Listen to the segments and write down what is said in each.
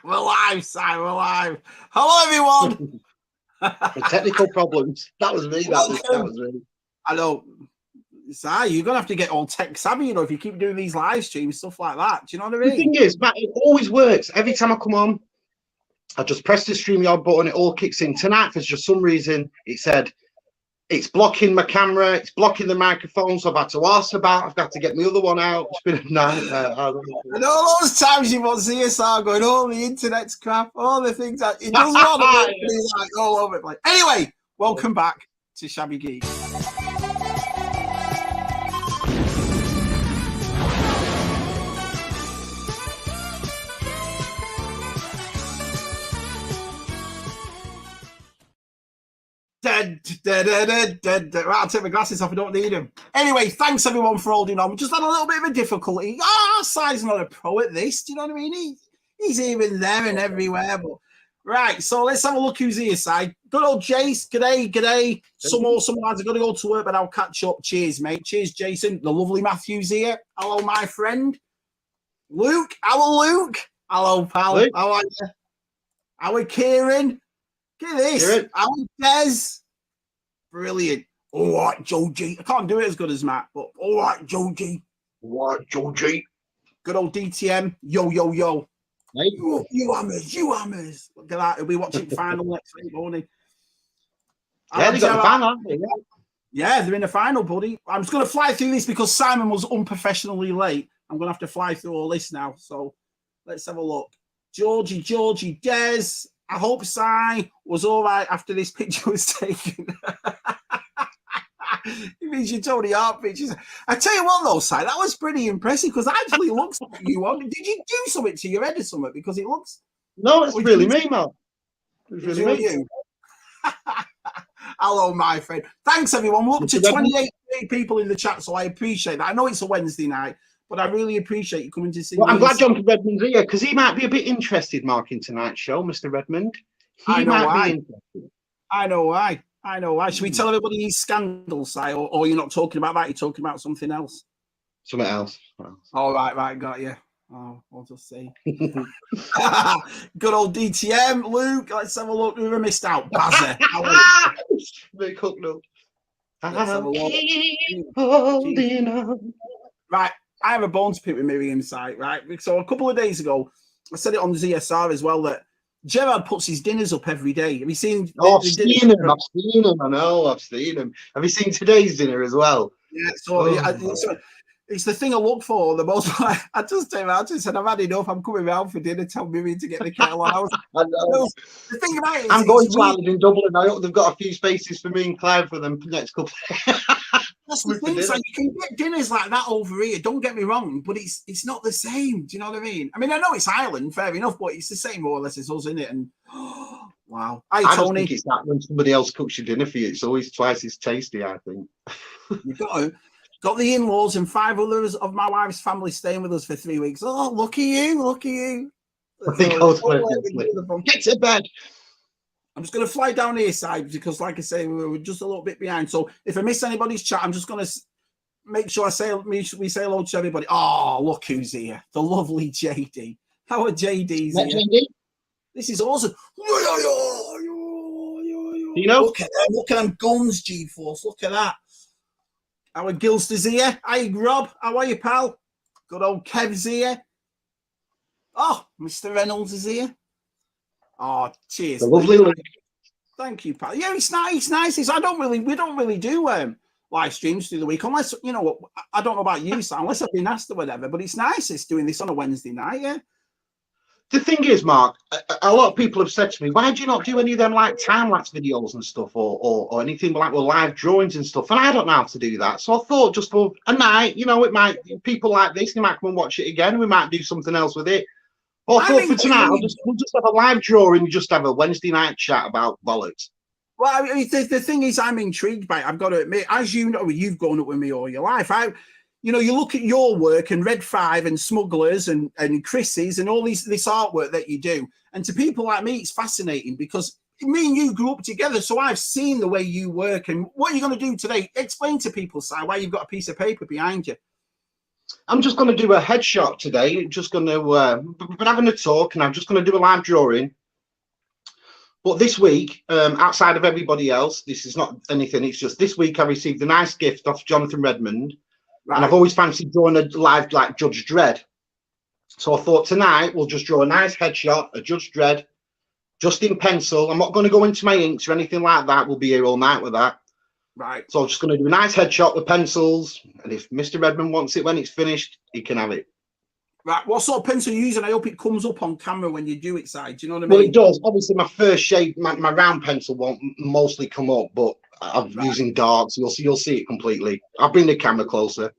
We're live, Si. We're live. Hello, everyone. The technical problems. That was me. That was me. I know. Si, you're going to have to get all tech savvy, if you keep doing these live streams, stuff like that. Do you know what I mean? The thing is, Matt, it always works. Every time I come on, I just press the StreamYard button. It all kicks in. Tonight, for just some reason, it said it's blocking my camera. It's blocking the microphone. So I've had to ask about. I've got to get my other one out. It's been a nightmare. And all those times you want CSR going, oh, the internet's crap, all the things that it doesn't want to be like all over the place. Anyway, welcome back to Shabby Geek. Right, I'll take my glasses off. I don't need them. Anyway, thanks everyone for holding on. We just had a little bit of a difficulty. Si's not a pro at this. Do you know what I mean? He's even there and everywhere. But right, so let's have a look who's here, Si. Good old Jace. G'day. Some lads are going to go to work, but I'll catch up. Cheers, mate. Cheers, Jason. The lovely Matthew's here. Hello, my friend. Luke. Hello, Luke. Hello, pal. Luke. How are you? How are Kieran? Get this. How are Des? Brilliant. All right, Joe G. I can't do it as good as Matt, but all right, Joe G. All right, Joe G. Good old DTM. Yo. Hey. You hammers. Look at that. We'll be watching final next week, won't he? Yeah, they got the final, haven't they? Yeah, they're in the final, buddy. I'm just going to fly through this because Simon was unprofessionally late. I'm going to have to fly through all this now. So let's have a look. Georgie, Des. I hope Si was all right after this picture was taken. It means you Tony Hart pictures. I tell you what, though, Si, that was pretty impressive because it actually looks like you. Did you do something to your head or something? Because it looks. No, it's really me, man. It's really you. Hello, my friend. Thanks, everyone. We're up to 28 people in the chat, so I appreciate that. I know it's a Wednesday night, but I really appreciate you coming to see me. I'm glad Jonathan Redmond's here because he might be a bit interested, Mark, in tonight's show, Mr. Redmond. I know why. Should we tell everybody his scandal, Si, or you're not talking about that? You're talking about something else. Something else. All right, got you. Oh, I'll just see. Good old DTM, Luke. Let's have a look. Who missed out? Bazza. Big hook note. Right. I have a bone to pick with Miriam's site, right? So a couple of days ago, I said it on ZSR as well that Gerard puts his dinners up every day. Have you seen? I've seen him. I know. I've seen him. Have you seen today's dinner as well? Yeah. So it's the thing I look for the most. I just said, I've had enough. I'm coming round for dinner. Tell Miriam to get the kettle on. I know. The thing about it is, I'm going to Ireland in Dublin. I hope they've got a few spaces for me and Clive for them next couple. That's the thing. So you can get dinners like that over here. Don't get me wrong, but it's not the same. Do you know what I mean? I know it's Ireland, fair enough, but it's the same more or less as us, isn't it? And wow. Hi, Tony. I just think it's that when somebody else cooks your dinner for you, it's always twice as tasty, I think. You've got the in-laws and 5 others of my wife's family staying with us for 3 weeks. Oh, look at you. I think I was get to bed. I'm just going to fly down here side because, like I say, we're just a little bit behind. So if I miss anybody's chat, I'm just going to make sure we say hello to everybody. Oh, look who's here. The lovely JD. How are JD's here? JD? This is awesome. You know? Look at them guns, G-Force. Look at that. Our Gilster's here. Hi, Rob. How are you, pal? Good old Kev's here. Oh, Mr. Reynolds is here. Oh, cheers. The lovely Luke. Thank you, pal. Yeah, it's nice. We don't really do live streams through the week unless, I don't know about you, Sam, unless I've been asked or whatever, but it's nice doing this on a Wednesday night, yeah. The thing is, Mark, a lot of people have said to me, why do you not do any of them like time-lapse videos and stuff or anything like live drawings and stuff? And I don't know how to do that. So I thought just for a night, it might, people like this, they might come and watch it again. We might do something else with it. Or I thought for tonight, we'll just have a live drawing and just have a Wednesday night chat about bollocks. Well, the thing is, I'm intrigued by it. I've got to admit, as you know, you've grown up with me all your life. You look at your work and Red 5 and Smugglers and Chris's and all this artwork that you do. And to people like me, it's fascinating because me and you grew up together. So I've seen the way you work. And what are you going to do today? Explain to people, Si, why you've got a piece of paper behind you. I'm just going to do a headshot today. Just going to, been having a talk, and I'm just going to do a live drawing. But this week, outside of everybody else, this is not anything. It's just this week I received a nice gift off Jonathan Redmond, and I've always fancied drawing a live like Judge Dredd. So I thought tonight we'll just draw a nice headshot, a Judge Dredd, just in pencil. I'm not going to go into my inks or anything like that. We'll be here all night with that. Right. So I'm just going to do a nice headshot with pencils, and if Mr. Redmond wants it when it's finished, he can have it. Right. What sort of pencil are you using? I hope it comes up on camera when you do it, Si. Do you know what I mean? Well, it does. Obviously, my first shade, my round pencil won't mostly come up, but I'm using darks. You'll see it completely. I'll bring the camera closer.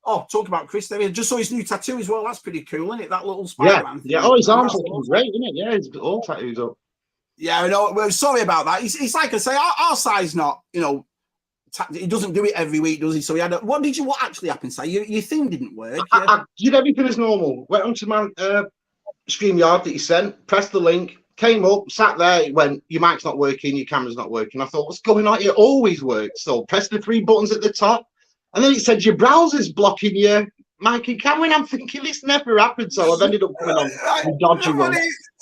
Oh, talk about Chris there. Just saw his new tattoo as well. That's pretty cool, isn't it? That little Spider-Man. Yeah. Oh, his arms looking great, isn't it? Yeah, he's all tattoos up. Yeah, I know. Well, sorry about that. It's like I say, our side's not, you know, he doesn't do it every week, does he? So he had what actually happened, Si? Your thing didn't work. I did everything as normal. Went onto my StreamYard that he sent, pressed the link, came up, sat there. It went, your mic's not working, your camera's not working. I thought, what's going on? It always works. So press the 3 buttons at the top, and then it said your browser's blocking your mic and camera. And I'm thinking this never happened. So I've ended up coming on dodging one.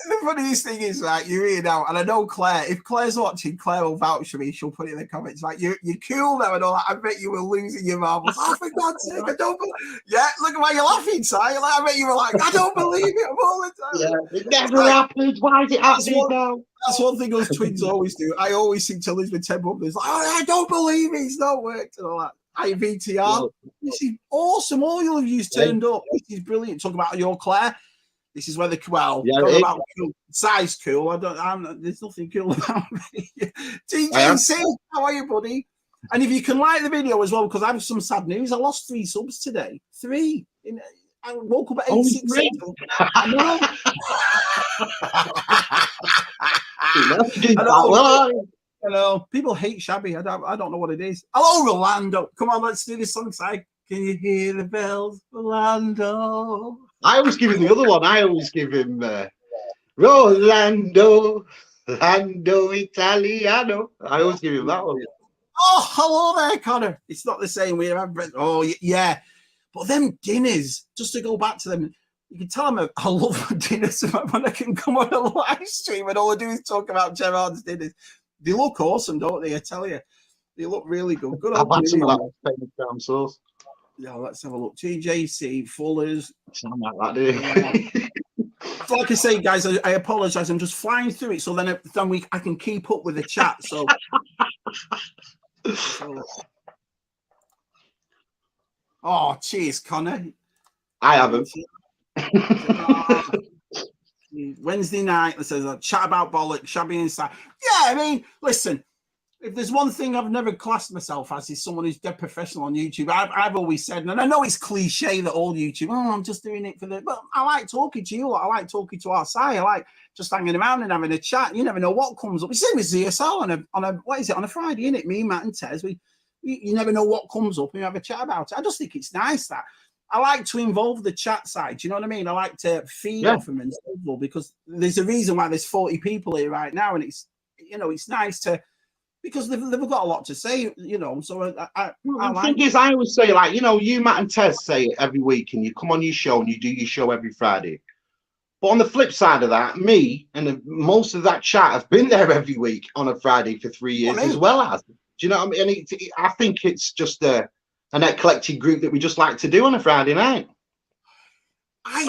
The funniest thing is, like, you're here now, and I know Claire. If Claire's watching, Claire will vouch for me. She'll put it in the comments. Like, you're cool now and all that. I bet you were losing your marbles. Oh, for God's sake, I don't believe. Yeah, look at why you're laughing, Si. Like, I bet you were like, I don't believe it all the time. Yeah, it never happened. Why is it happening now? That's one thing us twins always do. I always see till Elizabeth Temple. There's like, oh, I don't believe it. It's not worked and all that. VTR. This is awesome. All your views turned up. This is brilliant. Talk about your Claire. This is where the about cool. Size cool. There's nothing cool about me. TJC, how are you, buddy? And if you can like the video as well, because I have some sad news. I lost 3 subs today. 3. I woke up at 8:06. I know. People hate Shabby. I don't know what it is. Hello, Rolando. Come on, let's do this song, Si. Can you hear the bells, Rolando? I always give him the other one. I always give him Rolando, Lando Italiano. I always give him that one. Oh, hello there, Connor. It's not the same. We have oh yeah, but them dinners. Just to go back to them, you can tell them I love dinners when I can come on a live stream and all I do is talk about Gerard's dinners. They look awesome, don't they? I tell you, they look really good. Good. I've had some of that famous brown sauce. Yeah, let's have a look. TJC, Fuller's. Sound like that, do you? Like I say, guys, I apologize. I'm just flying through it, so then I can keep up with the chat. So, oh, cheers, Connor. I haven't. Wednesday night, it says chat about bollocks, Shabby inside. Yeah, I mean, listen. If there's one thing I've never classed myself as is someone who's dead professional on YouTube, I've always said, and I know it's cliche that all YouTube, I'm just doing it for the, but I like talking to you. I like talking to our side. I like just hanging around and having a chat. You never know what comes up. It's same as ZSL on a what is it, on a Friday, isn't it? Me, Matt and Tez, you never know what comes up and you have a chat about it. I just think it's nice that I like to involve the chat side. Do you know what I mean? I like to feed off them and stuff, because there's a reason why there's 40 people here right now, and it's, you know, it's nice to, because they've got a lot to say, you know. So the thing is, I always say, like, you know, you, Matt and Tez say it every week, and you come on your show and you do your show every Friday. But on the flip side of that, me and most of that chat have been there every week on a Friday for 3 years as well as. Do you know what I mean? And I think it's just an eclectic group that we just like to do on a Friday night. I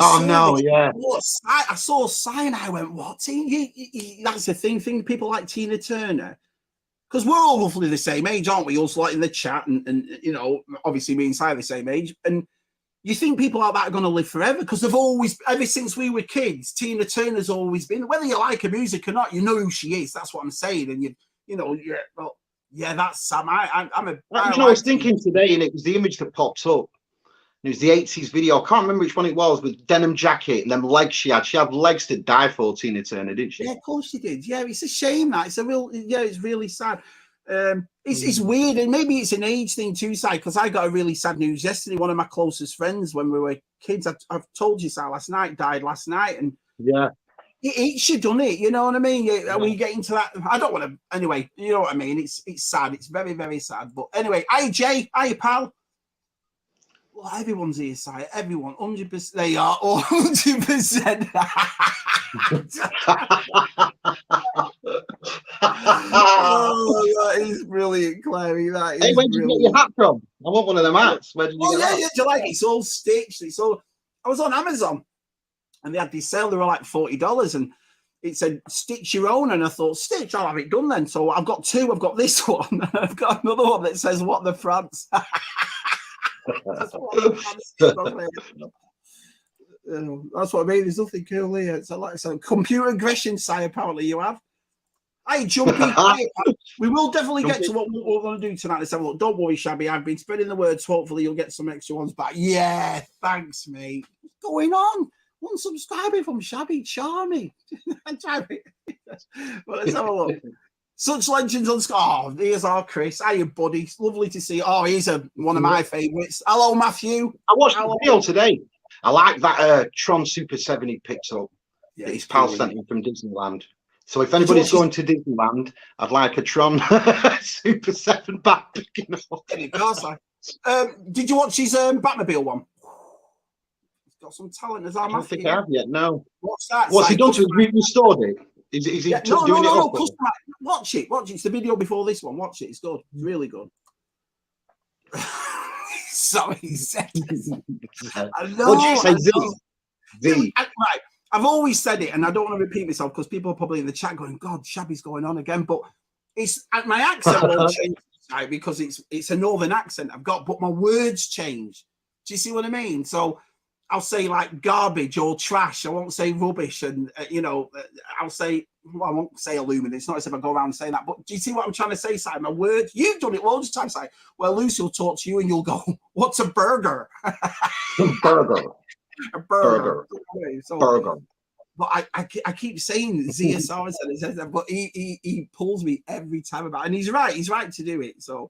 saw Si and I went, what? That's the thing. People like Tina Turner. Because we're all roughly the same age, aren't we? Also, like in the chat, and you know, obviously me and Si are the same age. And you think people like that are going to live forever? Because they've always, ever since we were kids, Tina Turner's always been. Whether you like her music or not, you know who she is. That's what I'm saying. And you know, that's Sam. I was thinking today, and it was the image that popped up. It was the 80s video. I can't remember which one it was, with denim jacket and them legs she had. She had legs to die for, Tina Turner, didn't she? Yeah, of course she did. Yeah, it's a shame that. It's really sad. It's weird, and maybe it's an age thing too, Si, because I got a really sad news yesterday. One of my closest friends when we were kids, I've told you, Si, last night, died last night. And yeah, it eats you, done it? You know what I mean? We get into that. I don't want to, anyway, you know what I mean? It's sad. It's very, very sad. But anyway, hi, Jay. Hi, pal. Well, everyone's here, Si. Everyone, 100%. They are all 100%. Oh, that is brilliant, Clary. That is Hey, where did you get your hat from? I want one of them hats. Where did you get that? Yeah, do you like it? It's all stitched. It's all. I was on Amazon, and they had this sale. They were like $40, and it said stitch your own. And I thought, stitch, I'll have it done then. So I've got two. I've got this one, and I've got another one that says "What the France." That's what I mean. There's nothing cool here. It's like some computer aggression, Si. Apparently, you have. Hey, Jumpy. We will definitely get to what we're going to do tonight. Let's have a look. Don't worry, Shabby. I've been spreading the words. Hopefully, you'll get some extra ones back. Yeah, thanks, mate. What's going on? One subscriber from Shabby. Charming. But let's have a look. Such legends on. Oh, here's our Chris. Hiya, buddy. It's lovely to see. Oh, he's one of my favourites. Hello, Matthew. I watched the video today. I like that Tron Super 7 he picked up. Yeah, his pal sent him from Disneyland. So if anybody's going to Disneyland, I'd like a Tron Super 7 back picking up. Did you watch his Batmobile one? He's got some talent as our Matthew. I don't think I have yet, no. What's that? What's he done to it? Restored it? Is he doing it up? Watch it. It's the video before this one. Watch it. It's good. It's really good. Sorry, he said I know. What did you say, Z? Right. I've always said it, and I don't want to repeat myself because people are probably in the chat going, God, Shabby's going on again. But it's my accent won't change because it's a northern accent I've got, but my words change. Do you see what I mean? So I'll say like garbage or trash. I won't say rubbish. And, I'll say, well, I won't say aluminum. It's not as if I go around saying that. But do you see what I'm trying to say, Si? My words, you've done it loads of times, Si. Well, Lucy will talk to you and you'll go, what's a burger? Burger. A burger. So, burger. But I keep saying ZSR, but he pulls me every time about it. And he's right to do it. So,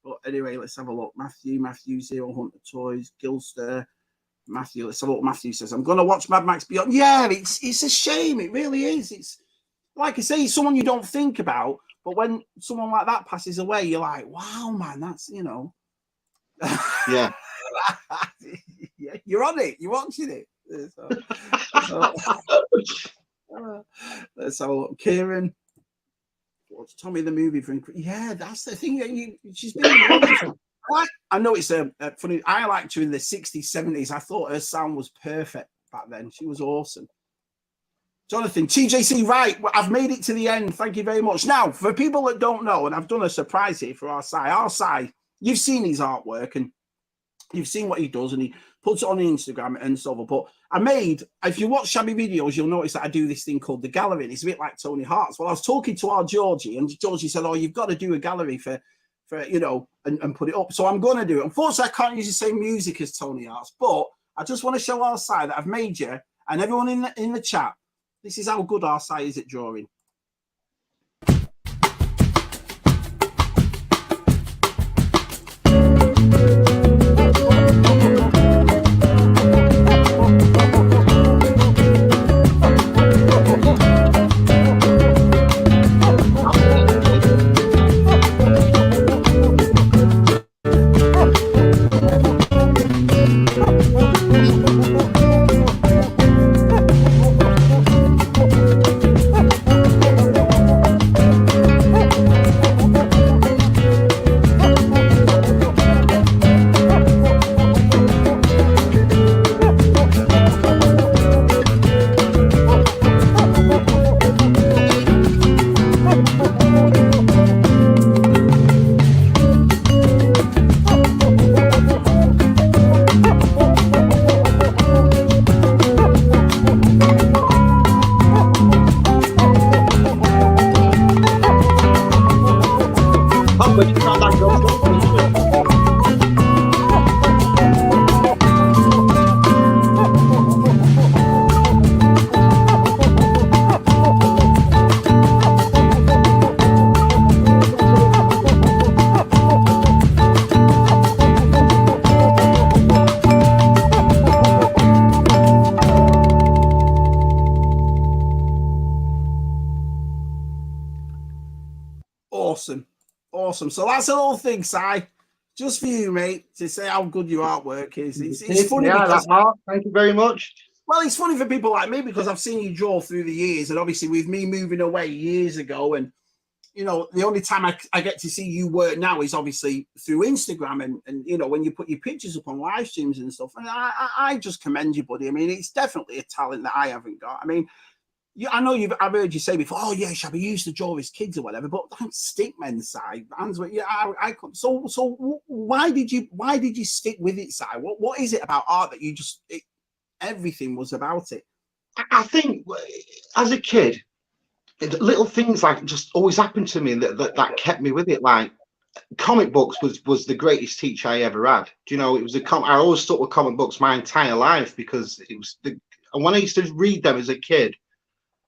but anyway, let's have a look. Matthew, Zero Hunter Toys, Gilster. Matthew, let's have a look. Matthew says, I'm going to watch Mad Max Beyond. Yeah, it's a shame. It really is. It's like I say, someone you don't think about, but when someone like that passes away, you're like, wow, man, that's, Yeah. Yeah, you're on it. You're watching it. Let's have a look. Kieran, what's Tommy the movie for? Yeah, that's the thing. She's been. I know it's funny. I liked her in the 60s, 70s. I thought her sound was perfect back then. She was awesome. Jonathan, TJC, right. I've made it to the end. Thank you very much. Now, for people that don't know, and I've done a surprise here for our side, you've seen his artwork and you've seen what he does, and he puts it on Instagram and so on. But if you watch Shabby videos, you'll notice that I do this thing called the gallery. And it's a bit like Tony Hart's. Well, I was talking to our Georgie, and Georgie said, oh, you've got to do a gallery for and put it up. So I'm going to do it. Unfortunately, I can't use the same music as Tony Hart's, but I just want to show our side that I've made you and everyone in the chat. This is how good our side is at drawing. Awesome. So that's a little thing, Si. just for you, mate, to say how good your artwork is. It's funny Yeah, because, that Mark. Thank you very much. well, it's funny for people like me because I've seen you draw through the years, and obviously with me moving away years ago, and you know, the only time I get to see you work now is obviously through Instagram and you know, when you put your pictures up on live streams and stuff. And I just commend you, buddy. I mean, it's definitely a talent that I haven't got. I mean, I know I've heard you say before, oh yeah, Shabby used to draw his kids or whatever, but don't stick men's side. Yeah, so why did you stick with it, Si? What is it about art that you just everything was about it? I think as a kid, little things like just always happened to me that kept me with it. Like comic books was the greatest teacher I ever had. Do you know, it was I always stuck with comic books my entire life because it was and when I used to read them as a kid,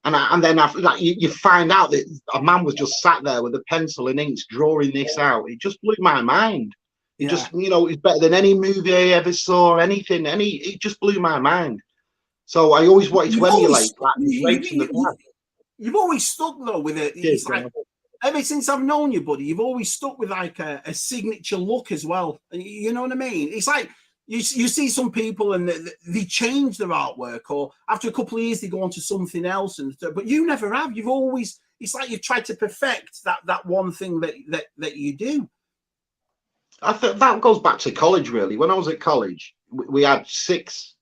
and then after that you find out that a man was just sat there with a pencil and inks drawing this out. It just blew my mind. It just, you know, it's better than any movie I ever saw, anything, it just blew my mind. So I always wanted to emulate that. You've always stuck though with it. It's like, ever since I've known you, buddy, you've always stuck with like a signature look as well. You know what I mean? It's like you see some people and they change their artwork, or after a couple of years they go on to something else. But you never have. You've always. It's like you've tried to perfect that one thing that you do. I think that goes back to college, really. When I was at college, we had 6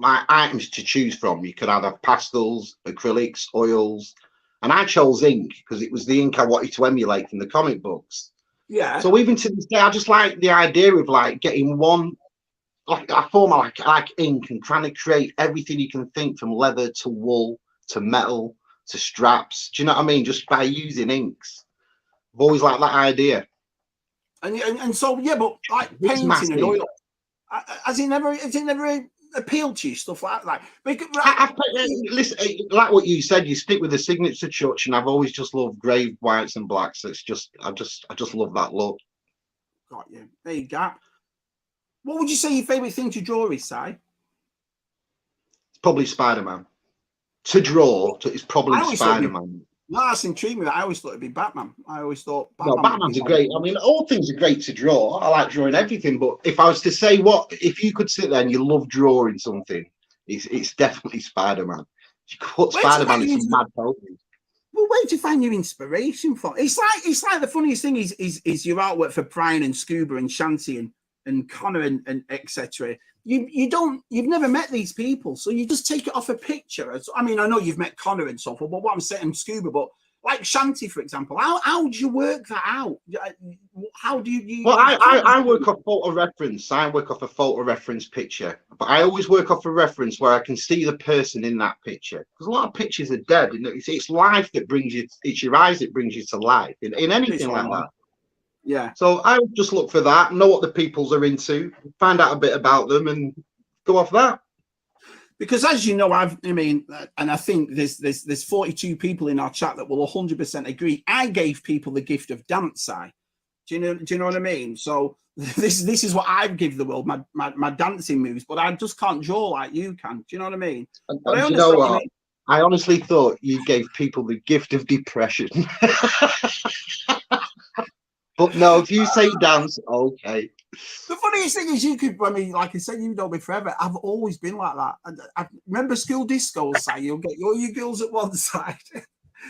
items to choose from. You could either have pastels, acrylics, oils, and I chose ink because it was the ink I wanted to emulate from the comic books. Yeah. So even to this day, I just like the idea of like getting one, like I form like ink and trying to create everything you can think, from leather to wool to metal to straps. Do you know what I mean? Just by using inks. I've always liked that idea. And so yeah, but like painting and oil, has it never appealed to you, stuff like that? Listen, like what you said, you stick with the signature touch, and I've always just loved grey whites and blacks. It's just I just love that look. Got you. There you go. What would you say your favourite thing to draw is, Si? It's probably Spider-Man. To draw, it's probably Spider-Man. No, that's intriguing me. I always thought it'd be Batman. I always thought Batman's a great. I mean, all things are great to draw. I like drawing everything, but if I was to say if you could sit there and you love drawing something, it's definitely Spider-Man. You put Spider-Man in some mad poses. Well, where do you find your inspiration from? It's like the funniest thing is your artwork for Brian and Scuba and Shanty and Connor and etc. You've never met these people, so you just take it off a picture. I mean, I know you've met Connor and so forth, but what I'm saying, Scuba, but like Shanty, for example, how do you work that out? How do you? Well, I work off photo reference. I work off a photo reference picture, but I always work off a reference where I can see the person in that picture. Because a lot of pictures are dead. It's life that brings you. It's your eyes that brings you to life in anything like that. Yeah. So I would just look for that, know what the peoples are into, find out a bit about them, and go off that. Because as you know, I think there's 42 people in our chat that will 100% agree. I gave people the gift of dance. Do you know what I mean? So this is what I've given the world, my dancing moves, but I just can't draw like you can. Do you know what I mean? And you know what? I honestly thought you gave people the gift of depression. But no, if you say dance, okay. The funniest thing is like I said, you know me forever. I've always been like that. I remember school discos, say you'll get all your girls at one side,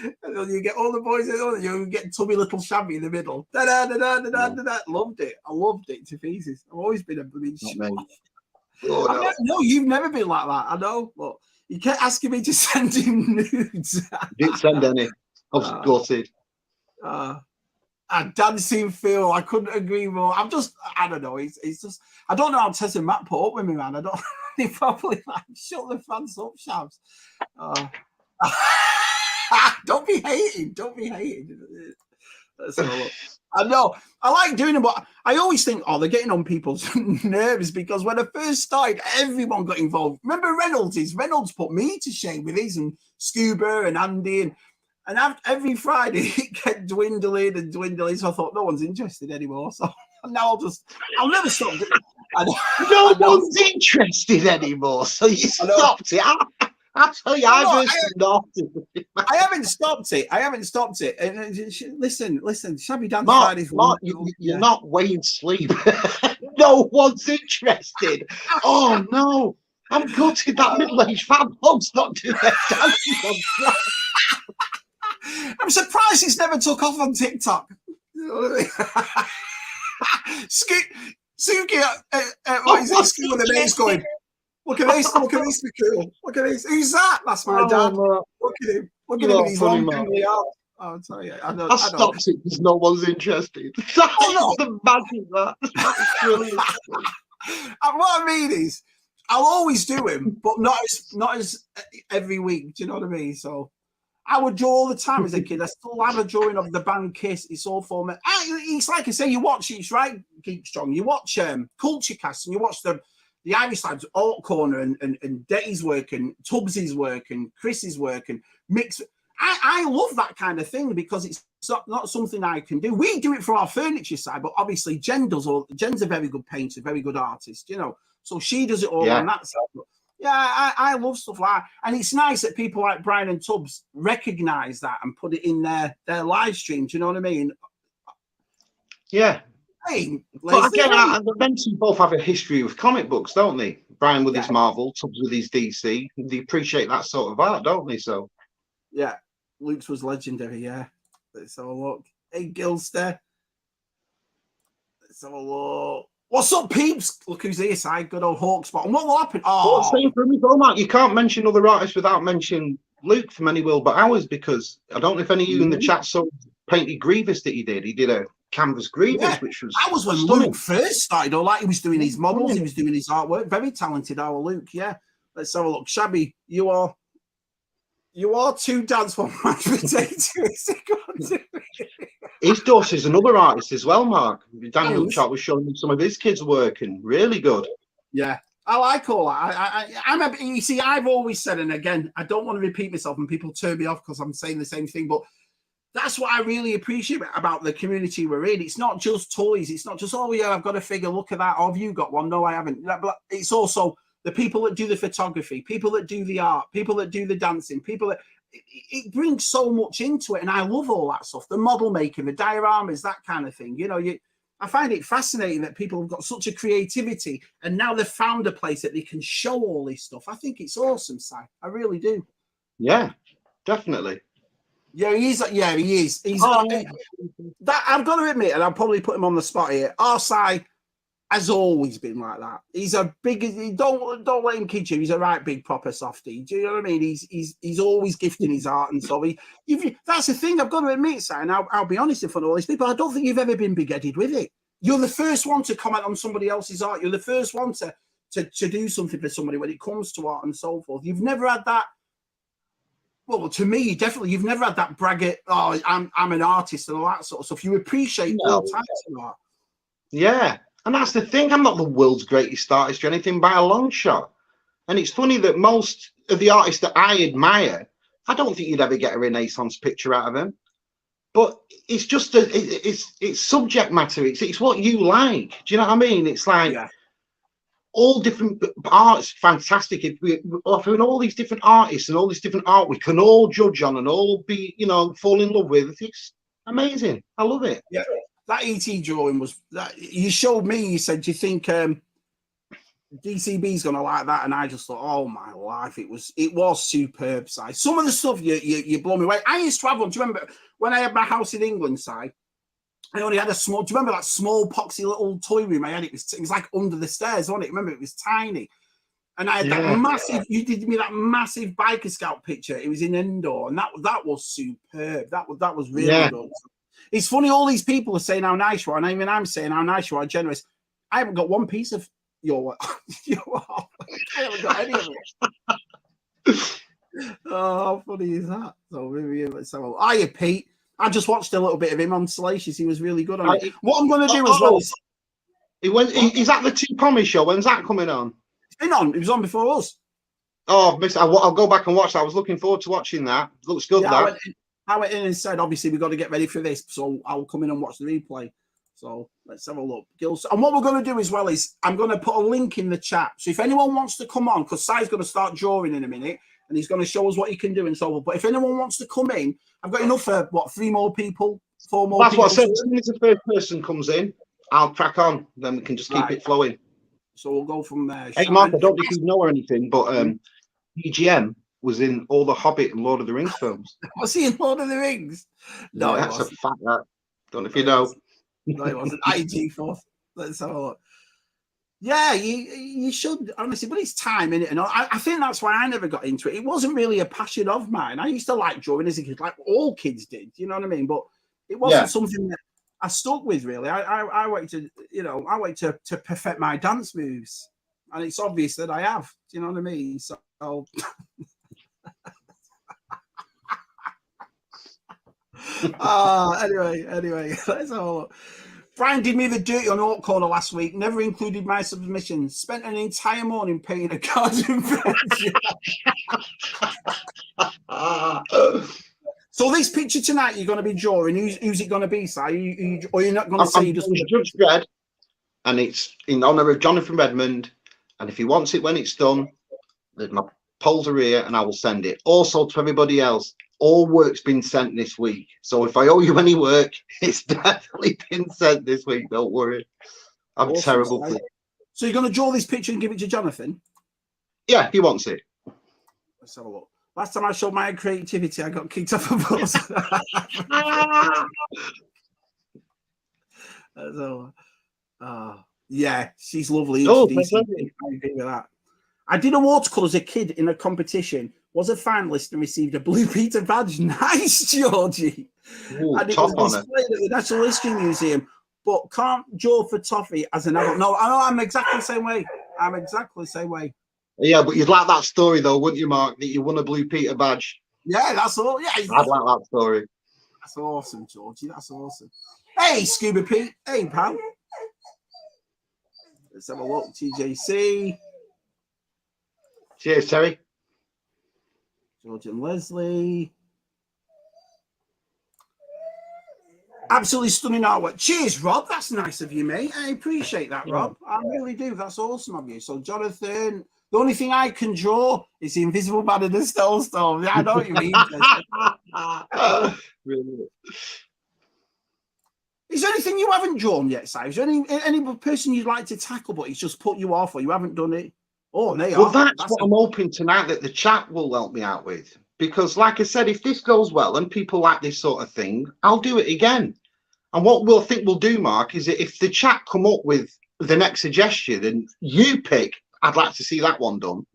and then you get all the boys at the other. You get Tubby Little Shabby in the middle. Loved it. I loved it to pieces. I've always been a bleeding No, you've never been like that. I know, but you kept asking me to send him nudes. Didn't send any. I was gutted. A dancing feel, I couldn't agree more. I don't know. It's just, I don't know how Tess and Matt put up with me, man. I don't. They probably like shut the fans up, Shabs. Don't be hating. Don't be hating. I know. I like doing them, but I always think, they're getting on people's nerves because when I first started, everyone got involved. Remember Reynolds put me to shame with his and Scuba and Andy and every Friday it kept dwindling and dwindling. So I thought no one's interested anymore. So now I'll never stop. No one's interested anymore. So you stopped it. I tell you, No, I've not. I haven't stopped it. I haven't stopped it. And listen, Shabby Dance Mark, Fridays. Mark, you're not weighing sleep. No one's interested. Oh no, I'm gutted that middle-aged fat blokes not doing their dances on track. I'm surprised it's never took off on TikTok. Suki, what is it? Suki with the name's going. Look at this, Mikhail. Look at this. Who's that? That's my dad. Mark, Look at him. Look at you him are in his funny, long Mark. dangly arms. I'll tell you. I stopped it because no one's interested. Oh, That's the magic, that. That's brilliant. And what I mean is, I'll always do him, but not as every week. Do you know what I mean? So I would draw all the time as a kid. I still have a drawing of the band Kiss. It's all for me. It's like I say, you watch it, right? Keep strong. You watch Culture Cast and you watch the Irish lads, Alt Corner and Detty's work and Tubbsy's work and Chris's work and Mick's. I love that kind of thing because it's not something I can do. We do it for our furniture side, but obviously Jen does all. Jen's a very good painter, very good artist, you know. So she does it all on that side. But yeah, I love stuff like that. And it's nice that people like Brian and Tubbs recognise that and put it in their live streams, you know what I mean? Yeah. Hey, but again, them two both have a history with comic books, don't they? Brian with his Marvel, Tubbs with his DC. They appreciate that sort of art, don't they? So yeah, Luke's was legendary. Yeah, let's have a look. Hey, Gilster. Let's have a look. What's up, peeps? Look who's here, side. Good old Hawkspot. And what will happen? Oh, same for me, though, Mark. You can't mention other artists without mentioning Luke from Any Will But Ours, because I don't know if any of you in the chat saw Painted Grievous that he did. He did a canvas Grievous, which was that was when stunning. Luke first started. Or like he was doing his models, he was doing his artwork. Very talented, our Luke. Yeah. Let's have a look. Shabby, you are two dance one match potato. His daughter's another artist as well, Mark. Daniel Chat was showing me some of his kids' work and really good. Yeah. I like all that. You see, I've always said, and again, I don't want to repeat myself and people turn me off because I'm saying the same thing, but that's what I really appreciate about the community we're in. It's not just toys. It's not just, oh, yeah, I've got a figure. Look at that. Oh, have you got one? No, I haven't. But it's also the people that do the photography, people that do the art, people that do the dancing, people that... It brings so much into it, and I love all that stuff. The model making, the dioramas, that kind of thing. You know, I find it fascinating that people have got such a creativity, and now they've found a place that they can show all this stuff. I think it's awesome, Si. I really do. Yeah, definitely. Yeah, he is. Yeah, he is. He's that. I've got to admit, and I'll probably put him on the spot here. Arsai has always been like that. He's a big. Don't let him kid you. He's a right big proper softie. Do you know what I mean? He's always gifting his art, and so that's the thing. I've got to admit, Si, and I'll be honest in front of all these people. I don't think you've ever been big-headed with it. You're the first one to comment on somebody else's art. You're the first one to do something for somebody when it comes to art and so forth. You've never had that. Well, to me, definitely, you've never had that braggart, oh, I'm an artist and all that sort of stuff. You appreciate all types of art. Yeah, and that's the thing. I'm not the world's greatest artist or anything by a long shot. And it's funny that most of the artists that I admire, I don't think you'd ever get a Renaissance picture out of them. But it's just, it's subject matter. It's what you like. Do you know what I mean? It's like... Yeah. All different arts, fantastic. If we're offering all these different artists and all this different art, we can all judge on and all be, fall in love with. It's amazing. I love it. Yeah, that ET drawing was that you showed me. You said, "Do you think DCB's gonna like that?" And I just thought, "Oh my life, it was superb." Si, some of the stuff you blow me away. I used to have one. Do you remember when I had my house in England, Si? I only had a small. Do you remember that small poxy little toy room I had? It was like under the stairs, wasn't it? Remember, it was tiny, and I had that massive. You did me that massive biker scout picture. It was in indoor, and that was superb. That was really good. It's funny. All these people are saying how nice you are, and even I'm saying how nice you are, generous. I haven't got one piece of your. I haven't got any of it. Oh, how funny is that? So maybe let's have a look. Hiya, Pete. I just watched a little bit of him on Salacious. He was really good on it. What I'm going to do as well is... Is that the Two Pommy show? When's that coming on? It's been on. It was on before us. Oh, I'll go back and watch that. I was looking forward to watching that. Looks good, that. I went in and said, obviously, we've got to get ready for this, so I'll come in and watch the replay. So let's have a look. And what we're going to do as well is I'm going to put a link in the chat. So if anyone wants to come on, because Si's going to start drawing in a minute, and he's going to show us what he can do and so on. But if anyone wants to come in, I've got enough for what, 4 more people. That's what I said. As soon as the first person comes in, I'll crack on. Then we can just keep it flowing. So we'll go from there. Hey, Mark, I don't know if you know or anything, but BGM was in all the Hobbit and Lord of the Rings films. Was he in Lord of the Rings? No, yeah, that's a fact. That don't know if you know. No, it wasn't. IG4. Let's have a look. Yeah, you should honestly, but it's time, innit? And I think that's why I never got into it. It wasn't really a passion of mine. I used to like drawing as a kid, like all kids did. You know what I mean? But it wasn't something that I stuck with really. I wait to, to perfect my dance moves, and it's obvious that I have. Do you know what I mean? So. Anyway, let's have a look. Brian did me the dirty on Hawk Corner last week, never included my submission, spent an entire morning painting a garden bed. So this picture tonight you're going to be drawing, who's it going to be, Si? Or you're not going to say you just... Judge Dredd, and it's in honour of Jonathan Redmond, and if he wants it when it's done, my polls are here and I will send it. Also to everybody else, all work's been sent this week. So if I owe you any work, it's definitely been sent this week. Don't worry. I'm awesome, terrible. So you're going to draw this picture and give it to Jonathan? Yeah, he wants it. Let's have a look. Last time I showed my creativity, I got kicked off a bus. Yeah, she's lovely. Oh, I agree with that. I did a watercolour as a kid in a competition, was a finalist and received a Blue Peter badge. Nice, Georgie. Ooh, and it was displayed at the National History Museum, but can't draw for toffee as an adult. No, I know, I'm exactly the same way. Yeah, but you'd like that story though, wouldn't you, Mark, that you won a Blue Peter badge? Yeah, that's all. Yeah, I'd like that story. That's awesome, Georgie. That's awesome. Hey, Scuba Pete. Hey, pal. Let's have a look. TJC. Cheers, Terry. George and Leslie. Absolutely stunning artwork. Cheers, Rob. That's nice of you, mate. I appreciate that, Rob. I really do. That's awesome of you. So, Jonathan, the only thing I can draw is the Invisible Man in the Snowstorm. Yeah, I know what you mean. Really? Is there anything you haven't drawn yet, Si? Is there any person you'd like to tackle, but it's just put you off or you haven't done it? Oh, they well, are. that's what I'm hoping tonight that the chat will help me out with. Because, like I said, if this goes well and people like this sort of thing, I'll do it again. And what we'll do, Mark, is that if the chat come up with the next suggestion and you pick, I'd like to see that one done.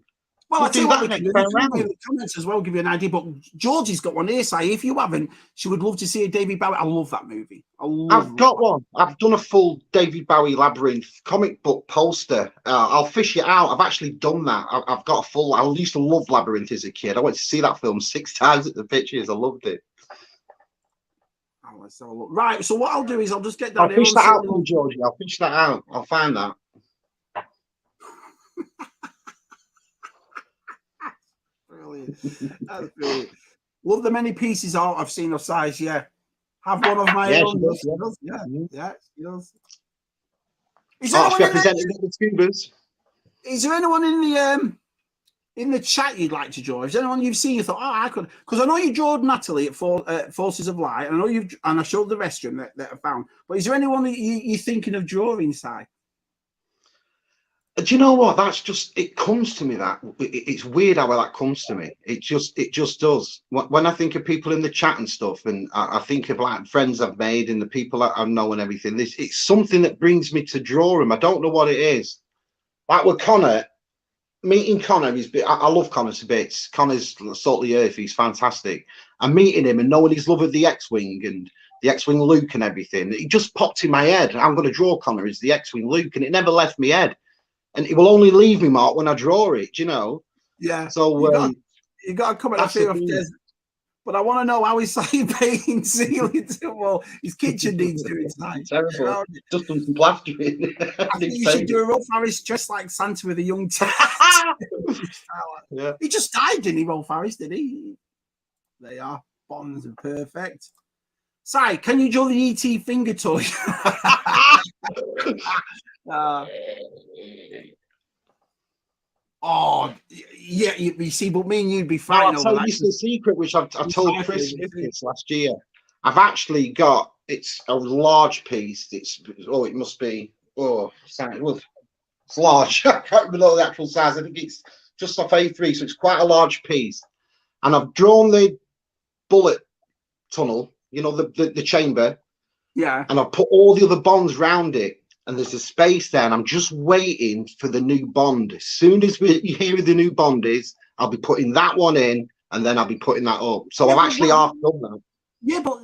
Well, I'll tell you what we can do. The comments as well give you an idea. But Georgie's got one here, Si. If you haven't, she would love to see a David Bowie. I love that movie. I've got one. I've done a full David Bowie Labyrinth comic book poster. I'll fish it out. I've actually done that. I've got a full. I used to love Labyrinth as a kid. I went to see that film 6 times at the pictures. I loved it. Oh, let's have a look. Right. So what I'll do is I'll just get down. I'll fish that out for you, Georgie. I'll fish that out. I'll find that. That's brilliant. Love the many pieces art I've seen of size. Yeah, have one of my own. She does. Yeah, she does. Is there anyone in the chat you'd like to draw? Is there anyone you've seen you thought, oh, I could? Because I know you drew Natalie at Forces of Light, and I know and I showed the restroom that I found. But is there anyone that you're thinking of drawing, Si? Do you know what? That's just, it comes to me that it's weird how that comes to me. It just does. When I think of people in the chat and stuff, and I think of like friends I've made and the people that I know and everything, it's something that brings me to draw them. I don't know what it is. Like with Connor, meeting Connor I love Connor to bits. Connor's salt of the earth. He's fantastic. And meeting him and knowing his love of the X-Wing and the X-Wing Luke and everything, it just popped in my head. I'm going to draw Connor as the X-Wing Luke, and it never left my head. And it will only leave me, Mark, when I draw it, you know? Yeah. So you got to come at the but I want to know how he's painting ceiling to wall. His kitchen needs doing tonight. Terrible. Just done some plastering. I think you should do a Rolf Harris dressed like Santa with a young Yeah. He just died, didn't he, Rolf Harris, did he? They are. Bonds are perfect. Si, can you draw the ET finger toy? Yeah, you see, but me and you'd be Now, fighting I'll over tell that. you the secret, which I told Chris Exactly. last year. I've actually got, it's a large piece. It must be, it's large. I can't remember the actual size. I think it's just off A3, so it's quite a large piece. And I've drawn the bullet tunnel, the chamber, Yeah. and I've put all the other bonds round it. And there's a space there, and I'm just waiting for the new bond. As soon as you hear who the new bond is, I'll be putting that one in, and then I'll be putting that up. So I've actually half done that. Yeah, but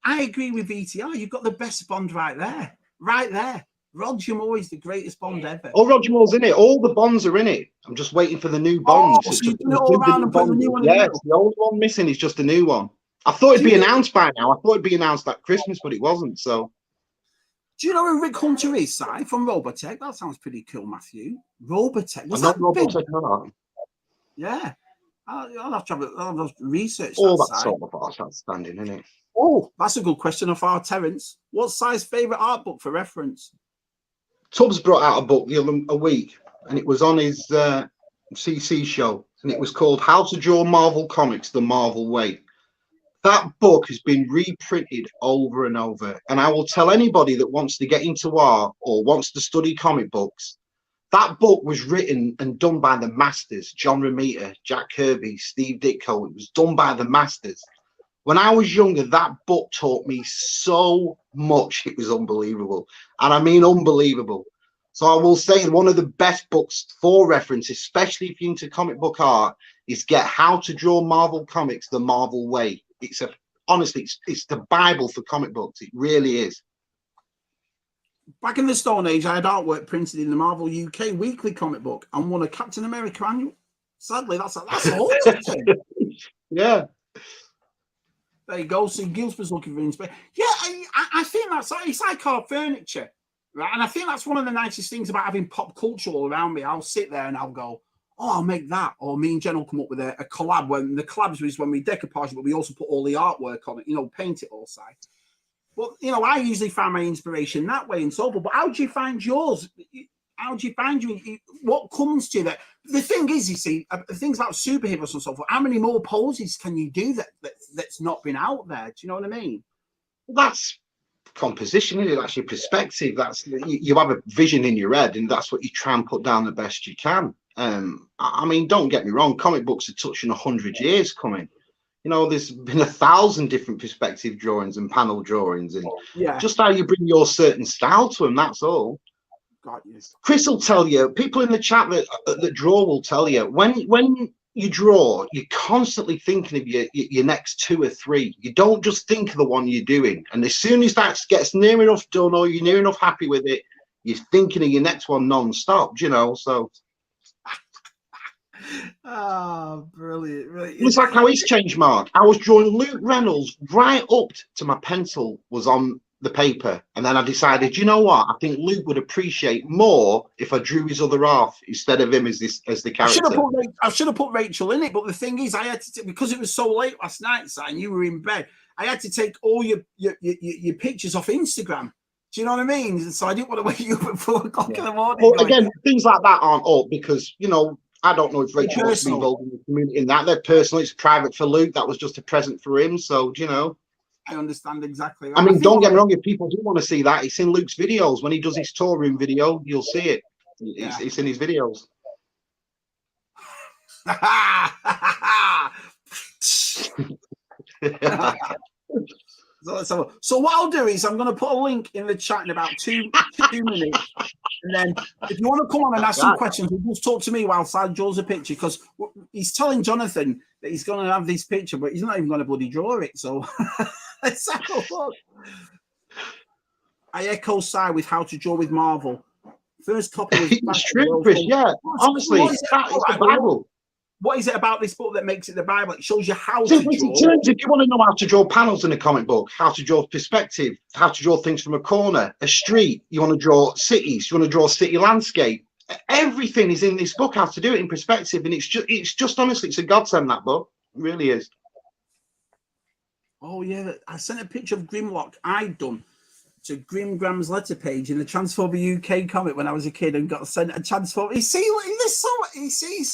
I agree with VTR. You've got the best Bond right there. Right there. Roger Moore is the greatest Bond ever. Oh, Roger Moore's in it. All the bonds are in it. I'm just waiting for the new Bond. Oh, so you're doing it all around and putting the new one in the middle? The old one missing is just a new one. I thought it'd be announced by now. I thought it'd be announced at Christmas, but it wasn't. So, do you know who Rick Hunter is, Si, from Robotech? That sounds pretty cool, Matthew. Robotech. Was I'm that not big? Robotech. Yeah. I'll have to have a research. All that sort of art's outstanding, isn't it? Oh, that's a good question of our Terence. What's Si's favourite art book for reference? Tubbs brought out a book the other week, and it was on his CC show, and it was called How to Draw Marvel Comics the Marvel Way. That book has been reprinted over and over, and I will tell anybody that wants to get into art or wants to study comic books, that book was written and done by the masters, John Romita, Jack Kirby, Steve Ditko. It was done by the masters. When I was younger, that book taught me so much. It was unbelievable. And I mean unbelievable. So I will say one of the best books for reference, especially if you're into comic book art, is get How to Draw Marvel Comics the Marvel Way. Honestly, it's the Bible for comic books. It really is. Back in the Stone Age, I had artwork printed in the Marvel UK weekly comic book and won a Captain America annual. Sadly, that's all. Yeah. There you go. So Gilsborough's looking for inspiration. Yeah, I think it's like our furniture, right? And I think that's one of the nicest things about having pop culture all around me. I'll sit there and I'll go, oh, I'll make that. Or me and Jen will come up with a collab. When the collabs was when we decoupage, but we also put all the artwork on it, paint it all side. But, I usually find my inspiration that way and so forth. But how do you find yours? How do you find what comes to you? That the thing is, you see, things about superheroes and so forth. How many more poses can you do that's not been out there? Do you know what I mean? Well, that's composition, isn't it? That's your perspective. That's you have a vision in your head, and that's what you try and put down the best you can. I mean, don't get me wrong. Comic books are touching 100 years coming. There's been 1,000 different perspective drawings and panel drawings, and just how you bring your certain style to them. That's all. Got you. Chris will tell you. People in the chat that draw will tell you when you draw, you're constantly thinking of your next 2 or 3. You don't just think of the one you're doing. And as soon as that gets near enough done, or you're near enough happy with it, you're thinking of your next one non-stop. So. Oh, brilliant. It's like how he's changed, Mark. I was drawing Luke Reynolds right up to my pencil was on the paper, and then I decided, you know what? I think Luke would appreciate more if I drew his other half instead of him as the character. I should have put Rachel in it, but the thing is, I had to because it was so late last night, and you were in bed. I had to take all your pictures off Instagram. Do you know what I mean? So I didn't want to wake you up at 4 o'clock in the morning. Well, again, things like that aren't up because I don't know if Rachel wants to be involved in the community in that. They're personal. It's private for Luke. That was just a present for him. So, I understand exactly. I mean, don't get me wrong. If people do want to see that, it's in Luke's videos. When he does his tour room video, you'll see it. It's in his videos. So what I'll do is I'm going to put a link in the chat in about 2 minutes. And then if you want to come on and ask some questions, just talk to me whilst I draws a picture, because he's telling Jonathan that he's going to have this picture, but he's not even going to bloody draw it. So let's have a look. I echo Si with How to Draw with Marvel. First copy was it's true, Chris. Yeah, honestly, it's the Bible. What is it about this book that makes it the Bible? It shows you how to draw. If you want to know how to draw panels in a comic book, how to draw perspective, how to draw things from a corner, a street, you want to draw cities, you want to draw city landscape, everything is in this book, how to do it in perspective. And it's just honestly, it's a godsend, that book. It really is. Oh, yeah. I sent a picture of Grimlock I'd done to Grim Graham's letter page in the Transformer UK comic when I was a kid and got sent a Transformer. You see, look at this.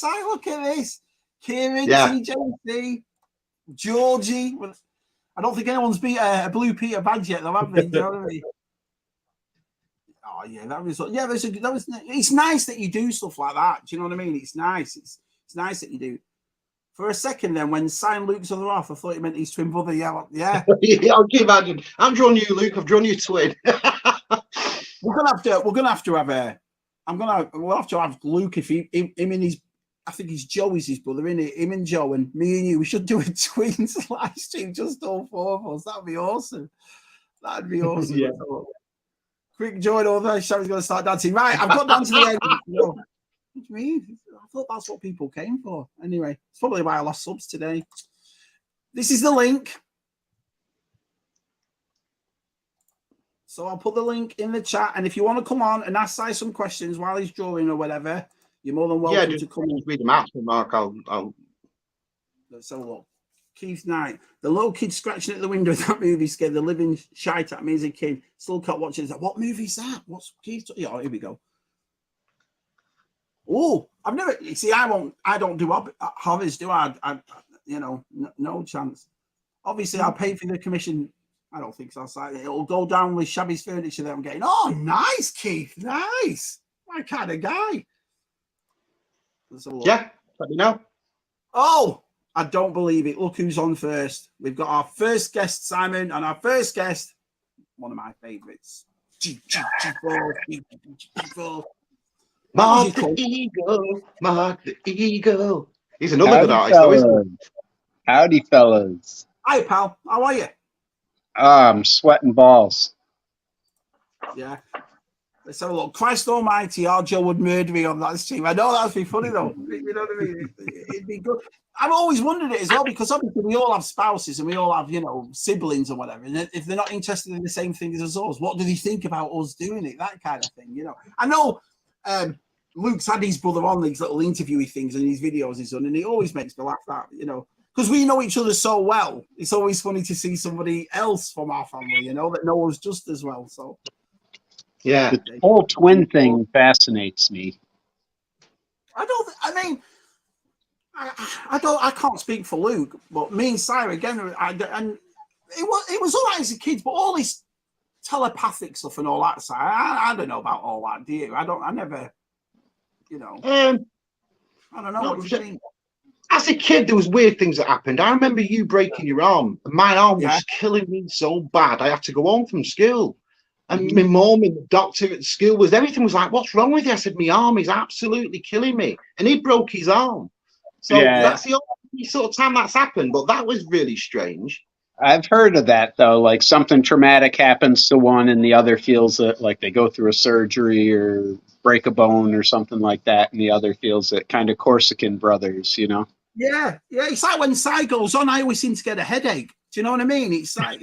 Look at this. Kieran, Yeah. TJC, Georgie. I don't think anyone's beat a Blue Peter badge yet, though, have they? Do you know what I mean? Oh yeah, that was It's nice that you do stuff like that. Do you know what I mean? It's nice. It's nice that you do. For a second, then, when signed Luke's other half, I thought you meant his twin brother. Yeah, yeah. Yeah, I can imagine. I'm drawing you, Luke. I've drawn you twin. We're gonna have to have a. We'll have to have Luke if him and his. I think his Joe is his brother, isn't it? Him and Joe and me and you. We should do a twins live stream, just all four of us. That'd be awesome. That'd be awesome. Yeah. Quick join over. Shabby's going to start dancing. Right, I've got down to the end. What do you mean? I thought that's what people came for. Anyway, it's probably why I lost subs today. This is the link. So I'll put the link in the chat. And if you want to come on and ask Si some questions while he's drawing or whatever, you're more than welcome to come in. Read them out, Mark. Let's have a look. Keith Knight, the little kid scratching at the window of that movie scared the living shite at me as a kid. Still can't watch it. It's like, what movie is that? What's Keith? Yeah, here we go. Oh, I've never. You see, I don't do horrors, do I? No chance. Obviously, I'll pay for the commission. I don't think so. It'll go down with Shabby's furniture that I'm getting. Oh, nice, Keith. Nice. My kind of guy. Yeah, let me know. Oh, I don't believe it. Look who's on first. We've got our first guest, Simon, and our first guest, one of my favourites. Mark the Eagle. Mark the Eagle. He's another good artist, though, isn't he? Howdy, fellas. Hi, pal. How are you? I'm sweating balls. Yeah. Let's have a look. Christ almighty, our Joe would murder me on that stream. I know that'd be funny, though. You know what I mean? It'd be good. I've always wondered it as well, because obviously we all have spouses and we all have, siblings or whatever. And if they're not interested in the same things as us, what do they think about us doing it? That kind of thing, I know Luke's had his brother on these little interviewy things and these videos he's done, and he always makes me laugh that, because we know each other so well. It's always funny to see somebody else from our family, that knows us just as well. So, yeah, the whole twin thing fascinates me. I can't speak for Luke, but me and Sarah again, and it was all right as a kid, but all this telepathic stuff and all that side, I don't know about all that, do you? I never, I don't know what you think. As a kid, there was weird things that happened. I remember you breaking your arm. My arm was killing me so bad. I had to go home from school. And my mum and the doctor at the school everything was like, what's wrong with you? I said, my arm is absolutely killing me. And he broke his arm. So that's the only sort of time that's happened. But that was really strange. I've heard of that, though. Like something traumatic happens to one and the other feels it, like they go through a surgery or break a bone or something like that. And the other feels it, kind of Corsican brothers, Yeah. It's like when Si goes on, I always seem to get a headache. Do you know what I mean? It's like...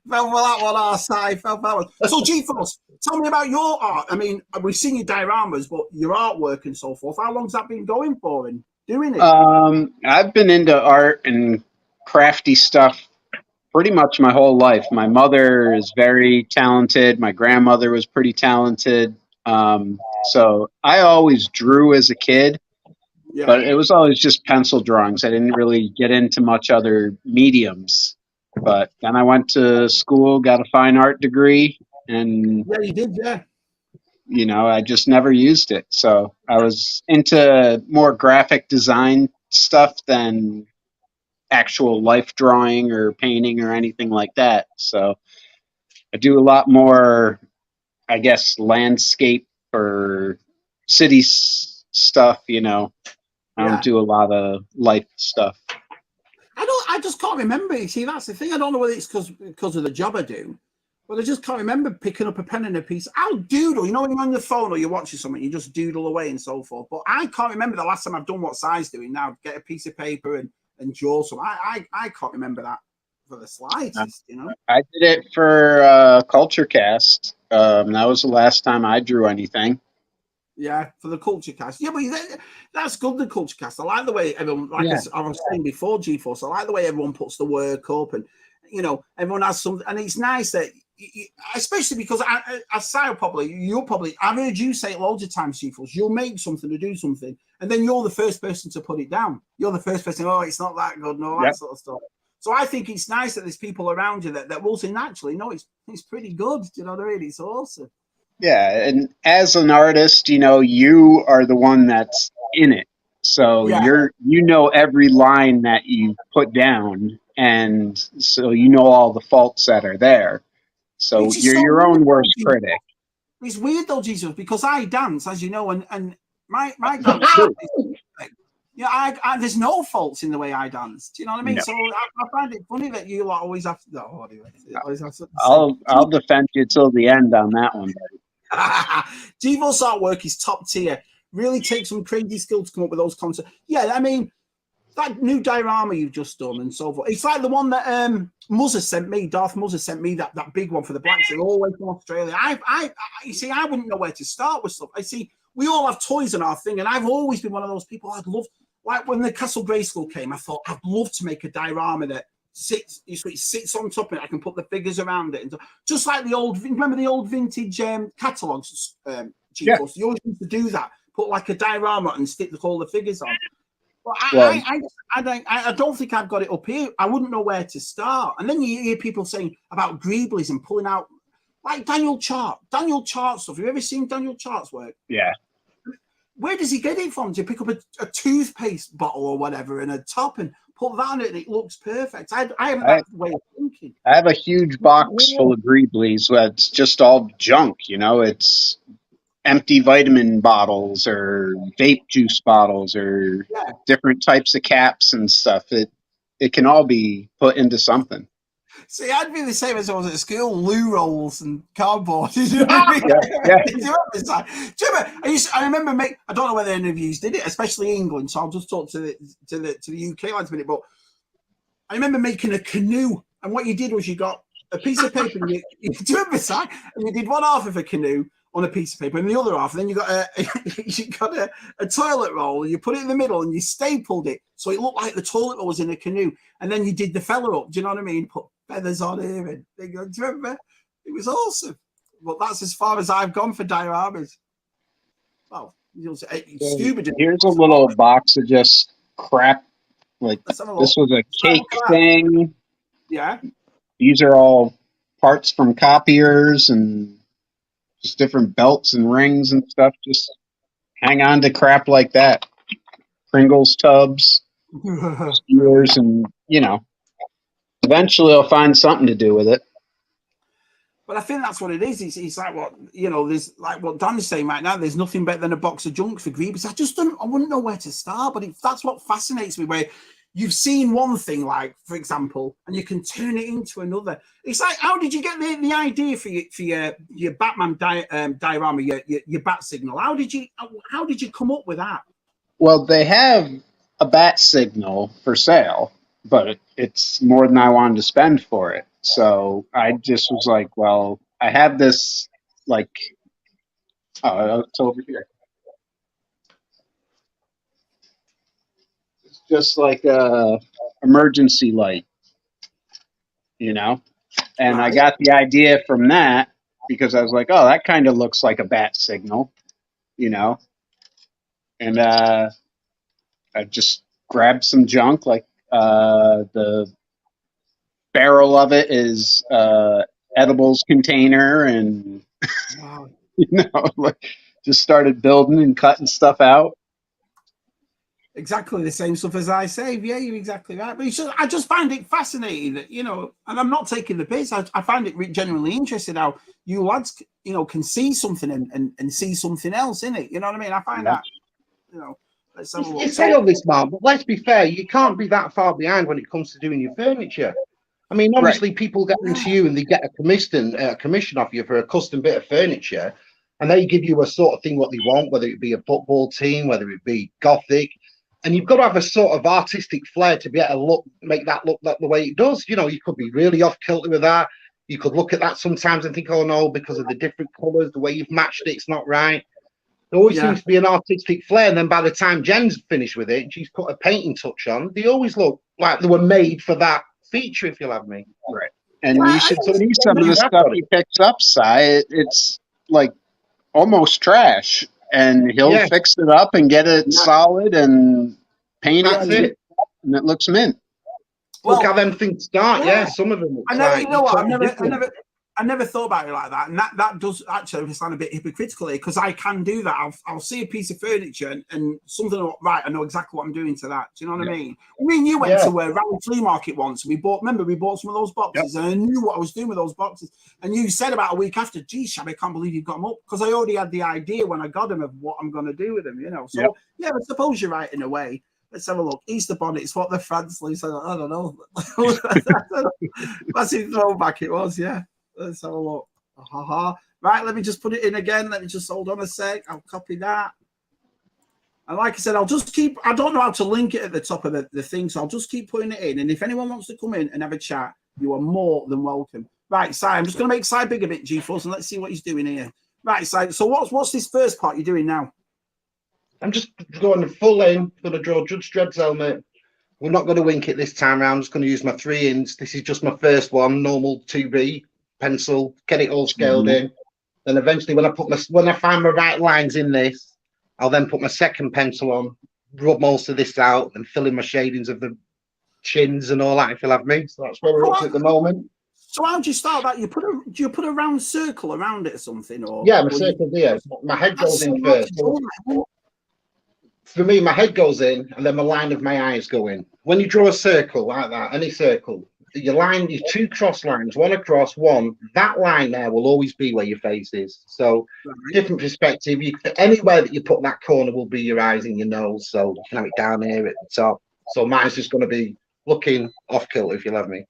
fell for that one, our Si. Fell for that one. So, G-Force, tell me about your art. I mean, we've seen your dioramas, but your artwork and so forth. How long's that been going for and doing it? I've been into art and crafty stuff pretty much my whole life. My mother is very talented. My grandmother was pretty talented. So I always drew as a kid, but it was always just pencil drawings. I didn't really get into much other mediums. But then I went to school, got a fine art degree, and you did, I just never used it. So I was into more graphic design stuff than actual life drawing or painting or anything like that. So I do a lot more, I guess, landscape or city stuff, I don't do a lot of life stuff. I just can't remember. You see, that's the thing. I don't know whether it's because of the job I do, but I just can't remember picking up a pen and a piece. I'll doodle, when you're on the phone or you're watching something, you just doodle away and so forth. But I can't remember the last time I've done what Si's doing now, get a piece of paper and draw some. I can't remember that for the slightest, I did it for Culture Cast. That was the last time I drew anything. Yeah, for the Culture Cast. Yeah, but that's good, the Culture Cast. I like the way everyone, I was saying before, G-Force, I like the way everyone puts the work up and, everyone has something. And it's nice that especially because I've heard you say it loads of times, Chiefles, you'll make something to do something, and then you're the first person to put it down. You're the first person, oh, it's not that good, and all that sort of stuff. So I think it's nice that there's people around you that will say, naturally, no, it's pretty good. Do you know what I mean? It's awesome. Yeah, and as an artist, you are the one that's in it. So you know every line that you put down, and so you know all the faults that are there. So you're your own worst critic. It's weird though, Jesus, because I dance, as you know, and my dance there's no faults in the way I dance. Do you know what I mean? No. So I find it funny that you always have to. No, anyway, I'll defend you till the end on that one. Devo's artwork is top tier. Really takes some crazy skill to come up with those concepts. Yeah, I mean, that new diorama you've just done and so forth. It's like the one that Muzza sent me. Darth Muzza sent me that big one for the Blacks all the way from Australia. You see, I wouldn't know where to start with stuff. I see, we all have toys on our thing, and I've always been one of those people. I'd love, like when the Castle Grayskull came, I thought I'd love to make a diorama that sits on top of it. I can put the figures around it, and just like remember the old vintage catalogs, You always used to do that. Put like a diorama and stick all the figures on. But I don't think I've got it up here. I wouldn't know where to start. And then you hear people saying about greeblies and pulling out, like Daniel Chart stuff. Have you ever seen Daniel Chart's work? Yeah. Where does he get it from? Do you pick up a toothpaste bottle or whatever and a top and put that on it and it looks perfect? I haven't that way of thinking. I have a huge box full of greeblies that's just all junk, It's empty vitamin bottles or vape juice bottles or different types of caps and stuff. It can all be put into something. See, I'd be the same as I was at school, loo rolls and cardboard. You know what I mean? I remember I don't know whether any of you did it, especially England, so I'll just talk to the UK lads a minute, but I remember making a canoe, and what you did was you got a piece of paper and you do it beside, and you did one half of a canoe on a piece of paper, and the other half, and then you got a toilet roll, and you put it in the middle, and you stapled it so it looked like the toilet roll was in a canoe, and then you did the fella up. Do you know what I mean? Put feathers on him, and do you remember? It was awesome. But that's as far as I've gone for dioramas. Well, stupid. Here's a little box of just crap. Like this was a cake thing. Yeah. These are all parts from copiers and just different belts and rings and stuff. Just hang on to crap like that. Pringles tubs, skewers, and eventually I'll find something to do with it. But I think that's what it is. It's like what there's like what Dan's saying right now. There's nothing better than a box of junk for greeblies. I wouldn't know where to start. But that's what fascinates me. Where you've seen one thing, like for example, and you can turn it into another. It's like, how did you get the idea for your Batman diorama, your bat signal? How did you come up with that? Well, they have a bat signal for sale, but it's more than I wanted to spend for it. So I just was like, well, I have this, it's over here. It's just like a emergency light, and I got the idea from that because I was like, oh, that kind of looks like a bat signal, and I just grabbed some junk, like the barrel of it is edibles container, and just started building and cutting stuff out. Exactly the same stuff as I say. Yeah, you're exactly right. But I just find it fascinating that, and I'm not taking the piss. I find it genuinely interesting how you lads, can see something and see something else in it. You know what I mean? I find that, You say all this, Mark, but let's be fair. You can't be that far behind when it comes to doing your furniture. I mean, obviously, people get into you and they get a commission off you for a custom bit of furniture, and they give you a sort of thing what they want, whether it be a football team, whether it be gothic, and you've got to have a sort of artistic flair to be able to make that look like the way it does. You could be really off kilter with that. You could look at that sometimes and think, oh no, because of the different colours, the way you've matched it, it's not right. There always seems to be an artistic flair, and then by the time Jen's finished with it and she's put a painting touch on, they always look like they were made for that feature, if you'll have me. Right. And Yeah, you should So see it's some of you the have stuff got he it. picks up, Si. It's like almost trash. And he'll Yeah, fix it up and get it yeah, solid and paint it that's and, it. and it looks mint. Look well, how them things start. Yeah, yeah. some of them I it's never, you like know you what? totally different. I never thought about it like that, and that does actually sound a bit hypocritical because I can do that. I'll see a piece of furniture and something right. I know exactly what I'm doing to that. Do you know what I mean? I mean, you went Yeah, to a rally flea market once. We bought. Remember, we bought some of those Yep. boxes, and I knew what I was doing with those boxes. And you said about a week after, "Geez, Shabby, I can't believe you got them up," because I already had the idea when I got them of what I'm going to do with them. You know, so Yep. yeah, I suppose you're right in a way. Let's have a look. Easter bonnets, what the France said. I don't know. Massive throwback it was, yeah. Let's have a look. Right, let me just put it in again. Let me just hold on a sec. I'll copy that. And like I said, I'll just keep, I don't know how to link it at the top of the thing, so I'll just keep putting it in. And if anyone wants to come in and have a chat, you are more than welcome. Right, Si, I'm just going to make Si big a bit, G-Force, and let's see what he's doing here. Right, Si, so what's this first part you're doing now? I'm just going full in. Going to draw Judge Dredd's helmet. We're not going to wink it this time around. I'm just going to use my 3-inch. This is just my first one, normal 2B pencil. Get it all scaled in. Then eventually, when I find my right lines in this, I'll then put my second pencil on, rub most of this out, and fill in my shadings of the chins and all that. If you'll have me, so that's where we're up to at the moment. So how do you start that? Do you put a round circle around it or something? Or Yeah, my circle here. My head goes in first. For me, my head goes in, and then my line of my eyes go in. When you draw a circle like that, any circle, your 2 cross lines, one across, one, that line there will always be where your face is. So different perspective. Anywhere that you put that corner will be your eyes and your nose. So you can have it down here at the top. So mine's just going to be looking off kilter, if you'll have me.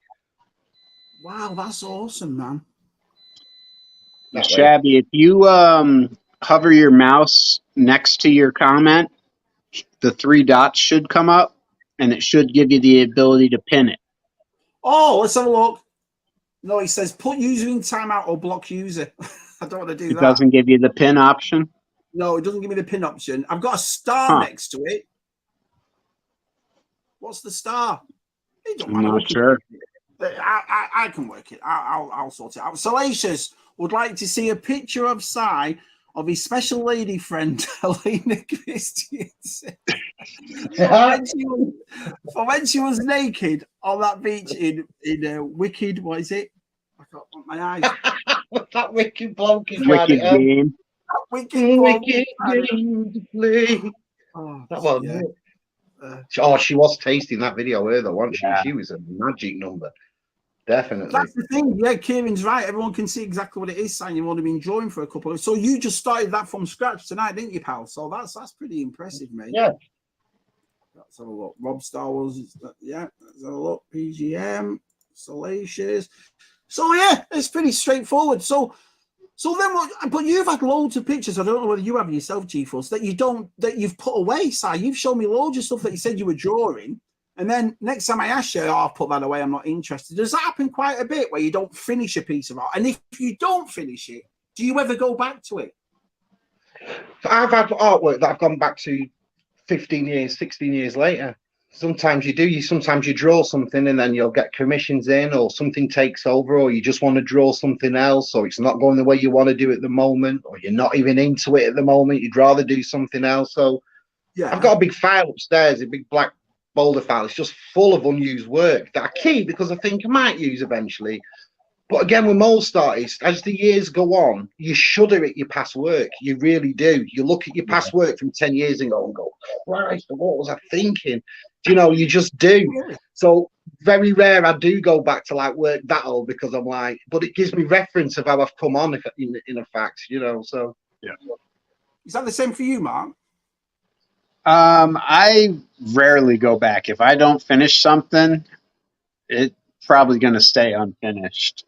Wow, that's awesome, man. Shabby, if you hover your mouse next to your comment, the 3 dots should come up, and it should give you the ability to pin it. Oh, let's have a look. No, it says put user in timeout or block user. I don't want to do that. It doesn't give you the pin option? No, it doesn't give me the pin option. I've got a star next to it. What's the star? I'm not sure. I can work it. I'll sort it out. Salacious would like to see a picture of Si of his special lady friend, Helena Christensen. For when she was naked on that beach in Wicked, what is it? I can't put my eyes. That wicked bloke is Wicked game. Wicked game to play. That was it. She was tasting that video her though, wasn't she? She was a magic number. Definitely. That's the thing. Yeah, Kieran's right. Everyone can see exactly what it is, saying you've only been drawing for a couple of. So you just started that from scratch tonight, didn't you, pal? So that's pretty impressive, mate. Yeah. Let's have a look. Rob Star Wars. Yeah, let's have a look. PGM, Salacious. So yeah, it's pretty straightforward. So then what? But you've had loads of pictures. I don't know whether you have yourself, G-Force, that you've put away, Si. You've shown me loads of stuff that you said you were drawing. And then next time I ask you, I'll put that away. I'm not interested. Does that happen quite a bit where you don't finish a piece of art? And if you don't finish it, do you ever go back to it? I've had artwork that I've gone back to 15 years, 16 years later. Sometimes you do. Sometimes you draw something and then you'll get commissions in, or something takes over, or you just want to draw something else, or it's not going the way you want to do it at the moment, or you're not even into it at the moment. You'd rather do something else. So yeah, I've got a big file upstairs, a big black folder file. It's just full of unused work that I keep because I think I might use eventually. But again, with most artists, as the years go on, you shudder at your past work. You really do. You look at your past work from 10 years ago and go, Christ, what was I thinking? You just do. So very rare I do go back to like work that old, because I'm like, but it gives me reference of how I've come on in a fact, so. Yeah. Is that the same for you, Mark? I rarely go back. If I don't finish something, it's probably going to stay unfinished.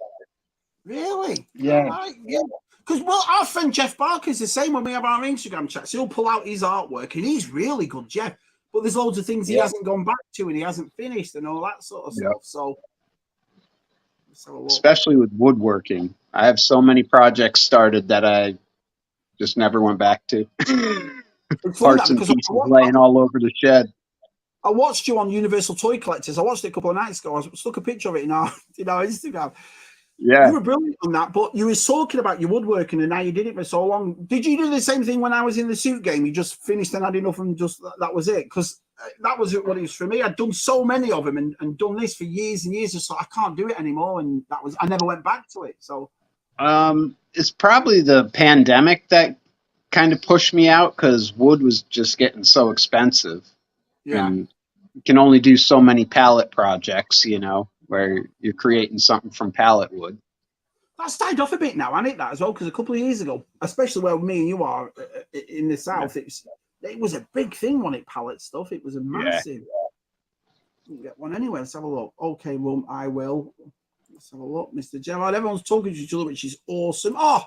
Really? Yeah. Right. Yeah. Because our friend Jeff Barker's the same when we have our Instagram chats. He'll pull out his artwork, and he's really good, Jeff. But there's loads of things he hasn't gone back to and he hasn't finished and all that sort of stuff. So, especially with woodworking, I have so many projects started that I just never went back to. Parts and pieces laying all over the shed. I watched you on Universal Toy Collectors. I watched it a couple of nights ago. I stuck a picture of it in our Instagram. Yeah. You were brilliant on that, but you were talking about your woodworking and now you did it for so long. Did you do the same thing when I was in the suit game? You just finished and had enough and just that was it? Because that was what it was for me. I'd done so many of them and done this for years and years. So I can't do it anymore. And I never went back to it. So it's probably the pandemic that kind of pushed me out because wood was just getting so expensive. Yeah. And you can only do so many pallet projects, where you're creating something from pallet wood. That's died off a bit now, hasn't it, that as well? Because a couple of years ago, especially where me and you are in the South, it was a big thing, wasn't it, pallet stuff? It was a massive. You can get one anyway. Let's have a look. Okay, well, I will. Let's have a look, Mr. Gerard. Everyone's talking to each other, which is awesome. Oh,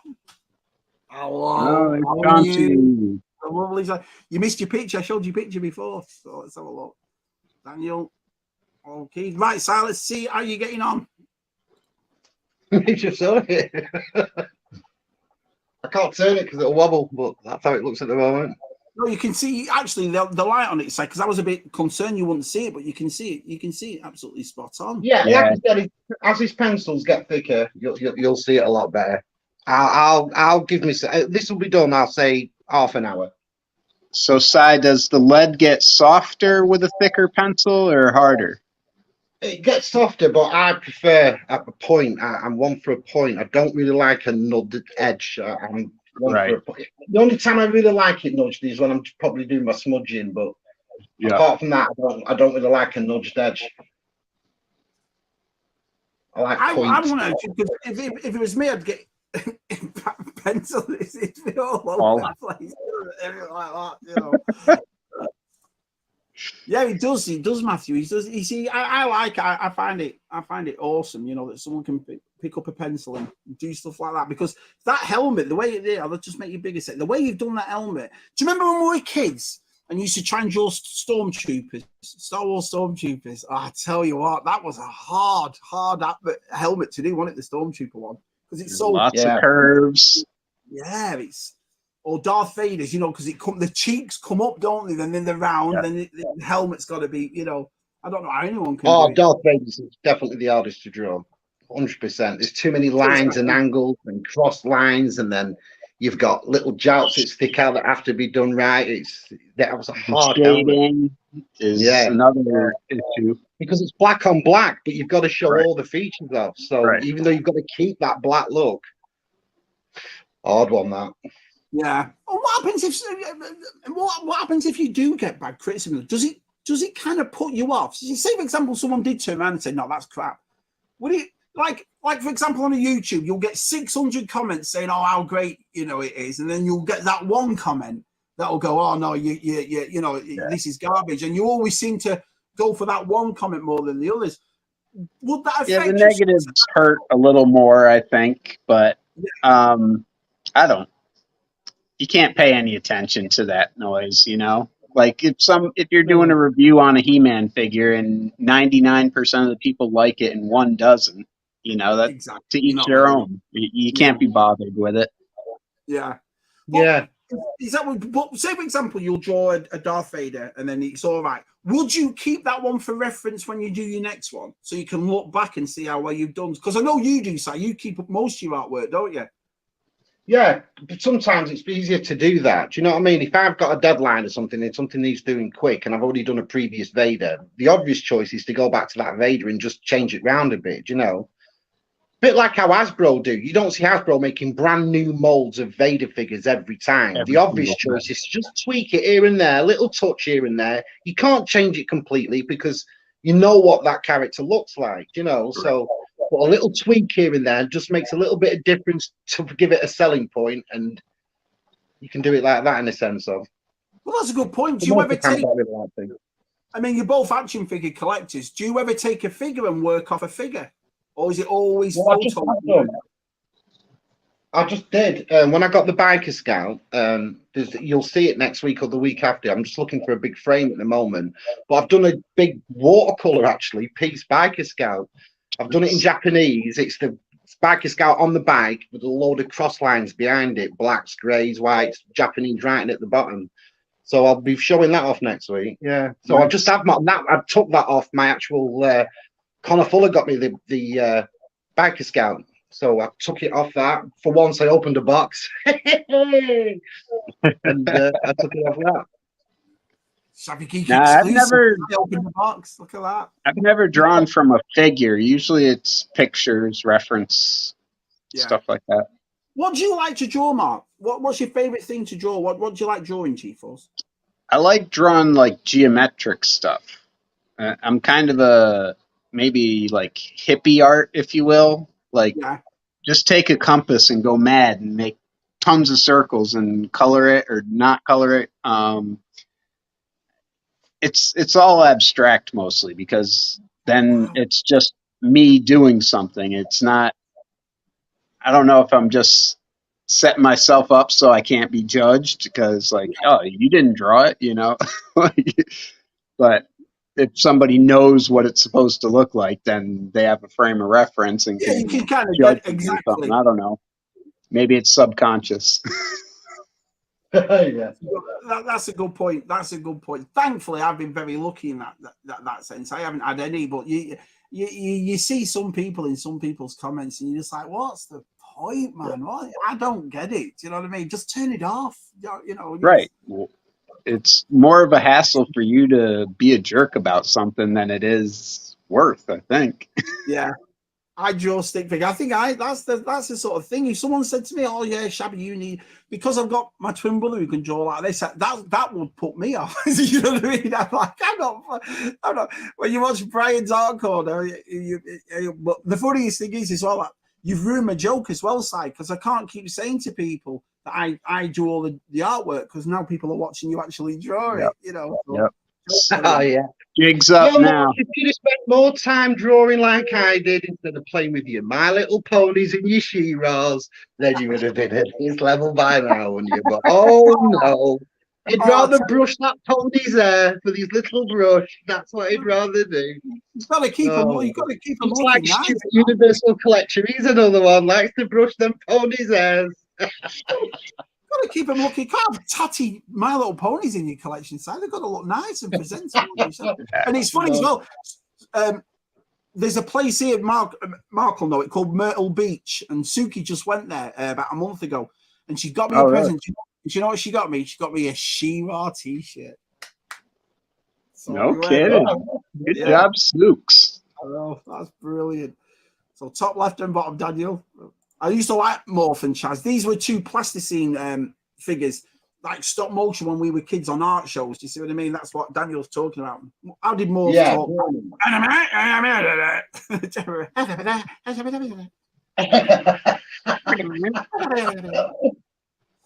hello. How are you? Lovely. You missed your picture. I showed you a picture before. So let's have a look. Daniel. Okay. Right, so let's see how you're getting on. You just saw it. I can't turn it because it'll wobble, but that's how it looks at the moment. No, you can see actually the light on it. Because I was a bit concerned you wouldn't see it, but you can see it. You can see it absolutely spot on. Yeah. Like I said, as his pencils get thicker, you'll see it a lot better. I'll give me. This will be done. I'll say half an hour. So, Si, does the lead get softer with a thicker pencil or harder? It gets softer, but I prefer at the point. I'm one for a point. I don't really like a nudged edge. I'm one for a point. The only time I really like it nudged is when I'm probably doing my smudging. But apart from that, I don't really like a nudged edge. I like points. I want to, if it was me, I'd get pencil. It'd be all over the place, everything like that, Yeah, he does, Matthew. He does. You see, I like it. I find it awesome. That someone can pick up a pencil and do stuff like that. Because that helmet, the way it is, I'll just make you bigger. The way you've done that helmet. Do you remember when we were kids and you used to try and draw stormtroopers, Star Wars stormtroopers? Oh, I tell you what, that was a hard helmet to do, wasn't it? The stormtrooper one, because it's so lots of curves. Yeah, or Darth Vader's, because the cheeks come up, don't they? Then they're round, then the helmet's got to be, I don't know how anyone can do it. Darth Vader's is definitely the hardest to draw, 100%. There's too many lines and angles and cross lines, and then you've got little jouts that stick out that have to be done right. That was a hard shading is another issue. Because it's black on black, but you've got to show all the features off. So even though you've got to keep that black look, hard one that. Yeah. Well, what happens if you do get bad criticism? Does it kind of put you off? So say, for example, someone did turn around and say, "No, that's crap." Would it like for example on a YouTube, you'll get 600 comments saying, "Oh, how great it is," and then you'll get that one comment that'll go, "Oh no, this is garbage," and you always seem to go for that one comment more than the others. Would that affect you? The negatives hurt a little more, I think, but I don't. You can't pay any attention to that noise, Like if you're doing a review on a He-Man figure and 99% of the people like it and one doesn't, that's to each their own. You can't be bothered with it. Yeah. Yeah. Is that what? Say for example, you'll draw a Darth Vader and then it's all right. Would you keep that one for reference when you do your next one, so you can look back and see how well you've done? Because I know you do, Si. You keep up most of your artwork, don't you? Yeah, but sometimes it's easier to do that. Do you know what I mean? If I've got a deadline or something and something needs doing quick and I've already done a previous Vader, the obvious choice is to go back to that Vader and just change it round a bit, Bit like how Hasbro do. You don't see Hasbro making brand new molds of Vader figures every time. The obvious choice is to just tweak it here and there, a little touch here and there. You can't change it completely because you know what that character looks like, So a little tweak here and there just makes a little bit of difference to give it a selling point, and you can do it like that in a sense of. Well, that's a good point. Do you ever take? I mean, you're both action figure collectors. Do you ever take a figure and work off a figure, or is it always photo? I just did. When I got the Biker Scout, you'll see it next week or the week after. I'm just looking for a big frame at the moment, but I've done a big watercolor piece Biker Scout. I've done it in Japanese. It's the Biker Scout on the bike with a load of cross lines behind it, blacks, greys, whites, Japanese writing at the bottom. So I'll be showing that off next week. Yeah. So Nice. I've just had I took that off my actual. Connor Fuller got me the biker scout, so I took it off that. For once, I opened a box, and I took it off that. Shabby Geek Nah, I've exclusive. never, Open the box. Look at that. I've never drawn from a figure. Usually, it's pictures, reference, Yeah. stuff like that. What do you like to draw, Mark? What's your favorite thing to draw? What do you like drawing, G-Force? I like drawing like geometric stuff. I'm kind of a maybe like hippie art, if you will. Like, Yeah. just take a compass and go mad and make tons of circles and color it or not color it. It's all abstract mostly, because then it's just me doing something. It's not. I don't know if I'm just setting myself up so I can't be judged because, like, oh, you didn't draw it, you know. But if somebody knows what it's supposed to look like, then they have a frame of reference and Yeah, you can kind of judge get me or exactly. something. I don't know. Maybe it's subconscious. Yeah. That's a good point. That's a good point. Thankfully, I've been very lucky in that sense. I haven't had any, but you see some people in some people's comments, and you're just like, "What's the point, man? What? I don't get it." Do you know what I mean? Just turn it off. You know. Right. Well, it's more of a hassle for you to be a jerk about something than it is worth, I think. Yeah. I draw stick figure. I think that's the sort of thing. If someone said to me, "Oh yeah, Shabby, you need," because I've got my twin brother who can draw like this, that would put me off. You know what I mean? I'm like, I'm not. When you watch Brian's art corner, but the funniest thing is as well, like, you've ruined my joke as well, Si, because I can't keep saying to people that I do all the artwork, because now people are watching you actually draw it. You know. So, Yep. Oh yeah. Jigs up now. If you'd have spent more time drawing like I did instead of playing with your My Little Ponies and your She-Ras, then you would have been at this level by now, wouldn't you? But oh no, he'd rather brush that pony's hair with his little brush. That's what he'd rather do. You've got to keep them. You've got to keep them It's looking like nice. stupid Universal Collector. He's another one likes to brush them ponies' hairs. Got to keep them looking. You can't have tatty My Little Ponies in your collection, Si. They've got to look nice and presentable. And it's funny as well. There's a place here, Mark will know it, called Myrtle Beach, and Suki just went there about a month ago, and she got me a present. Really? Do you know what she got me? She got me a She-Ra t-shirt. So no kidding. Good job, Snooks. Oh, that's brilliant. So top left and bottom, Daniel. I used to like Morph and Chaz. These were two plasticine figures, like stop motion when we were kids on art shows. Do you see what I mean? That's what Daniel's talking about. How did Morph talk?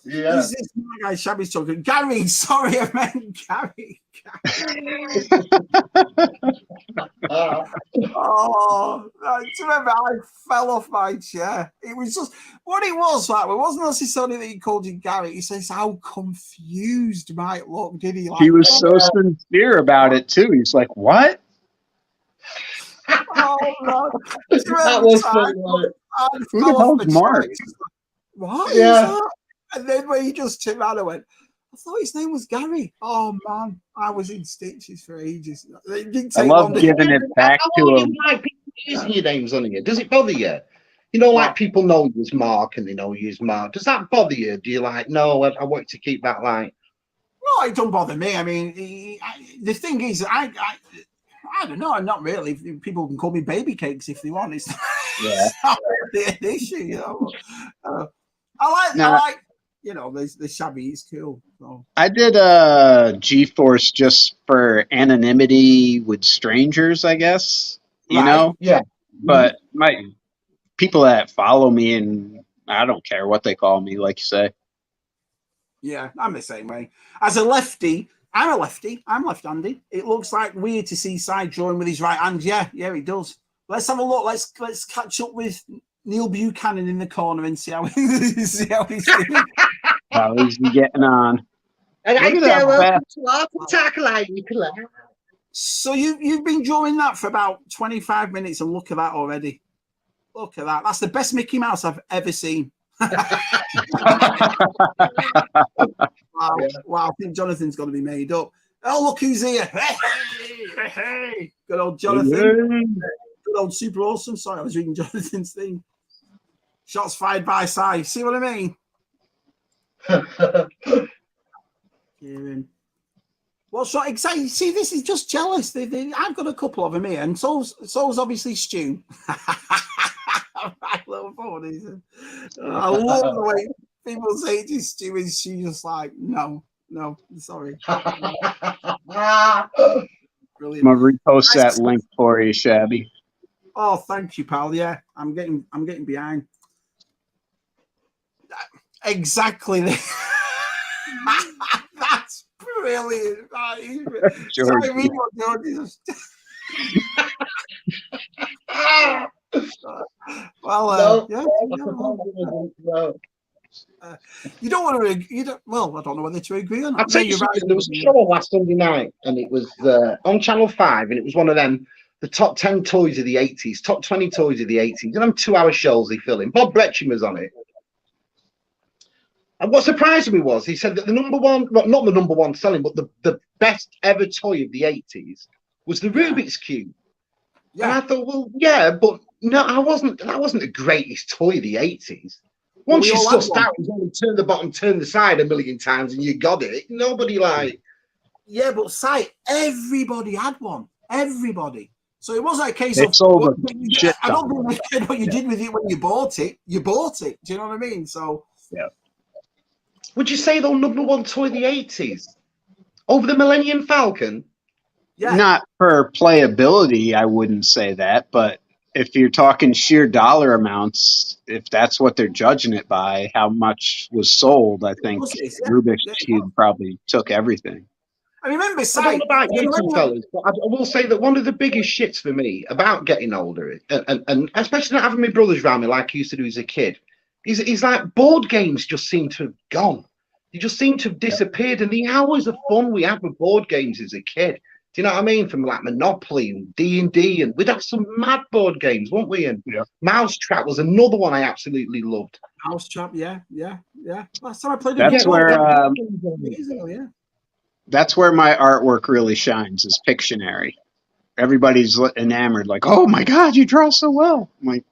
Yeah. Who's this guy Shabby's talking? Gary, sorry, I meant Gary. Oh, do you remember I fell off my chair? It was just what it was like. It wasn't necessarily that he called you Gary. He says how confused might look, did he? Like, he was so sincere about it too. He's like, "What?" Oh no! That was funny. Who the hell's Mark? What? Yeah. And then when he just turned around and went, I thought his name was Gary. Oh man, I was in stitches for ages. I love giving it back to him. Like people using your names on here. Does it bother you? You know, like people know you as Mark and they know you as Mark. Does that bother you? Do you like, no, I want to keep that like? No, it don't bother me. I mean, the thing is, I don't know. I'm not really. People can call me Baby Cakes if they want. It's not really an issue, you know. I like. You know, the Shabby is cool. So. I did a G-Force just for anonymity with strangers, I guess. You know? Yeah. But my people that follow me, and I don't care what they call me, like you say. Yeah, I'm the same way. As a lefty, I'm a lefty. I'm left-handed. It looks like weird to see side drawing with his right hand. Yeah, it does. Let's have a look. Let's catch up with Neil Buchanan in the corner and see how he's doing. How is he getting on? And I say welcome to Art Attack Live, Nicola. So you've been drawing that for about 25 minutes, and look at that already. Look at that. That's the best Mickey Mouse I've ever seen. Wow, Wow, wow, I think Jonathan's got to be made up. Oh, look who's here. Hey. Good old Jonathan. Good old Super Awesome. Sorry, I was reading Jonathan's thing. Shots fired by Si. See what I mean? Kieran. What's so exciting? See, this is just jealous. I've got a couple of them here, and so's obviously Stu. I love the way people say it is Stu, and she's just like, no, sorry. Brilliant. I'm gonna repost that link for you, Shabby. Oh, thank you, pal. Yeah, I'm getting behind. Exactly. That's brilliant. Sorry, we don't know. Well, yeah. You don't want to. You don't. Well, I don't know whether to agree or not. I'll tell you something. There was a show on last Sunday night, and it was on Channel 5, and it was one of them, the top 10 toys of the 80s, top 20 toys of the 80s. And them 2-hour shows they fill in. Bob Bretchen was on it. And what surprised me was he said that the number one, well, not the number one selling, but the best ever toy of the 80s was the Rubik's Cube. Yeah. And I thought, well, yeah, but no, that wasn't the greatest toy of the 80s. Once you sussed out, you only turn the bottom, turn the side a million times, and you got it. Nobody like. Yeah, but everybody had one. Everybody. So it wasn't a case of. I don't think they cared what you did with it when you bought it. You bought it. Do you know what I mean? So. Yeah. Would you say though, number one toy of the 80s over the Millennium Falcon? Yeah. Not for playability, I wouldn't say that, but if you're talking sheer dollar amounts, if that's what they're judging it by, how much was sold, I think Rubik's Cube probably took everything. I remember I don't know about you two fellas, but I will say that one of the biggest shits for me about getting older, and especially not having my brothers around me like I used to do as a kid, is like board games just seem to have gone. They just seem to have disappeared, and the hours of fun we had with board games as a kid. Do you know what I mean? From like Monopoly and D&D, and we'd have some mad board games, weren't we? And Mousetrap was another one I absolutely loved. Mousetrap, yeah. Last time I played that's where my artwork really shines, is Pictionary. Everybody's enamored, like, oh my God, you draw so well. I'm like,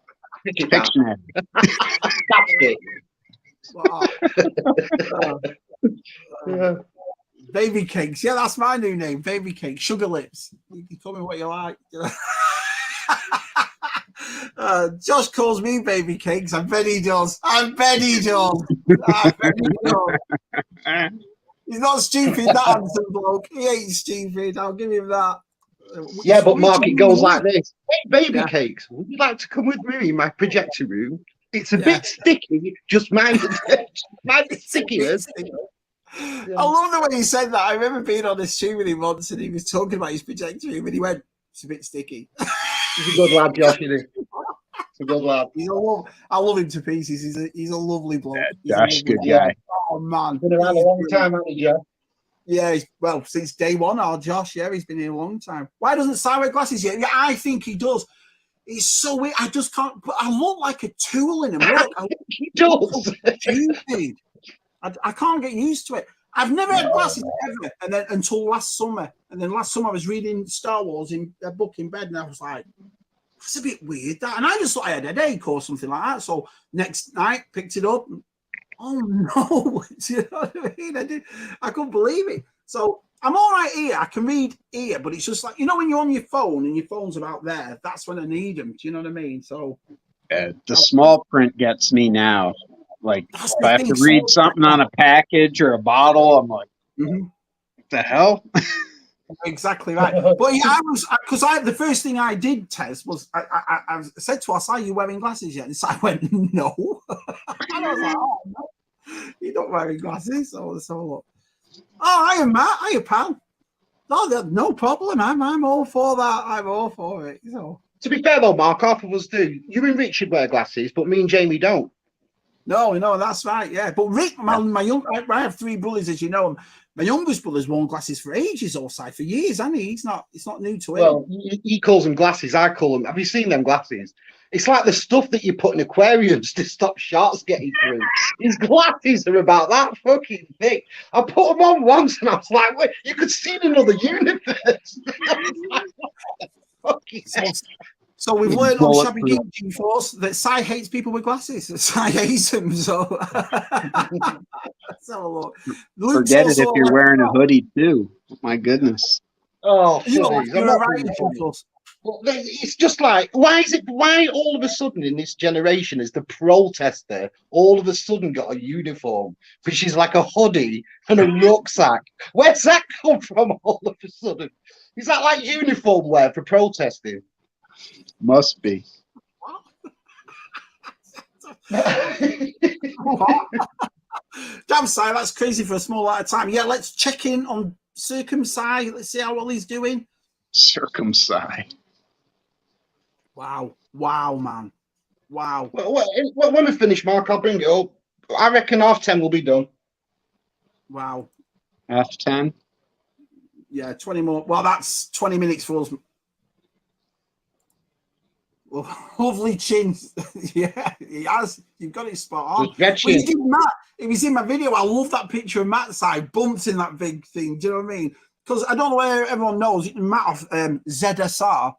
Pictionary. That's it. Baby Cakes, yeah, that's my new name. Baby Cakes, Sugar Lips. You can call me what you like. Josh calls me Baby Cakes. I bet he does. He's not stupid, that handsome bloke. He ain't stupid. I'll give him that. Yeah, but Mark, it goes like this. Hey, Baby Cakes, would you like to come with me in my projector room? It's a bit sticky. Just mind the stickiness. I love the way he said that. I remember being on this stream with him once, and he was talking about his projector room, and he went, "It's a bit sticky." He's a good lad, Josh. He's a good lad. I love him to pieces. He's a lovely bloke. Josh, good guy. Oh man, been around a long time, hasn't he, Josh? Yeah, well, since day one, our Josh. Yeah, he's been here a long time. Why doesn't Si wear glasses yet? Yeah, I think he does. It's so weird. I just can't. But I look like a tool in him. Look, he does. Stupid. I can't get used to it. I've never had glasses ever, and then until last summer. And then last summer I was reading Star Wars in a book in bed, and I was like, "That's a bit weird." That, and I just thought I had a headache or something like that. So next night, picked it up. And, oh no! Do you know what I mean? I couldn't believe it. So I'm all right here. I can read here, but it's just like, you know, when you're on your phone and your phone's about there, that's when I need them. Do you know what I mean? So the small print gets me now. Like, if I have to read something on a package or a bottle, I'm like, what the hell? Exactly right. But yeah, the first thing I did, Tez, was I said to us, "Are you wearing glasses yet?" And so I went, "No." And I was like, "Oh no, you're not wearing glasses." So let's have a look. Oh, hiya, Matt. Hiya, pal. No problem. I'm all for that. I'm all for it. So, to be fair though, Mark, half of us do. You and Richard wear glasses, but me and Jamie don't. No, that's right. Yeah, but Rick, I have 3 brothers, as you know. And my youngest brother's worn glasses for ages, also for years, hasn't he? It's not new to him. Well, he calls them glasses. I call them. Have you seen them glasses? It's like the stuff that you put in aquariums to stop sharks getting through. His glasses are about that fucking thick. I put them on once and I was like, wait, you could see in another universe. So we've learned on Shabby G-Force that Si hates people with glasses. Si hates them. So let's have a look. Forget it if you're wearing a hoodie too. My goodness. Oh, you're right. It's just like, why all of a sudden in this generation is the protester all of a sudden got a uniform, which is like a hoodie and a rucksack? Where's that come from all of a sudden? Is that like uniform wear for protesting? Must be. Damn, Si, that's crazy for a small amount of time. Yeah, let's check in on Circumci. Let's see how well he's doing. Circumci. Wow, man. Wow. Well, when we finish, Mark, I'll bring it up. I reckon 10:30 will be done. Wow. 10:30? Yeah, 20 more. Well, that's 20 minutes for us. Well, lovely chin. Yeah, he has. You've got it spot on. Well, you did Matt. It was in my video. I love that picture of Matt's side bumped in that big thing. Do you know what I mean? Because I don't know where everyone knows. Matt of ZSR,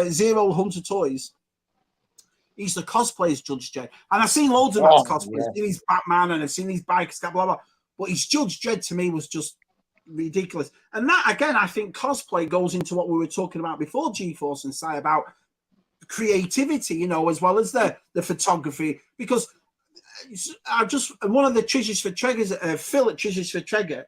Zero Hunter Toys. He's the cosplays Judge Dredd. And I've seen loads of Matt's cosplays. Yeah. I've seen his Batman and I've seen his bikes, blah, blah, blah. But his Judge Dredd to me was just ridiculous. And that, again, I think cosplay goes into what we were talking about before, G-Force and Si, about creativity, you know, as well as the photography, because I just one of the Treasures for Triggers, Phil at Treasures for Trigger,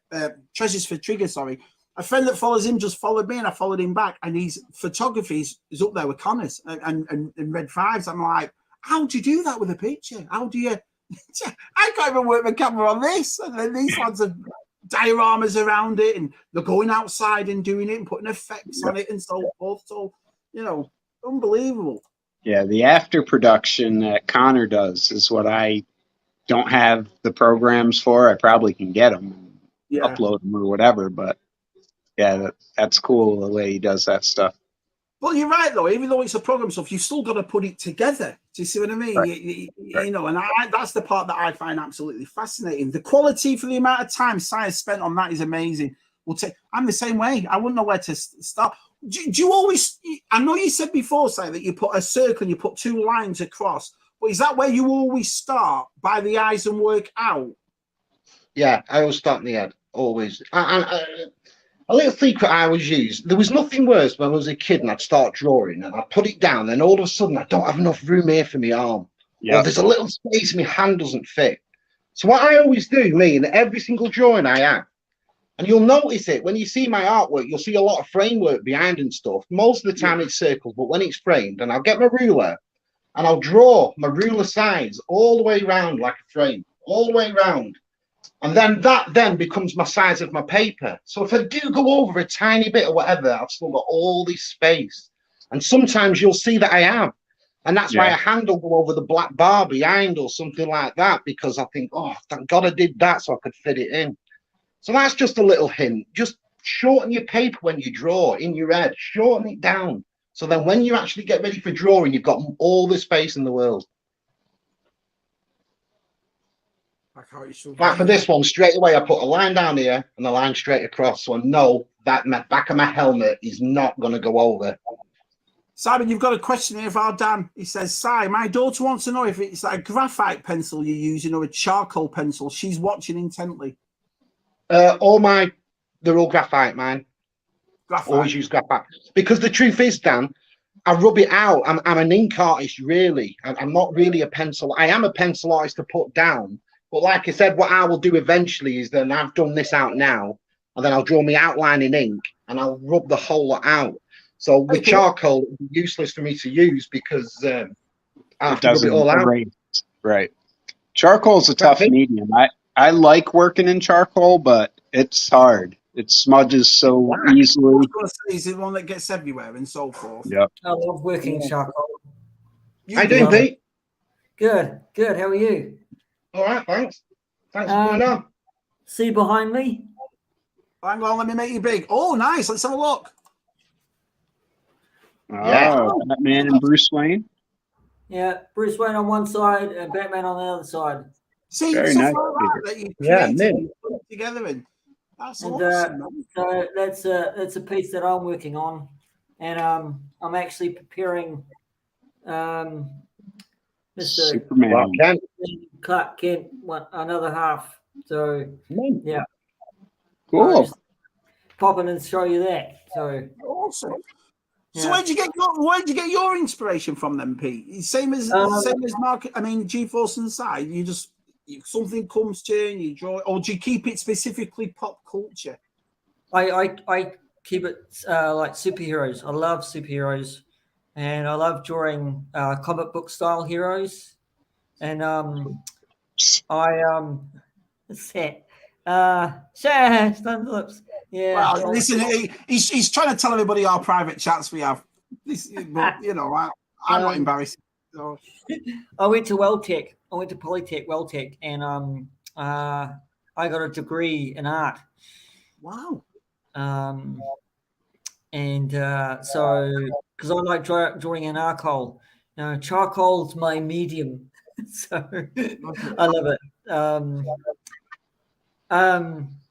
sorry, a friend that follows him just followed me and I followed him back, and his photography is up there with Connor's and Red Fives. I'm like, how do you do that with a picture? How do you? I can't even work my camera on this, and then these ones have dioramas around it, and they're going outside and doing it and putting effects on it and so forth. So, you know. Unbelievable. Yeah, the after production that Connor does is what I don't have the programs for. I probably can get them, upload them or whatever. But yeah, that's cool the way he does that stuff. Well, you're right though. Even though it's a program stuff, you still got to put it together. Do you see what I mean? Right. You know, and that's the part that I find absolutely fascinating. The quality for the amount of time science spent on that is amazing. I'm the same way. I wouldn't know where to start. Do you always? I know you said before, say that you put a circle and you put 2 lines across, but is that where you always start, by the eyes and work out? Yeah, I always start in the head, always. A little secret I always use. There was nothing worse when I was a kid and I'd start drawing and I'd put it down, and all of a sudden I don't have enough room here for my arm. Yeah. Or there's a little space my hand doesn't fit. So what I always do, in every single drawing I have, and you'll notice it when you see my artwork, you'll see a lot of framework behind and stuff. Most of the time it's circles, but when it's framed, and I'll get my ruler and I'll draw my ruler sides all the way around like a frame, all the way around. And then that becomes my size of my paper. So if I do go over a tiny bit or whatever, I've still got all this space. And sometimes you'll see that I have. And that's why a hand will go over the black bar behind or something like that, because I think, oh, thank God I did that so I could fit it in. So that's just a little hint. Just shorten your paper when you draw in your head. Shorten it down. So then when you actually get ready for drawing, you've got all the space in the world. Like for this one, straight away, I put a line down here and a line straight across. So I know that my back of my helmet is not going to go over. Simon, you've got a question here for Dan. He says, Si, my daughter wants to know if it's like a graphite pencil you're using or a charcoal pencil. She's watching intently. They're all graphite, mine. Graphite. Always use graphite. Because the truth is, Dan, I rub it out. I'm an ink artist, really. I'm not really a pencil. I am a pencil artist to put down. But like I said, what I will do eventually is then I've done this out now, and then I'll draw my outline in ink, and I'll rub the whole lot out. So with charcoal, it would be useless for me to use because I have to rub it all out. Right. Charcoal's a tough medium. I like working in charcoal, but it's hard. It smudges so easily. I was going to say, is it one that gets everywhere and so forth? Yep. I love working in charcoal. I do, Pete. Good, good. How are you? All right, thanks. Thanks for coming on. See behind me? Hang on, let me make you big. Oh, nice. Let's have a look. Yeah. Oh, Batman and Bruce Wayne. Yeah, Bruce Wayne on one side and Batman on the other side. See, Very stuff nice, like Peter. that you Yeah, created mint. and you put it together in. That's And awesome, man. so that's a piece that I'm working on, and I'm actually preparing Mr. Superman. Clark Kent. Clark Kent another half. So yeah, I'll Cool. just pop in and show you that. So Awesome. So yeah. where'd you get your inspiration from then, Pete? Same as Mark. I mean, G-Force inside. Something comes to you and you draw it, or do you keep it specifically pop culture? I keep it like superheroes. I love superheroes, and I love drawing comic book style heroes. And what's that? Lips. Yeah. Well, listen, he's trying to tell everybody our private chats we have. But you know, I'm not embarrassed. So. I went to Welltech. I went to Polytech, Welltech, and I got a degree in art. Wow. And so because I like drawing in charcoal. Charcoal's my medium, so I love it.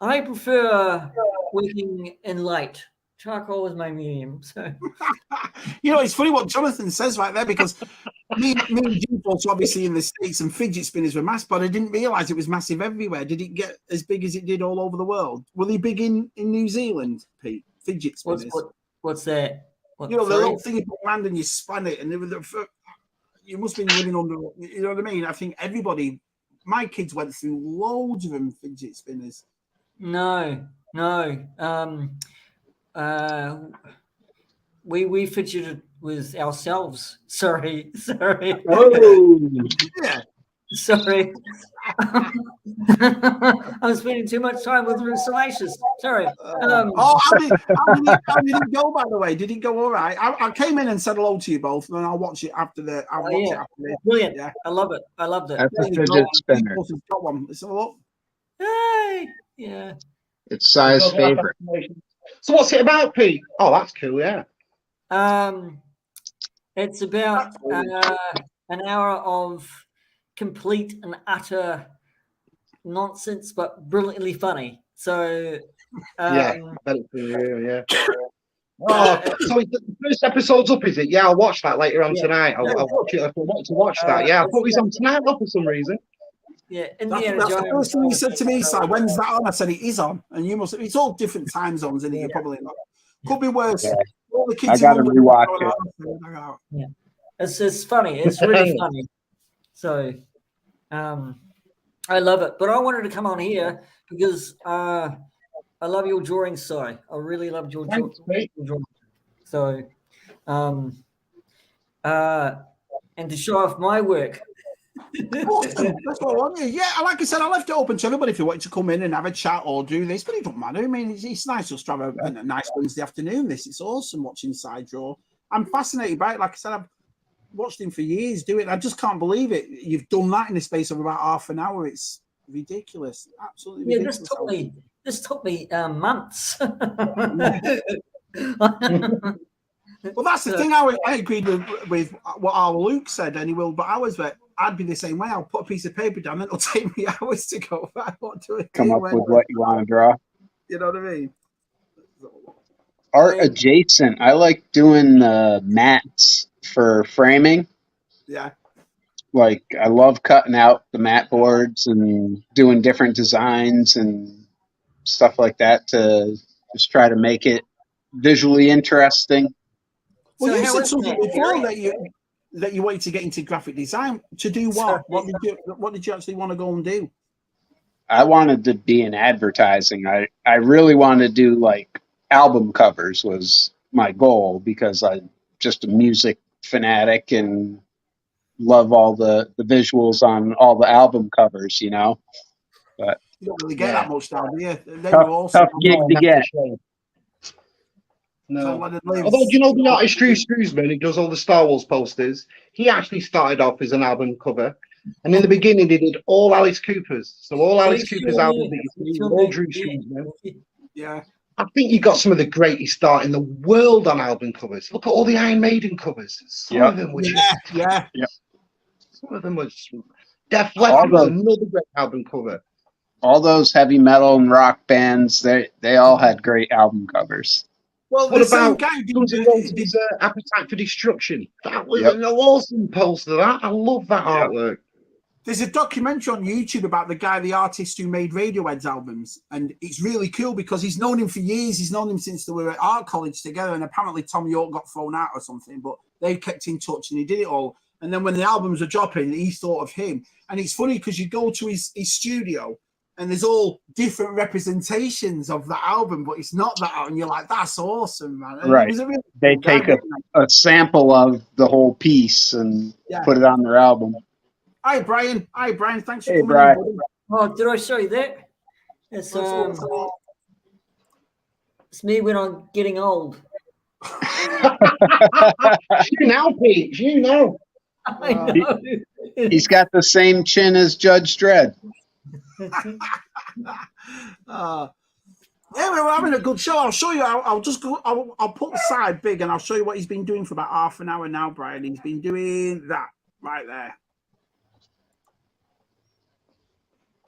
I prefer working in light. Charcoal is my medium. So you know, it's funny what Jonathan says right there, because me and G-Force obviously in the States and fidget spinners were massive, but I didn't realize it was massive everywhere. Did it get as big as it did all over the world? Were they big in New Zealand, Pete? Fidget spinners. What's that? The little thing you put around and you span it, and you must have been living under. You know what I mean? I think everybody, my kids went through loads of them fidget spinners. No. We fidgeted with ourselves. Sorry. Whoa. Yeah. Sorry. I'm spending too much time with Salacious. Sorry. How did it go, by the way? Did it go all right? I came in and said hello to you both, and I'll watch it after the. I'll watch it after this. Brilliant. Yeah. I love it. I loved it. That's a fidget spinner. Got one. Let's have a look. Hey. Yeah. It's Si's favorite. So what's it about, Pete? Oh, that's cool. Yeah. It's about an hour of complete and utter nonsense, but brilliantly funny. So I bet it's for you, yeah. Oh, so the first episode's up, is it? Yeah, I'll watch that later on tonight. I'll watch it. I want to watch that. Yeah, I thought it was on tonight for some reason. Yeah, That's the first thing you said to me, Si. When's that on? I said it is on, and you must. It's all different time zones, isn't it? You're probably not. Could be worse. Yeah. All the kids I gotta rewatch it. Yeah, it's funny. It's really funny. So, I love it. But I wanted to come on here because I love your drawing, Si. I really loved your drawing. So, and to show off my work. Awesome. That's what I want. Yeah, like I said, I left it open to everybody if you want to come in and have a chat or do this, but it don't matter. I mean, it's nice just to have a nice Wednesday afternoon. It's awesome watching Si draw. I'm fascinated by it. Like I said, I've watched him for years do it. I just can't believe it. You've done that in the space of about half an hour. It's ridiculous. Absolutely ridiculous. This took me months. Well, that's the thing. I agreed with what our Luke said, and he will, but I'd be the same way. I'll put a piece of paper down, and it'll take me hours to go. I won't do it. Come up with what you want to draw. You know what I mean? Art adjacent. I like doing the mats for framing. Yeah. Like, I love cutting out the mat boards and doing different designs and stuff like that to just try to make it visually interesting. Well, you said something before that you wanted to get into graphic design. To do what? What did you actually want to go and do? I wanted to be in advertising. I really wanted to do like album covers was my goal because I'm just a music fanatic and love all the visuals on all the album covers, you know. But you don't really get that much now, do you? Tough gig to get. No. Let it live. Although, do you know the artist Drew Struzman, who does all the Star Wars posters? He actually started off as an album cover. And in the beginning, he did all Alice Cooper's. So all Alice Cooper's albums that you see, all Drew Struzman. Yeah. I think you got some of the greatest art in the world on album covers. Look at all the Iron Maiden covers. Some of them were Yeah. some of them were Def Leppard was another great album cover. All those heavy metal and rock bands, they all had great album covers. Well, What the same about guy Guns N' Roses' Appetite for Destruction? That was an awesome poster. That I love that artwork. There's a documentary on YouTube about the artist who made Radiohead's albums, and it's really cool because he's known him for years. He's known him since they were at art college together, and apparently Tom York got thrown out or something, but they kept in touch and he did it all. And then when the albums were dropping, he thought of him. And it's funny because you go to his studio and there's all different representations of that album, but it's not that album. And you're like, that's awesome, man. And right. Really they take a sample of the whole piece and put it on their album. Hi, Brian. Thanks for coming Brian. in. Oh, did I show you that? It's me when I'm getting old. You now, Pete. You know. I know. He's got the same chin as Judge Dredd. Yeah, we're having a good show. I'll show you. I'll just go. I'll put the side big, and I'll show you what he's been doing for about half an hour now, Brian. He's been doing that right there.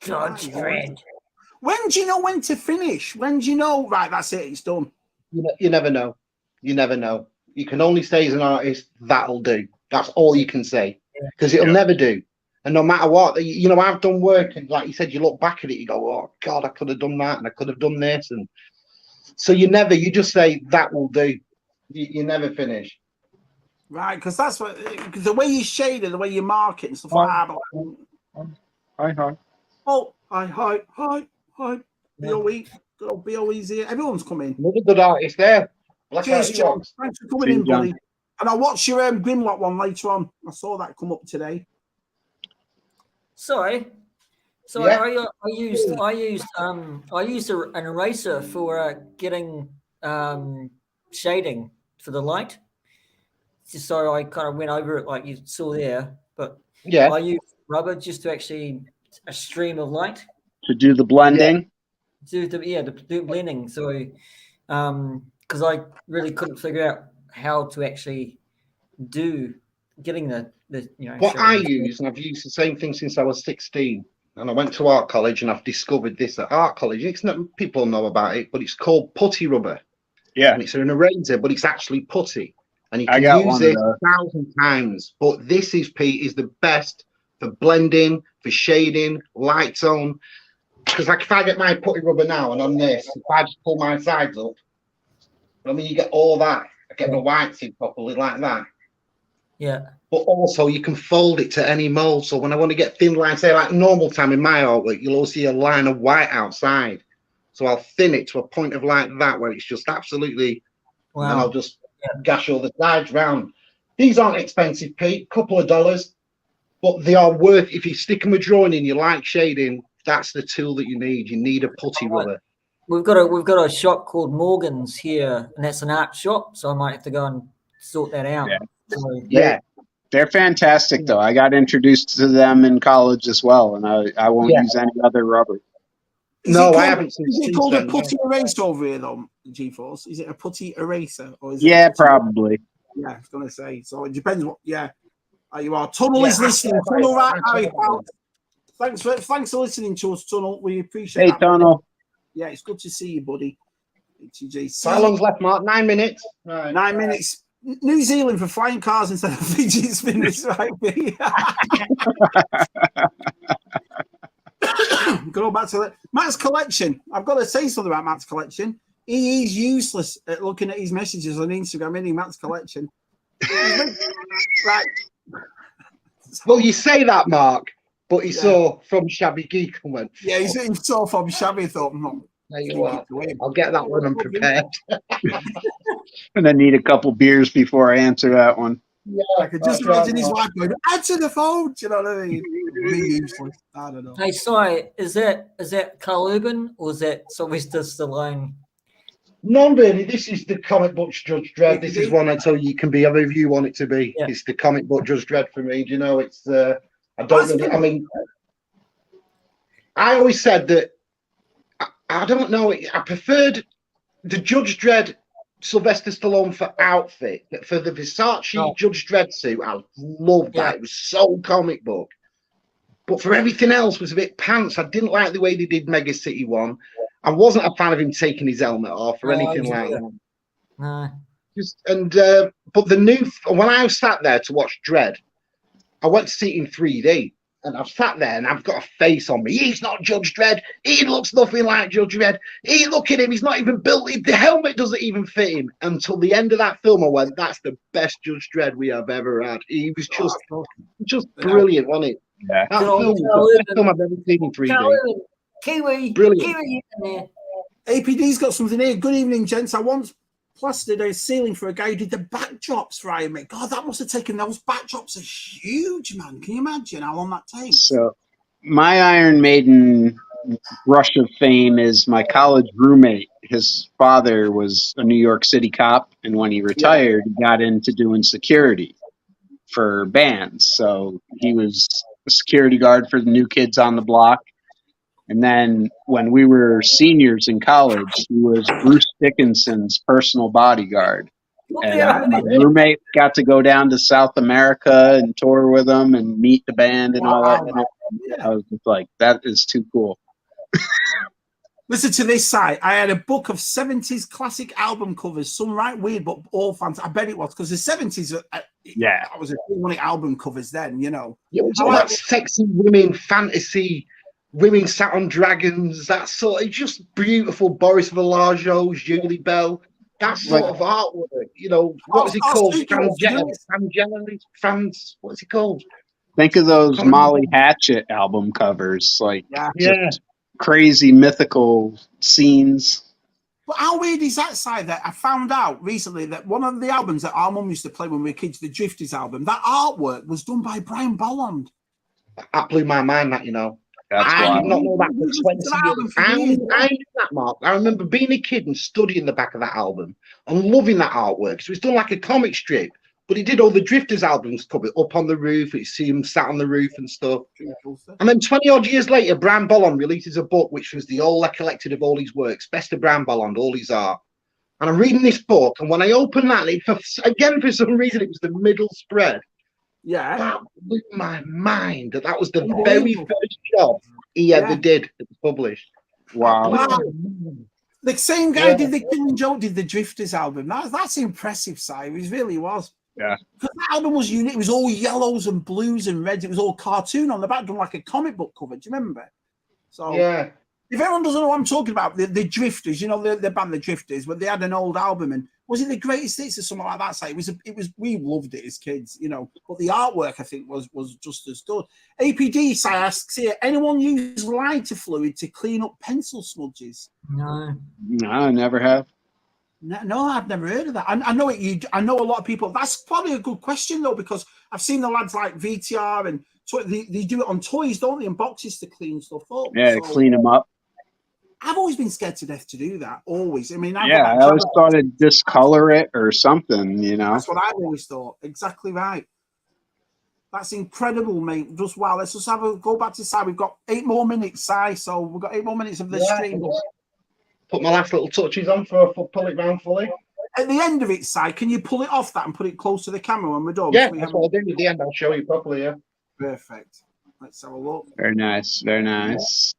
Judge Dredd. When do you know when to finish? When do you know? Right, that's it. It's done. You never know. You never know. You can only say as an artist, that'll do. That's all you can say, because it'll never do. And no matter what, you know, I've done work, and like you said, you look back at it, you go, oh God, I could have done that, and I could have done this, and so you just say that will do. You never finish. Right, because that's what the way you shade it, the way you mark it, and stuff like that. Hi. Oh, hi. BOE, good old BOE's here. Everyone's coming. Another good artist there. Cheers, John. Thanks for coming in, buddy. And I'll watch your Grimlock one later on. I saw that come up today. Sorry. So I used an eraser for getting shading for the light. Just so I kind of went over it like you saw there, but I used rubber just to actually a stream of light to do the blending. To do blending. So because I really couldn't figure out how to actually getting the what I use, and I've used the same thing since I was 16, and I went to art college, and I've discovered this at art college. It's not, people know about it, but it's called putty rubber. And it's an eraser, but it's actually putty, and you can use it 1,000 times. But this is, Pete, is the best for blending, for shading, light tone. Because like if I get my putty rubber now and on this, if I just pull my sides up, I mean, you get all that. I get the whites in properly like that. Yeah. But also you can fold it to any mold. So when I want to get thin lines, say like normal time in my artwork, you'll always see a line of white outside. So I'll thin it to a point of like that where it's just absolutely, and I'll just gash all the sides round. These aren't expensive, Pete, couple of dollars, but they are worth, if you stick them with drawing in, you like shading, that's the tool that you need. You need a putty rubber. We've got a shop called Morgan's here, and that's an art shop, so I might have to go and sort that out. They're fantastic though. I got introduced to them in college as well, and I won't use any other rubber. I haven't seen. Is it called a putty eraser over here though, G-Force? Is it a putty eraser? Or is it probably. Yeah, I was gonna say. So it depends what you are. Tunnel is listening. Tunnel, right, thanks for listening to us, Tunnel. We appreciate that. Tunnel. Yeah, it's good to see you, buddy. How long's left, Mark? 9 minutes. Right. 9 minutes. New Zealand for flying cars instead of fidget spinners, right? Go back to Matt's collection. I've got to say something about Matt's collection. He's useless at looking at his messages on Instagram, isn't he, Matt's collection? Right. Well, you say that, Mark, but he saw from Shabby Geek and went. Yeah, he saw from Shabby, thought, there you are. I'll get that one unprepared. And I need a couple beers before I answer that one. Yeah, I could just imagine his wife going, answer the phone. Do you know what I mean? Be useless. I don't know. Hey, sorry, is that Carl Urban or is that Sylvester Stallone? None really. This is the comic book Judge Dredd. This is one I tell you can be however you want it to be. Yeah. It's the comic book Judge Dredd for me. Do you know? It's I don't really. I mean, I always said that I don't know. I preferred the Judge Dredd Sylvester Stallone for outfit, but for the Versace Judge Dredd suit, I loved that. It was so comic book. But for everything else was a bit pants. I didn't like the way they did Mega City 1. I wasn't a fan of him taking his helmet off or anything like that. No. But the new, when I sat there to watch Dredd, I went to see it in 3D. And I've sat there and I've got a face on me. He's not Judge Dredd. He looks nothing like Judge Dredd. Look at him. He's not even built. The helmet doesn't even fit him. Until the end of that film, I went, that's the best Judge Dredd we have ever had. He was just brilliant, wasn't it? Yeah. That film was the best film I've ever seen in 3D. Kiwi. Brilliant. Kiwi. APD's got something here. Good evening, gents. I once plastered a ceiling for a guy who did the backdrops for Iron Man. God, that must have taken, those backdrops are huge, man. Can you imagine how long that takes? So my Iron Maiden rush of fame is my college roommate. His father was a New York City cop, and when he retired, he got into doing security for bands. So he was a security guard for the New Kids on the Block. And then when we were seniors in college, he was Bruce Dickinson's personal bodyguard. And my roommate got to go down to South America and tour with him and meet the band and all that. And I was just like, that is too cool. Listen to this side. I had a book of 70s classic album covers, some right weird, but all fans. I bet it was because the 70s, that was a funny album covers then, you know. Yeah, it was all that sexy women, fantasy, women sat on dragons, that sort of just beautiful Boris Vallejo, Julie Bell, that sort of artwork, you know, what is it called? What's it called? Think of those Molly Hatchet album covers, like just crazy mythical scenes. But how weird is that side that I found out recently that one of the albums that our mum used to play when we were kids, the Drifters album, that artwork was done by Brian Bolland. That blew my mind, that, you know. I did not know that for 20 years. I knew that, Mark. I remember being a kid and studying the back of that album and loving that artwork. So it's done like a comic strip, but he did all the Drifters albums cover up on the roof. You see him sat on the roof and stuff. And then 20 odd years later, Brian Bolland releases a book which was the all collected of all his works, best of Brian Bolland, all his art. And I'm reading this book, and when I opened that, again for some reason it was the middle spread. Yeah, that blew my mind. That was the very first job he ever did that was published. Wow. The same guy did the Killing Joke, did the Drifters album. That's impressive, Si. It really was. Yeah. Because that album was unique. It was all yellows and blues and reds. It was all cartoon on the back, done like a comic book cover. Do you remember? So if everyone doesn't know what I'm talking about, the Drifters, you know, the band The Drifters, but they had an old album, and was it the Greatest Hits or something like that? So it was. We loved it as kids, you know. But the artwork, I think, was just as good. APD asks here: anyone use lighter fluid to clean up pencil smudges? No, I never have. No, I've never heard of that. I know it. I know a lot of people. That's probably a good question though, because I've seen the lads like VTR and they do it on toys, don't they, and boxes to clean stuff up. Yeah, to clean them up. I've always been scared to death to do that. Always. I mean, I always thought it'd discolor it or something, you know. That's what I've always thought. Exactly right. That's incredible, mate. Just wow. Let's just go back to Si. We've got 8 more minutes, Si. So we've got 8 more minutes of the stream. Put my last little touches on for pull it round fully. At the end of it, Si, can you pull it off that and put it close to the camera when we're done? Yeah, that's what I'll do at the end. I'll show you properly, yeah. Perfect. Let's have a look. Very nice. Very nice.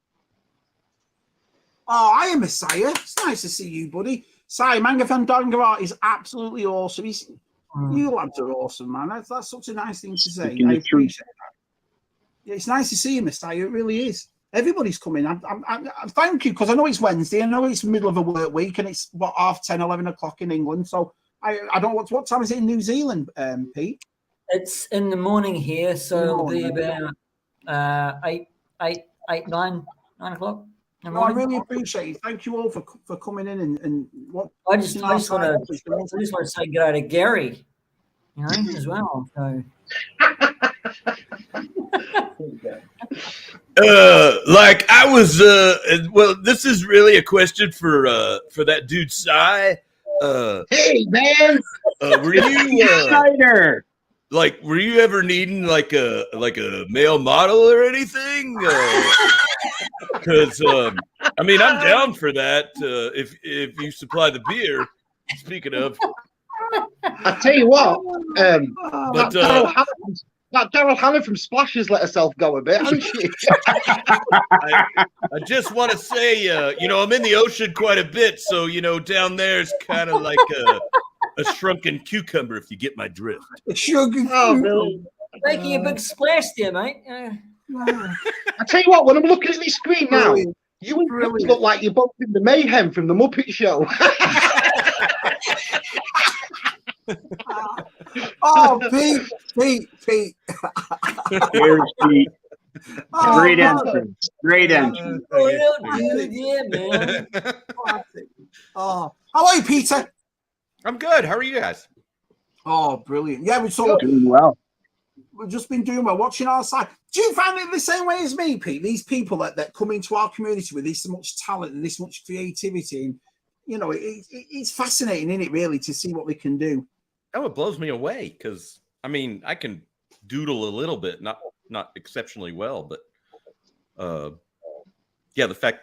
Oh, I am Messiah. It's nice to see you, buddy. Si, Mangafandanga art is absolutely awesome. You lads are awesome, man. That's such a nice thing to say. I appreciate that. Yeah, it's nice to see you, Messiah. It really is. Everybody's coming. I thank you, because I know it's Wednesday. I know it's the middle of a work week, and it's what, 10:30, 11 o'clock in England. So I don't know what time is it in New Zealand, Pete? It's in the morning here, so it'll be about 9 o'clock. No, I really appreciate it. Thank you all for coming in and what. I just want to say good day to Gary, you know, as well. So Like I was well, this is really a question for that dude Si. Hey man, Were you Snyder. like were you ever needing like a male model or anything? Because I mean I'm down for that if you supply the beer. Speaking of, I tell you what, but that Daryl Hannah from Splash has let herself go a bit, hasn't she? I just want to say, you know, I'm in the ocean quite a bit, so you know, down there's kind of like a shrunken cucumber, if you get my drift. Oh, really? Making a big splash there, mate. I tell you what, when I'm looking at this screen now, you and Chris look like you're both in the Mayhem from the Muppet Show. Oh, Pete. Here's Pete. Oh, Great man. entrance. Great entrance. Yeah, man. Oh, how are you, Peter? I'm good. How are you guys? Oh, brilliant. Yeah, we've Doing well. just been doing well, watching our side. Do you find it the same way as me, Pete? These people that come into our community with this much talent and this much creativity, and you know, it's fascinating, isn't it, really, to see what they can do? Oh, it blows me away because I mean I can doodle a little bit, not exceptionally well, but yeah, the fact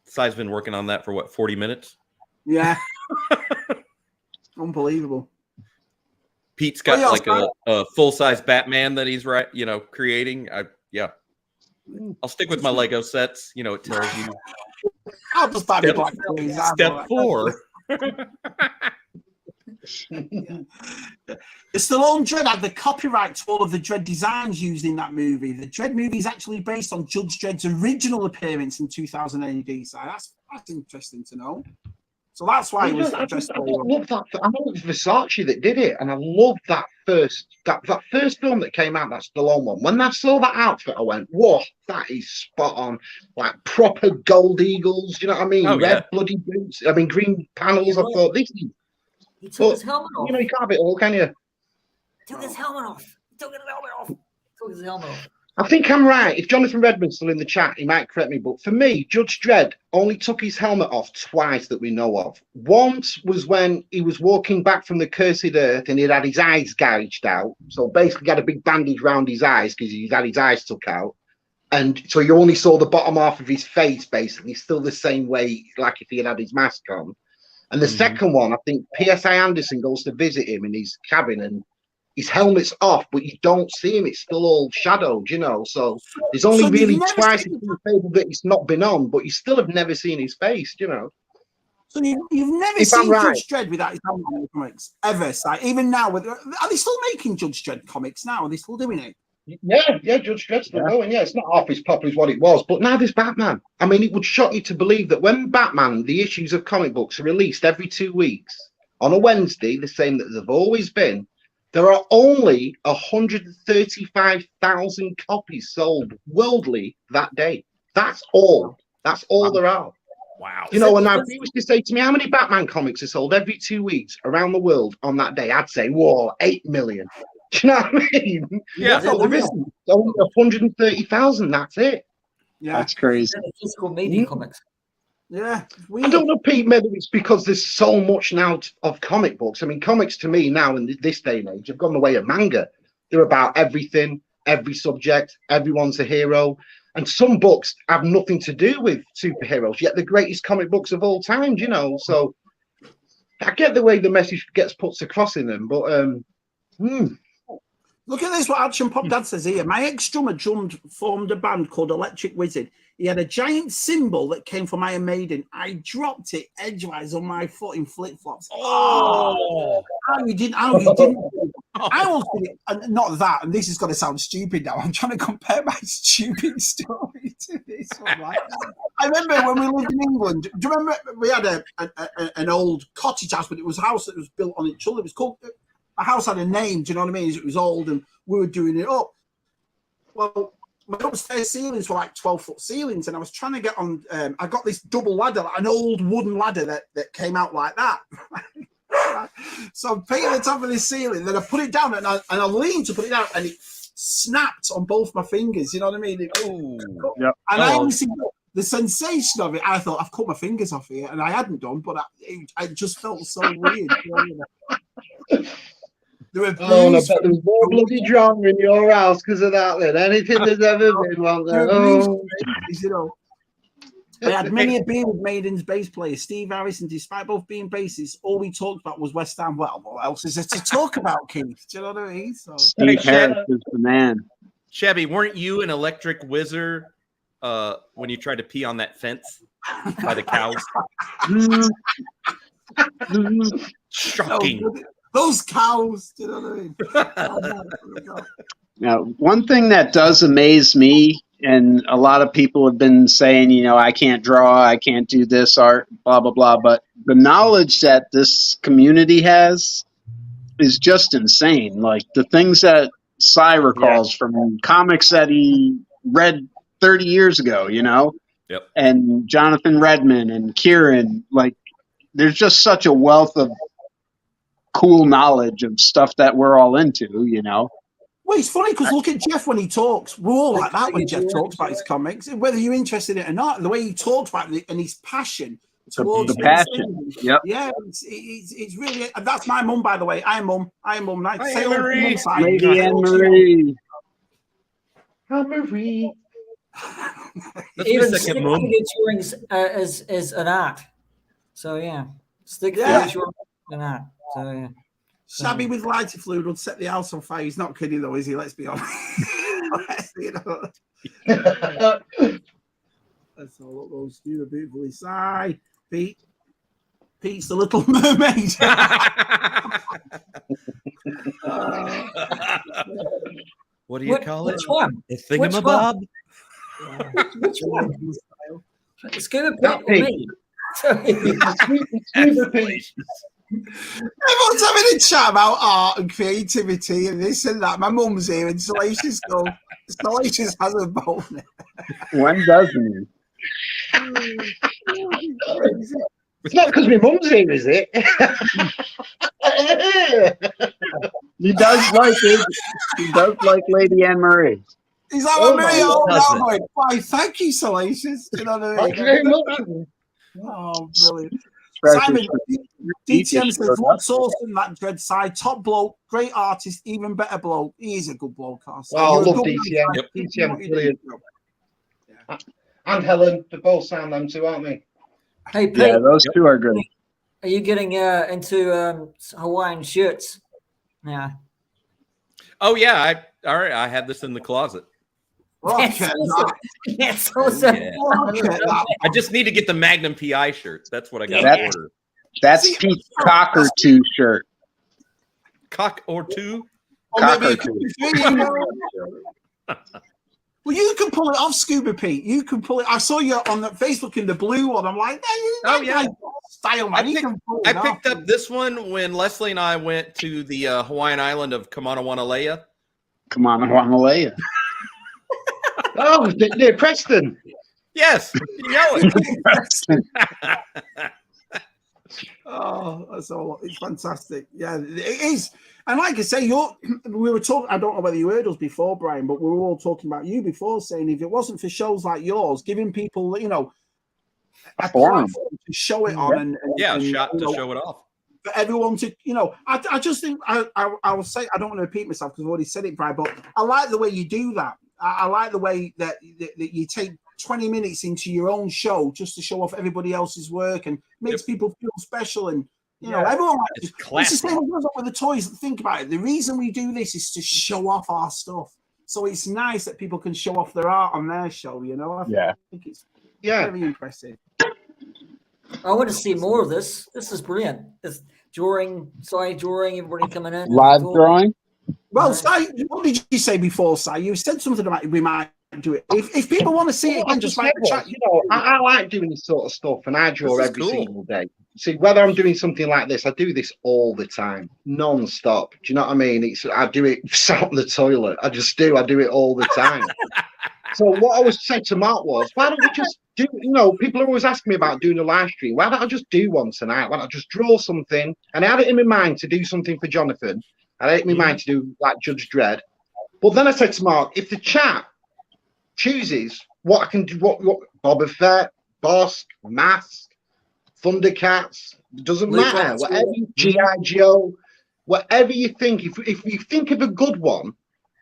Si's been working on that for what 40 minutes. Yeah, unbelievable. Pete's got like a full-size Batman that he's creating. I'll stick with my Lego sets. You know, it tells you. I'll just buy me black Step 4. The Stallone Dredd had the copyright to all of the Dredd designs used in that movie. The Dredd movie is actually based on Judge Dredd's original appearance in 2000 AD. So that's interesting to know. So that's why he was dressed. I love that. I know it was Versace that did it, and I love that first film that came out. That's the long one. When I saw that outfit, I went, "Whoa, that is spot on! Like proper gold eagles." You know what I mean? Oh, Red bloody boots. I mean green panels. I thought this is. He took his helmet off. You know, you can't have it all, can you? Took his helmet off. Took his helmet off. I think I'm right. If Jonathan Redmond's still in the chat, he might correct me. But for me, Judge Dredd only took his helmet off twice that we know of. Once was when he was walking back from the cursed earth and he'd had his eyes gouged out. So basically, he had a big bandage round his eyes because he'd had his eyes took out. And so you only saw the bottom half of his face, basically, still the same way, like if he had his mask on. And the second one, I think PSI Anderson goes to visit him in his cabin and his helmet's off, but you don't see him. It's still all shadowed, you know. So there's only really twice in the fable that it's not been on, but you still have never seen his face, you know. So you've never seen Judge Dredd without his helmet on the comics ever. So even now, are they still making Judge Dredd comics now? Are they still doing it? Yeah, Judge Dredd's still going. Yeah, it's not half as popular as what it was, but now there's Batman. I mean, it would shock you to believe that when Batman, the issues of comic books are released every 2 weeks on a Wednesday, the same that they've always been, there are only 135,000 copies sold worldly that day. That's all. That's all there are. Wow. You know, when I used to say to me, how many Batman comics are sold every 2 weeks around the world on that day? I'd say, whoa, 8 million. Do you know what I mean? Yeah. So there isn't. Only 130,000. That's it. Yeah, that's crazy. Physical media comics. Yeah, I don't know, Pete. Maybe it's because there's so much now of comic books. I mean, comics to me now in this day and age have gone the way of manga. They're about everything, every subject. Everyone's a hero, and some books have nothing to do with superheroes. Yet the greatest comic books of all time. You know, so I get the way the message gets put across in them, but Look at this, what Action Pop Dad says here. My ex-drummer formed a band called Electric Wizard. He had a giant cymbal that came from Iron Maiden. I dropped it edgewise on my foot in flip-flops. Oh! How you didn't? I almost did it. And not that, and this is going to sound stupid now. I'm trying to compare my stupid story to this one, right? I remember when we lived in England, do you remember we had an old cottage house, but it was a house that was built on each other. It was called... A house had a name, do you know what I mean? It was old and we were doing it up. Well, my upstairs ceilings were like 12-foot ceilings, and I was trying to get on. I got this double ladder, like an old wooden ladder that came out like that. So I'm painting the top of this ceiling, then I put it down and I leaned to put it down, and snapped on both my fingers. You know what I mean? Yep. And I only see the sensation of it. I thought I've cut my fingers off here, and I hadn't done, but I just felt so weird. There were I bet there was more bloody drama in your house because of that than anything there's ever been. You know. I had many a beer with Maiden's bass player Steve Harris, and despite both being bassists, all we talked about was West Ham. Well, what else is there to talk about, Keith? Do you know what I mean? So, Steve Harris is the man. Shabby, weren't you an electric whizzer when you tried to pee on that fence by the cows? Shocking. No, those cows. Do you know what I mean? Now, one thing that does amaze me, and a lot of people have been saying, you know, I can't draw, I can't do this art, blah, blah, blah. But the knowledge that this community has is just insane. Like the things that Cy recalls from comics that he read 30 years ago, you know? Yep. And Jonathan Redman and Kieran, like there's just such a wealth of cool knowledge of stuff that we're all into, you know? Well, it's funny because look at Jeff when he talks. We're all like that when Jeff talks about his comics, whether you're interested in it or not. The way he talks about it and his passion towards the passion. Yep. Yeah, it's really. And that's my mum, by the way. I'm mum. Nice. Hi, Say Anne-Marie. Lady Anne-Marie. Anne-Marie. That's Even my second mum. is an art. So yeah, stick Yeah. figure an art. So yeah. Shabby with lighter fluid would set the house on fire. He's not kidding though, is he? Let's be honest. You know. Let's all look those two beautifully side. Pete's the Little Mermaid. What do you call it? Which one? A thingamabob? Which one? Scuba Pete or me? Scuba Pete. Everyone's having a chat about art and creativity and this and that. My mum's here and Salacious has a bone. When doesn't It's not because my mum's here, is it? he? does like Lady Anne-Marie. He's like, Oh, Marie, my going, why, thank you, Salacious. You know what I Thank mean? you very much. Oh, brilliant. Simon, DTM says, what's awesome, that Dread Side? Top bloke, great artist, even better bloke. He's a good bloke, I Oh, I You're a love good DTM. man. DTM, brilliant. And Helen, they both sound them too, aren't they? Hey Pete, Yeah, those two are good. are you getting into Hawaiian shirts? Yeah. Oh yeah, I had this in the closet. Rocket that. That's awesome. Yeah. Rocket that. I just need to get the Magnum PI shirt. That's what I got That- to order. That's Pete's Cockatoo shirt. Cock or two. Or maybe a Cockatoo. Well, you can pull it off, Scuba Pete. You can pull it. I saw you on the Facebook in the blue one. I'm like, Oh, yeah. style man. I picked up this one when Leslie and I went to the Hawaiian island of Kamanawanalea. Come on, Wanalea. Oh, near Preston. Yes, you know it. Oh, that's all. It's fantastic. Yeah, it is. And like I say, we were talking. I don't know whether you heard us before, Brian, but we were all talking about you before, saying if it wasn't for shows like yours, giving people, you know, a Forum. platform to show it on, and Shot you to know, show it off. for everyone to, you know, I just think I will say, I don't want to repeat myself because I've already said it, Brian, but I like the way you do that. I like the way that you take 20 minutes into your own show just to show off everybody else's work and makes people feel special. And, you know, everyone likes It's it. It's the classic. same as goes up with the toys. Think about it. The reason we do this is to show off our stuff. So it's nice that people can show off their art on their show, you know? I think it's very impressive. I want to see more of this. This is brilliant. It's drawing, everybody coming in. Live drawing? Well, Si, what did you say before, Si? You said something about we might do it. If people want to see it again, just like the chat. You know, I like doing this sort of stuff, and I draw This is every cool. single day. See, whether I'm doing something like this, I do this all the time, non-stop. Do you know what I mean? I do it sat on the toilet. I just do. I do it all the time. So what I was saying to Mark was, why don't we just do? You know, people are always asking me about doing a live stream. Why don't I just do one tonight? Why don't I just draw something? And I had it in my mind to do something for Jonathan. I had it in my mind to do like Judge Dredd. But then I said to Mark, if the chat chooses what I can do, what Boba Fett, Bosk, Mask, Thundercats, doesn't matter. Whatever G.I. Joe, whatever you think. If you think of a good one,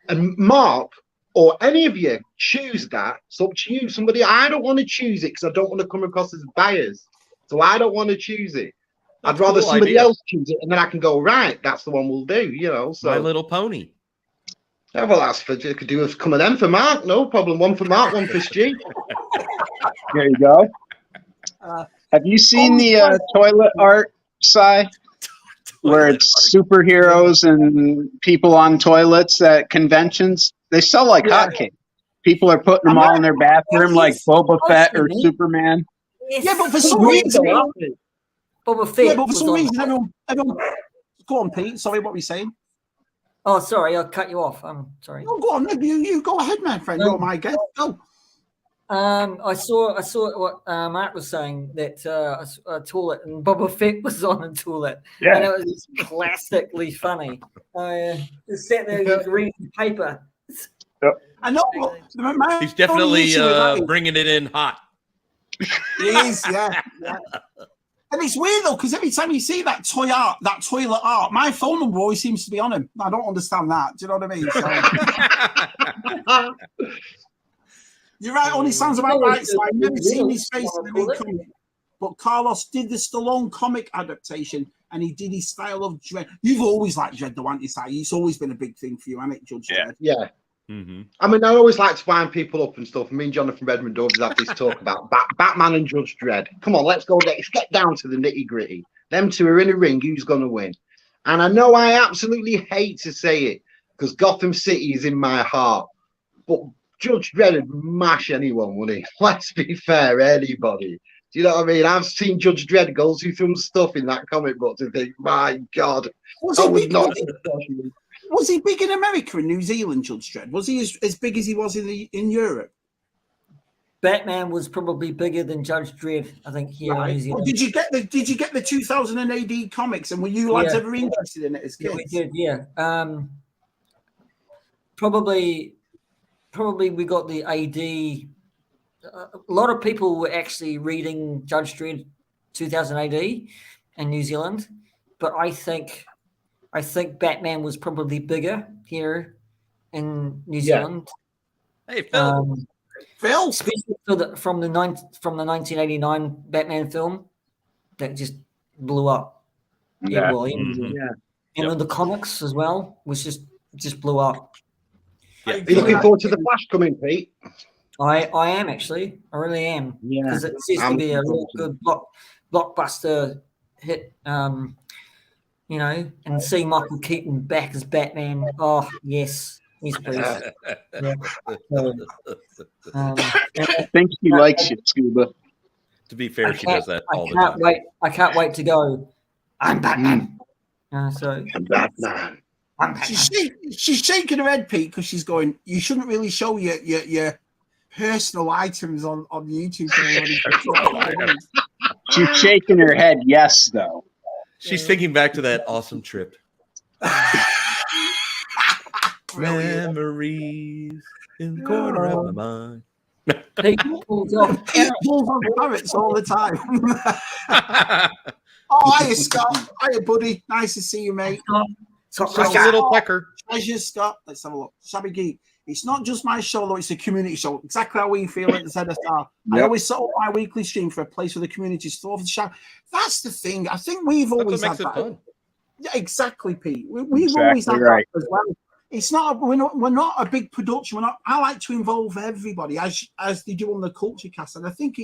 and Mark or any of you choose that, it's up to you. Somebody, I don't want to choose it because I don't want to come across as biased. So I don't want to choose it. I'd rather somebody else choose it, and then I can go, right, that's the one we'll do, you know. So My Little Pony. Yeah, well, that's for you could do some of them for Mark, no problem. One for Mark, one for Stu. There you go. Have you seen the toilet art, Si? Where it's superheroes and people on toilets at conventions? They sell like hotcakes. People are putting them all in their bathroom, like Boba Fett or Superman. Yeah, but for some reason, Boba Fett. Yeah, but for some reason, everyone. Go on, Pete. Sorry, what were you saying? Oh, sorry, I'll cut you off. I'm sorry. No, go on. You go ahead, my friend. You're my guest. Go. I saw what Mark was saying, that a toilet, and Boba Fett was on a toilet. Yeah. And it was classically funny. Just sat there reading the paper. Yep. I know. He's definitely bringing it in hot. He is, yeah. And it's weird though, because every time you see that toilet art, my phone number always seems to be on him. I don't understand that. Do you know what I mean? So, you're right. Only sounds about right. So I've never seen his face in the new comic. But Carlos did the Stallone comic adaptation, and he did his style of Dredd. You've always liked Dredd, though, haven't you, Si? It's always been a big thing for you, hasn't it, Judge Dredd? Yeah. Mm-hmm. I mean, I always like to wind people up and stuff. Me and Jonathan Redmond always have this talk about Batman and Judge Dredd. Come on, let's get down to the nitty gritty. Them two are in a ring. Who's going to win? And I know I absolutely hate to say it because Gotham City is in my heart, but Judge Dredd would mash anyone, wouldn't he? Let's be fair, anybody. Do you know what I mean? I've seen Judge Dredd go through some stuff in that comic book to think, my God, was he big in America and New Zealand, Judge Dredd? Was he as big as he was in Europe? Batman was probably bigger than Judge Dredd, I think, here in New Zealand. Well, did you get the 2000 AD comics, and were you lads ever interested in it as kids? Yeah, we did, yeah. Probably we got the AD. A lot of people were actually reading Judge Dredd 2000 AD in New Zealand, but I think Batman was probably bigger here in New Zealand. Hey, Phil. Phil, especially from the 1989 Batman film, that just blew up. Yeah, and with the comics as well, was just blew up. Yeah. Are you looking forward to the Flash coming, Pete? I am actually. I really am. Yeah, because it seems to be a real good blockbuster hit. You know, and seeing Michael Keaton back as Batman. Oh yes, he's pleased. I think she likes you, Scuba. To be fair, she does that all the time. I can't wait to go. I'm Batman. I'm Batman. She's shaking her head, Pete, because she's going, you shouldn't really show your personal items on YouTube. She's shaking her head, yes, though. She's thinking back to that awesome trip. Memories in the corner of my mind. Pete pulls on parrots all the time. Oh, hiya, Scott. Hiya, buddy. Nice to see you, mate. Just a little pecker. Treasure, Scott. Let's have a look. Shabby Geek. It's not just my show, though. It's a community show. Exactly how we feel at the ZSR. Yep. I always set up my weekly stream for a place for the community store for the show. That's the thing. I think we've always had that. Fun. Yeah, exactly, Pete. We've always had that as well. It's not. We're not a big production. I like to involve everybody as they do on the Culture Cast, and I think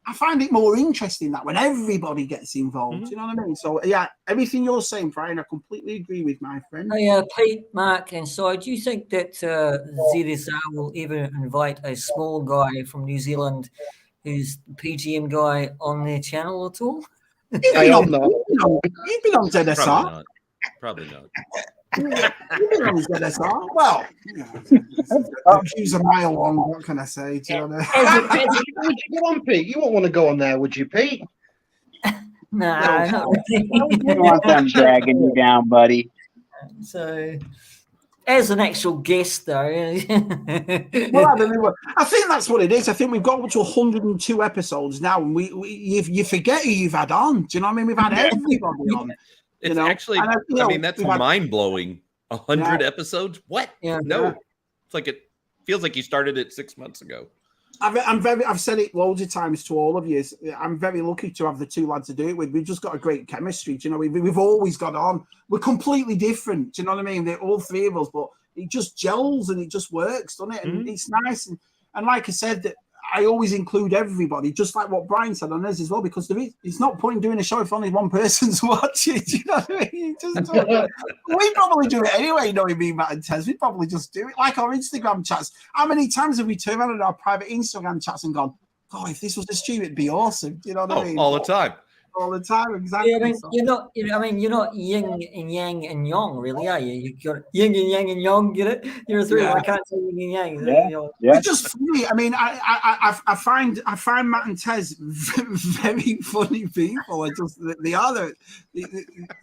I find it more interesting that when everybody gets involved. Mm-hmm. You know what I mean? So yeah, everything you're saying, Brian, I completely agree with, my friend. Hey, Pete, Mark, and so do you think that ZSR will ever invite a small guy from New Zealand who's the PGM guy on their channel at all? I hope not. You've been on ZSR. Probably not. You've been on ZSR. Well, choose a mile long. What can I say? Do you know would you go on, Pete? You won't want to go on there, would you, Pete? Nah, I don't want them dragging you down, buddy. So, as an actual guest, though. Well, I think that's what it is. I think we've got up to 102 episodes now, and you forget who you've had on. Do you know what I mean? We've had everybody on. It's actually, I mean, that's mind blowing. 100 episodes? What? Yeah. No, it's like it feels like you started it 6 months ago. I've said it loads of times to all of you. I'm very lucky to have the two lads to do it with. We've just got a great chemistry. Do you know, we've always got on. We're completely different. Do you know what I mean? They're all three of us, but it just gels and it just works, doesn't it? And it's nice. And like I said, that I always include everybody, just like what Brian said on this as well, because it's not point in doing a show if only one person's watching. Do you know what I mean? We probably do it anyway, knowing me, Matt and Tez. We probably just do it like our Instagram chats. How many times have we turned around in our private Instagram chats and gone, "God, if this was a stream, it'd be awesome." Do you know what I mean? All the time. All the time, exactly. Yeah, I mean, you're not yin and yang and yang, really, are you? You're yin and yang and yang. Get it? You're a three. I can't say yin and yang. It's just funny. I mean, I find Matt and Tez very funny people. They are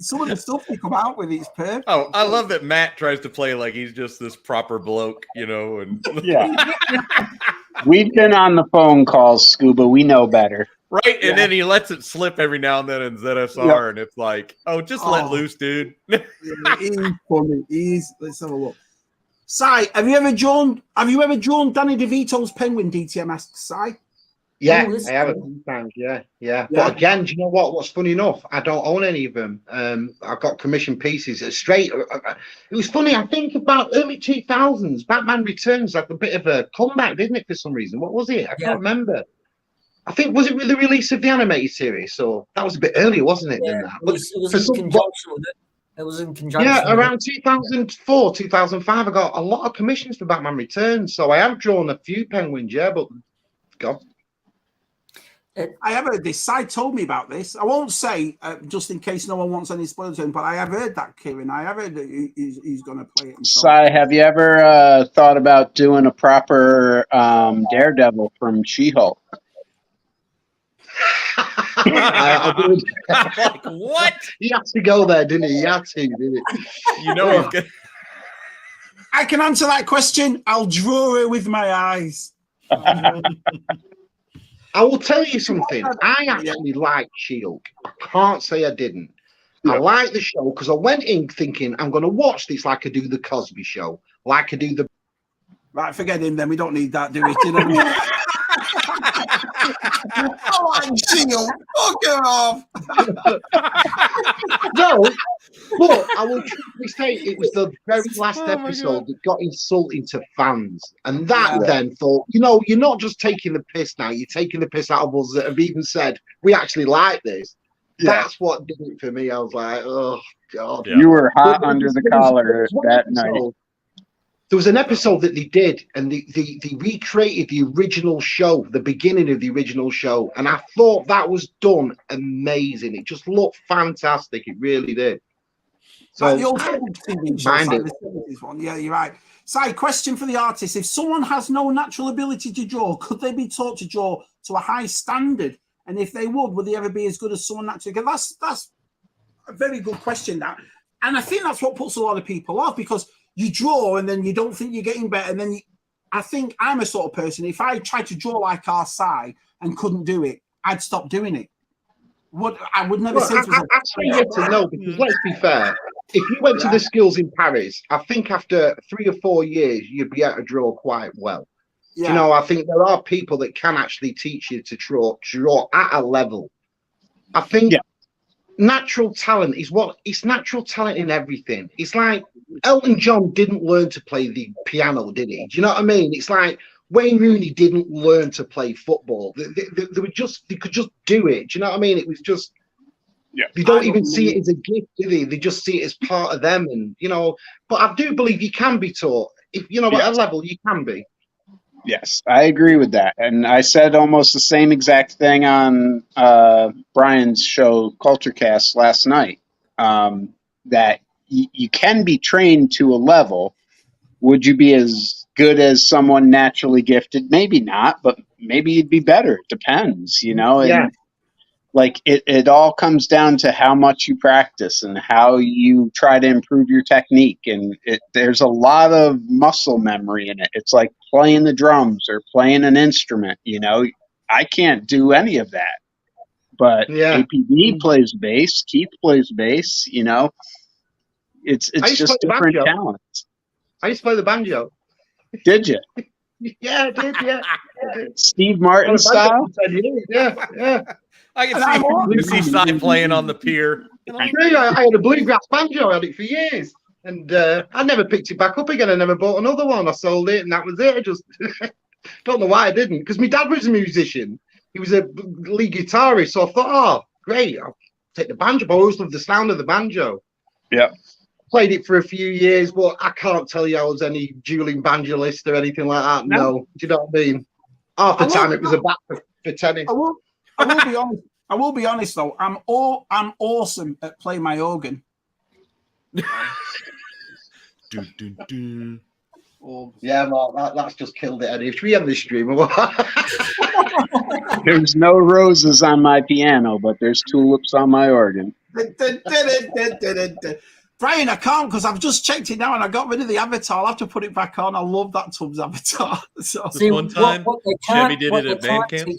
some of the stuff they come out with is perfect. Oh, I love that Matt tries to play like he's just this proper bloke, and We've been on the phone calls, Scuba. We know better. Right, and then he lets it slip every now and then in ZSR, and it's like, just let loose, dude. He's funny. Let's have a look. Si, have you ever drawn Danny DeVito's penguin? DTM asks Si. Yeah, I have a few times. Yeah. But again, do you know what? What's funny enough? I don't own any of them. I've got commissioned pieces. It was funny. I think about early 2000s, Batman Returns had a bit of a comeback, didn't it? For some reason, what was it? I can't remember. I think, was it with the release of the animated series? So that was a bit earlier, wasn't it? Than that? It was in conjunction with it. It was in conjunction. Yeah, around 2004, 2005, I got a lot of commissions for Batman Returns. So I have drawn a few penguins, but God. I have heard this. Si told me about this. I won't say, just in case no one wants any spoilers, but I have heard that, Kieran. I have heard that he's going to play it himself. Si, have you ever thought about doing a proper Daredevil from She-Hulk? Like, what? He had to go there, didn't he? He had to, didn't he? I can answer that question. I'll draw her with my eyes. I will tell you something. I actually like She-Hulk. I can't say I didn't. I like the show because I went in thinking I'm going to watch this like I do the Cosby Show, like I do the. Right, forget him then. We don't need that, do we? You know? I like She-Hulk. Fuck her off. No, but I will truthfully say it was the very last episode that got insulting to fans. And that then thought, you're not just taking the piss now, you're taking the piss out of us that have even said, we actually like this. Yeah. That's what did it for me. I was like, oh, God. You were hot under the collar that night. There was an episode that they did, and they recreated the original show, the beginning of the original show, and I thought that was done amazing. It just looked fantastic. It really did. So the old TV show, the 70s one. Yeah, you're right. Si, question for the artist: if someone has no natural ability to draw, could they be taught to draw to a high standard? And if they would they ever be as good as someone naturally? That's a very good question. That, and I think that's what puts a lot of people off, because you draw and then you don't think you're getting better. And then I think I'm a sort of person, if I tried to draw like our Si and couldn't do it, I'd stop doing it. I would never say to myself. I say yes and no, because let's be fair. If you went to the skills in Paris, I think after 3 or 4 years, you'd be able to draw quite well. Yeah. I think there are people that can actually teach you to draw at a level. I think natural talent it's natural talent in everything. It's like Elton John didn't learn to play the piano, did he? Do you know what I mean? It's like Wayne Rooney didn't learn to play football. They could just do it. Do you know what I mean? It was just they don't even see it as a gift, do they? They just see it as part of them, and But I do believe you can be taught. If at a level you can be. Yes, I agree with that. And I said almost the same exact thing on Brian's show, CultureCast, last night, that you can be trained to a level. Would you be as good as someone naturally gifted? Maybe not, but maybe you'd be better. It depends, And like it all comes down to how much you practice and how you try to improve your technique. And there's a lot of muscle memory in it. It's like playing the drums or playing an instrument. You know, I can't do any of that, but APB plays bass, Keith plays bass. You know, it's just different talents. I used to play the banjo. Did you? Yeah, I did. Yeah, Steve Martin style. Yeah. I can see Si playing on the pier. I had a bluegrass banjo. I had it for years, and I never picked it back up again. I never bought another one. I sold it, and that was it. I just don't know why I didn't, because my dad was a musician. He was a lead guitarist, so I thought, oh, great, I'll take the banjo. But I always loved the sound of the banjo. Yeah. Played it for a few years, but I can't tell you I was any dueling banjolist or anything like that. No. Do you know what I mean? Half the time it was a bat for tennis. I will be honest though. I'm awesome at playing my organ. Yeah, Mark, that's just killed it, Eddie. Should we end this stream or what? There's no roses on my piano, but there's tulips on my organ. Brian, I can't because I've just checked it now and I got rid of the avatar. I'll have to put it back on. I love that Tubbs avatar. So. See, one time, Chevy did it at band camp.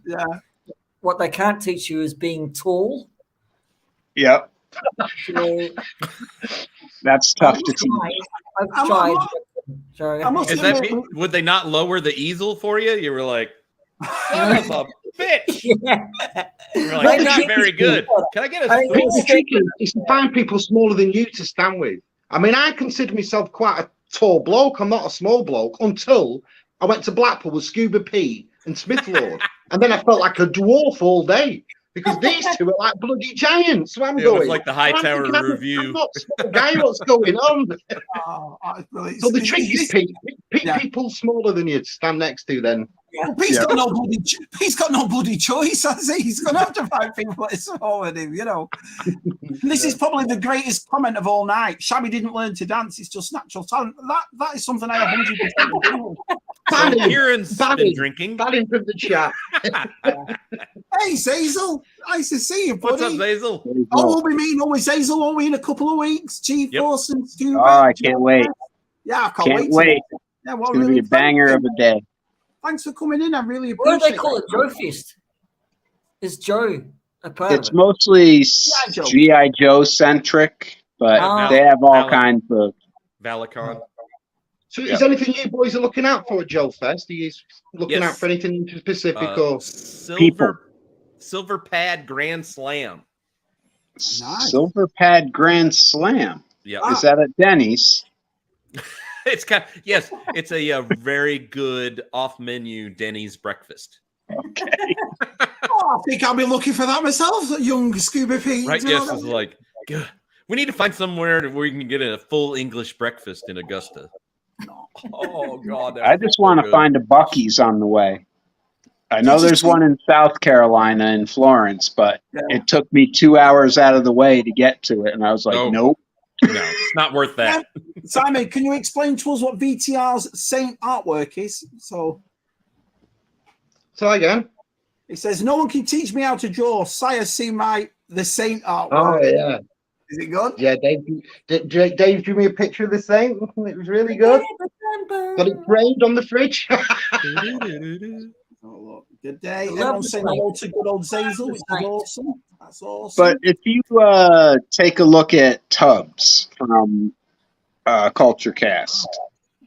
Yeah. What they can't teach you is being tall. Yep. So, that's tough to teach. I've tried. Sorry. Would they not lower the easel for you? You were like, son of a bitch. Yeah. You're like, not very good. Can I get a the trick is to find people smaller than you to stand with. I mean, I consider myself quite a tall bloke. I'm not a small bloke until I went to Blackpool with Scuba Pete and Smith Lord. And then I felt like a dwarf all day because these two are like bloody giants. So I'm going. It was like the Hightower Review. I'm not a guy. What's going on? So the trick is pick people smaller than you to stand next to. Then Pete's got no bloody choice, has he? He's going to have to find people that are smaller than him. You know. This is probably the greatest comment of all night. Shabby didn't learn to dance; it's just natural talent. That is something I 100% agree with. Kieran's been drinking. Banning from the chat. Hey, Zazel. Nice to see you, buddy. What's up, Zazel? Oh, we'll be meeting with Zazel, won't we, in a couple of weeks? Chief Force and Scuba. Oh, I can't wait. Yeah, I can't wait. Yeah, it's going to be a banger of a day. Thanks for coming in. I really appreciate it. What do they call it? Joe Fest? Is Joe a part It's mostly G.I. Joe centric, but they have all kinds of. Valicon. So is anything you boys are looking out for at Joe Fest? Are you looking out for anything specific or Silver Pad Grand Slam? Nice. Silver Pad Grand Slam. Yeah. Is that at Denny's? It's it's a very good off-menu Denny's breakfast. Okay. I think I'll be looking for that myself, young Scuba Pete. Right? Yes, it's like, good. We need to find somewhere where we can get a full English breakfast in Augusta. Oh God! I just want to find a Buc-ee's on the way. I know there's one in South Carolina in Florence, but it took me 2 hours out of the way to get to it, and I was like, nope. No, it's not worth that. Simon, can you explain to us what VTR's Saint artwork is? So again, it says, "No one can teach me how to draw. Sire, see the Saint artwork." Oh yeah. Is it good? Yeah, Dave drew me a picture of the Saint. It was really good. Got it framed on the fridge. Good day. Everyone's saying hello to good old Zazel, which is awesome. That's awesome. But if you take a look at Tubbs from Culture Cast,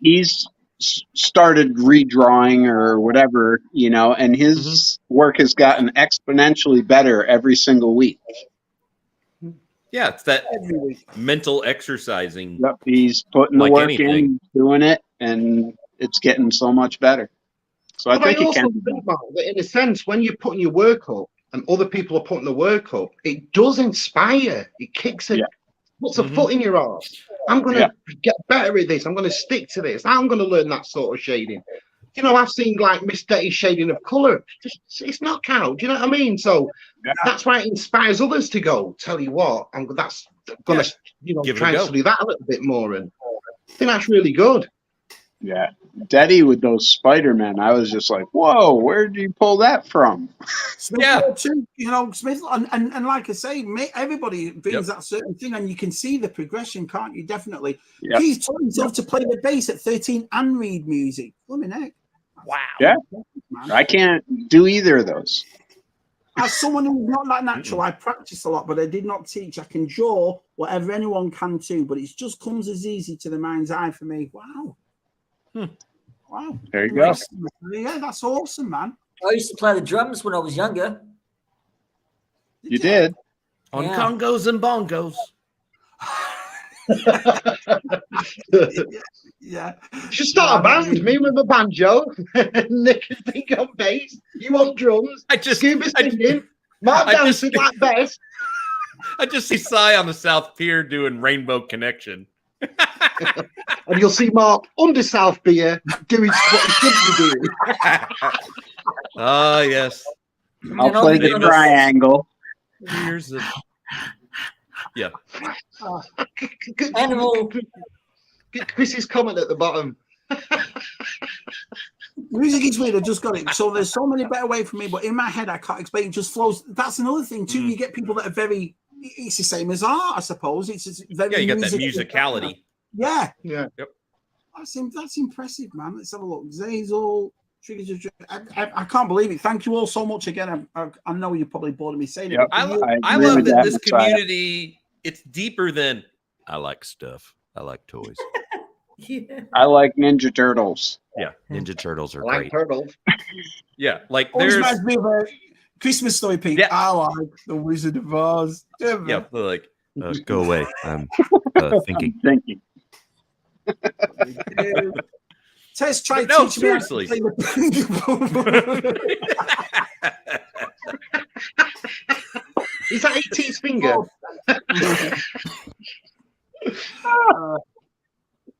he's started redrawing or whatever, and his work has gotten exponentially better every single week. Yeah, it's that mental exercising. Yep, he's putting the work in, doing it, and it's getting so much better. So I think it can be done. In a sense, when you're putting your work up and other people are putting the work up, it does inspire. It kicks it. Puts a foot in your arse. I'm going to get better at this. I'm going to stick to this. I'm going to learn that sort of shading. I've seen like Miss Detty's shading of colour. It's not cow. Do you know what I mean? So that's why it inspires others to go. Tell you what, that's going to try and study that a little bit more. And I think that's really good. Yeah. Daddy with those Spider-Men, I was just like, whoa, where did you pull that from? Smith, too, Smith, and like I say, everybody brings that certain thing, and you can see the progression, can't you? Definitely. Yep. He's taught himself to play the bass at 13 and read music. Blimey heck. Wow. Yeah. I can't do either of those. As someone who's not that natural, I practice a lot, but I did not teach. I can draw whatever anyone can too, but it just comes as easy to the mind's eye for me. Wow. Wow. There you go. Yeah, that's awesome, man. I used to play the drums when I was younger. You did? On congos and bongos. Yeah. You should start a band. Me with my banjo, Nick and Pink on bass. You on drums. Scuba singing. Mark dancing like bass. I just see Cy on the South Pier doing Rainbow Connection. And you'll see Mark under South Pier doing what he should be doing. Ah, yes. I'll play the triangle. Years of... Yeah. Animal. Chris's comment at the bottom. Music is weird. I just got it. So there's so many better ways for me, but in my head I can't explain. It just flows. That's another thing too. You get people that are very. It's the same as art, I suppose. It's just very. You got that musicality. Yeah. Yeah. Yep. That's impressive, man. Let's have a look. Zazel. I can't believe it. Thank you all so much again. I know you're probably bored of me saying it. I love that this community. It's deeper than I like stuff. I like toys. I like Ninja Turtles. Yeah, Ninja Turtles are I like great. turtles. Yeah, like Always there's reminds me of a Christmas story, Pete. Yeah. I like the Wizard of Oz. yeah, like go away. I'm thinking. Tess tried No, teaching me how to seriously. play the Is that E.T.'s finger?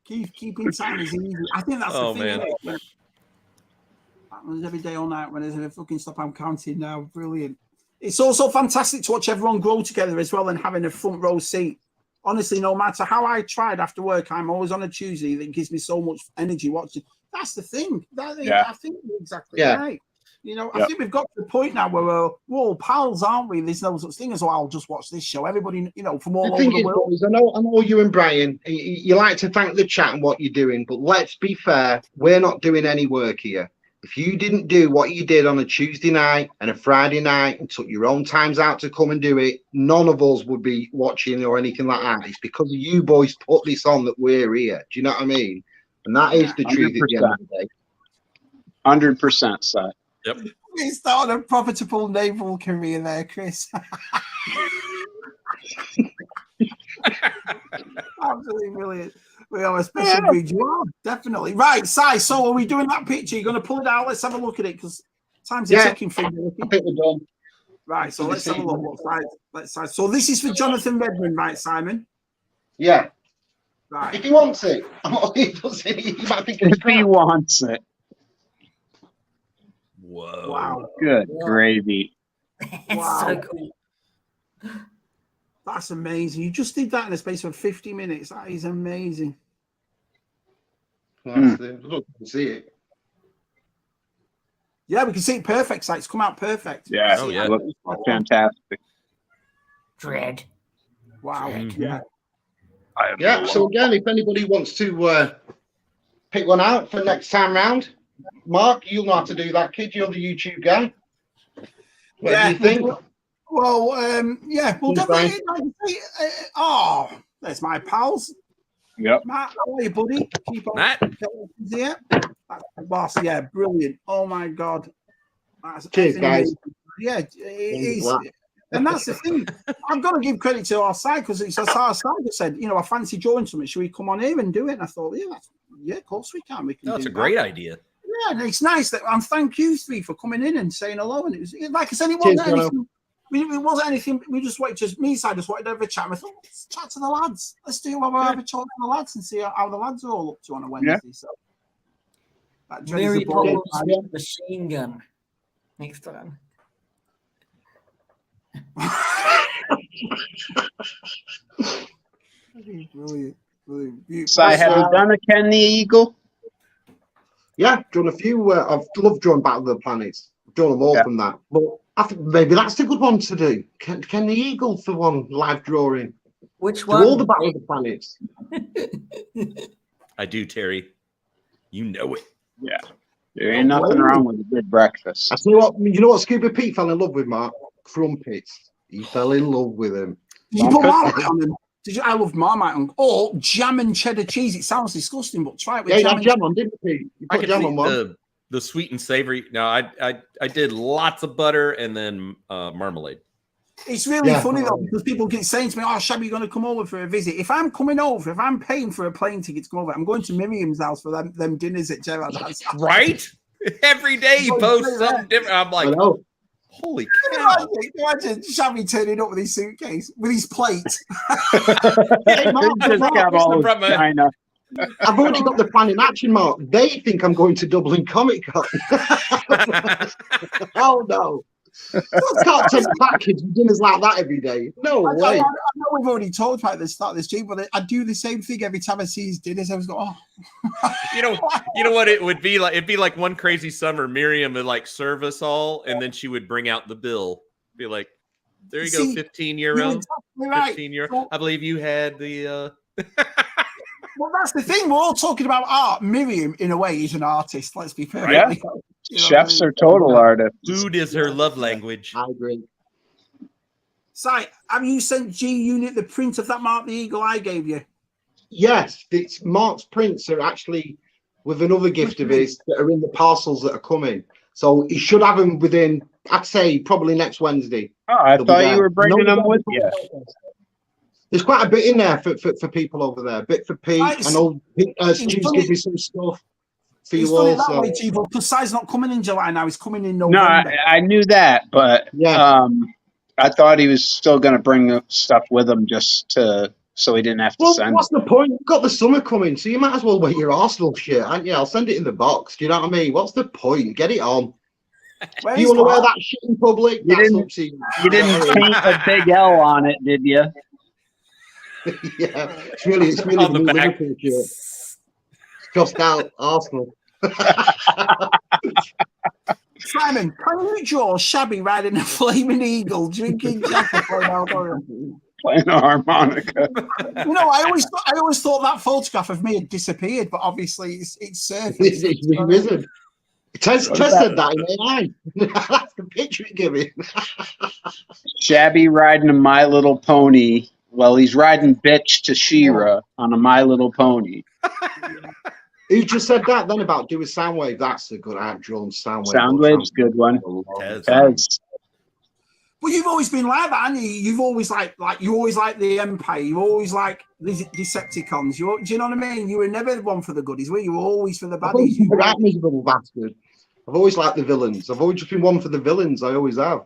Keeping time is easy. I think that's Oh, the thing. man. That happens every day, all night. When there's a fucking stop, I'm counting now. Brilliant. It's also fantastic to watch everyone grow together as well and having a front row seat. Honestly, no matter how I tried after work, I'm always on a Tuesday. That gives me so much energy watching. That's the thing. I think you're exactly right. I think we've got to the point now where we're all pals, aren't we? There's no such thing as, I'll just watch this show. Everybody, from all over the world. Boys, I know you and Brian, you like to thank the chat and what you're doing, but let's be fair, we're not doing any work here. If you didn't do what you did on a Tuesday night and a Friday night and took your own times out to come and do it, none of us would be watching or anything like that. It's because of you boys put this on that we're here. Do you know what I mean? And that is the truth at the end of the day. 100%, Si. Yep. We started a profitable naval career there, Chris. Absolutely brilliant. We are a special breed. You are, definitely. Right, Si, so are we doing that picture? You're going to pull it out? Let's have a look at it because time's a ticking finger. I think we're done. Right, so let's have a look. So this is for Jonathan Redmond, right, Simon? Yeah. Right. If he wants it. He might think If he wants it. Whoa. Wow. Good gravy. Wow. So cool. That's amazing. You just did that in the space of 50 minutes. That is amazing. Look, you see it. Yeah, we can see it perfect. So it's come out perfect. Yeah. Oh, yeah. Looks fantastic. Dread. Wow. Mm-hmm. Yeah. Yeah, so again, if anybody wants to pick one out for next time round, Mark, you'll know how to do that, kid. You're the YouTube guy. What do you think? Well, we'll definitely. There's my pals. Yep. Matt, how are you, buddy? Keep on. Matt? Yeah. That's the boss. Yeah, brilliant. Oh my God. Cheers, guys. Yeah, it is. And that's the thing. I've got to give credit to our side because it's our side that said, I fancy drawing something. Should we come on here and do it? And I thought, of course we can. We can. That's a great idea. Yeah, and it's nice that. And thank you three for coming in and saying hello. And it was like I said, it wasn't anything. It wasn't anything. We just wanted to. Me side just wanted to have a chat. I thought, let's chat to the lads. Let's have a chat to the lads and see how the lads are all up to on a Wednesday. Yeah. So. Mary Poppins machine gun. Next time. Brilliant. Si, have you done a Ken the Eagle? Yeah, drawn a few. I've loved drawing Battle of the Planets. I've drawn them all from that. But I think maybe that's a good one to do. Can the Eagle for one live drawing? Which Do all one? the Battle of the Planets. I do, Terry. You know it. Yeah. There ain't nothing wrong with a good breakfast. I tell you what, you know what Scuba Pete fell in love with, Mark? Crumpets. He fell in love with them. Did you put Marmite on them? Did you? I love Marmite on. Or jam and cheddar cheese. It sounds disgusting, but try it with Yeah, jam. you had jam on, didn't you? You I put could jam see on one. the sweet and savory. No, I did lots of butter and then marmalade. It's really funny though, because people keep saying to me, "Oh, Shabby, you're going to come over for a visit." If I'm coming over, if I'm paying for a plane ticket to come over, I'm going to Miriam's house for them dinners at Gerard's house. Right? Every day you post something different. I'm like, holy cow! Imagine Shabby turning up with his suitcase, with his plate. Hey, Mark, Just got all China. I've already got the plan in action, Mark. They think I'm going to Dublin Comic Con. Oh no. I can't take package dinners like that every day. No way. I know we've already talked about this start of this stream, but I do the same thing every time I see his dinners. I was going, oh. You know what it would be like? It'd be like one crazy summer. Miriam would like serve us all, and then she would bring out the bill. Be like, there you go, 15-euro. Exactly right. 15 euro. I believe you had the. Well, that's the thing. We're all talking about art. Miriam, in a way, is an artist. Let's be perfectly honest. Chefs are total artists. Food is her love language. I agree. Si, have you sent G Unit the print of that Mark the Eagle I gave you? Yes, it's Mark's prints are actually with another gift of his that are in the parcels that are coming. So he should have them within, I'd say, probably next Wednesday. Oh, I thought you were bringing them with you. There's quite a bit in there for people over there. A bit for Pete. I know Stu's give me some stuff for you all. So. But Si's not coming in July now. He's coming in November. No, I knew that, but I thought he was still going to bring stuff with him just so he didn't have to send what's the point? You've got the summer coming, so you might as well wear your Arsenal shirt. Yeah, I'll send it in the box. Do you know what I mean? What's the point? Get it on. If you want to wear that shit in public, you that's up to you. You didn't paint a big L on it, did you? Yeah, it's really on the the back. Liverpool shirt. Just out Arsenal. Simon, can you draw Shabby riding a flaming eagle, drinking Jack playing a harmonica? No, I always thought that photograph of me had disappeared, but obviously it's surfaced. It's risen. Tess said that in AI. That's the picture it gave me. Shabby riding a My Little Pony. Well, he's riding bitch to She-Ra on a My Little Pony. Who just said that then about do a Soundwave? That's a good drawn Soundwave. Soundwave's a good one. Tez. Well, you've always been like that, haven't you? You've always you always like the Empire. You always like the Decepticons. Do you know what I mean? You were never one for the goodies, were you? You were always for the baddies. That miserable bastard. I've always liked the villains. I've always just been one for the villains. I always have.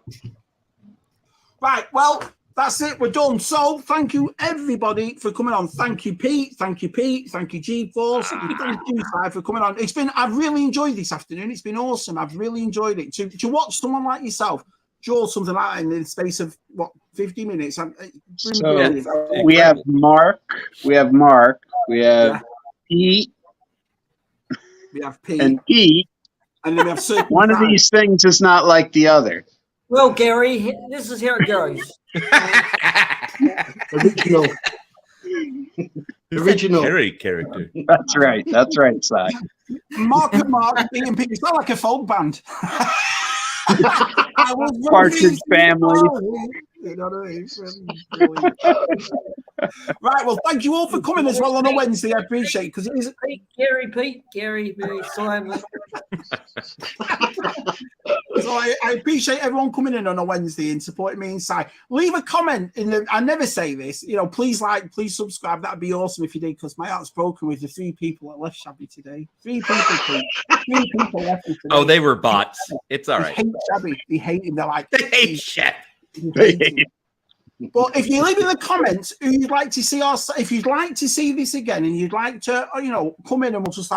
Right. Well, that's it. We're done. So thank you everybody for coming on. Thank you, Pete. Thank you, Pete. Thank you, G-Force. Thank you, Si, for coming on. I've really enjoyed this afternoon. It's been awesome. I've really enjoyed it. To watch someone like yourself draw something like that in the space of 50 minutes. We have Mark. We have Pete. We have Pete. And Pete. And then we have one of these things is not like the other. Well, Gary, this is how it goes. Original Gary character. That's right, Si. Mark and Mark being Pete. It's not like a folk band. Partridge Family. You know what I mean? Right, well, thank you all for coming as well on a Wednesday. I appreciate it because it is Pete, Gary, Simon. So I appreciate everyone coming in on a Wednesday and supporting me inside. Leave a comment I never say this, please please subscribe. That'd be awesome if you did, because my heart's broken with the 3 people that left Shabby today. 3 people, please. 3 people left me today. Oh, they were bots. It's all right. They hate Shabby. They hate him. They're like, they hate Shabby. But if you leave in the comments who you'd like to see if you'd like to see this again and you'd like to, come in and we'll just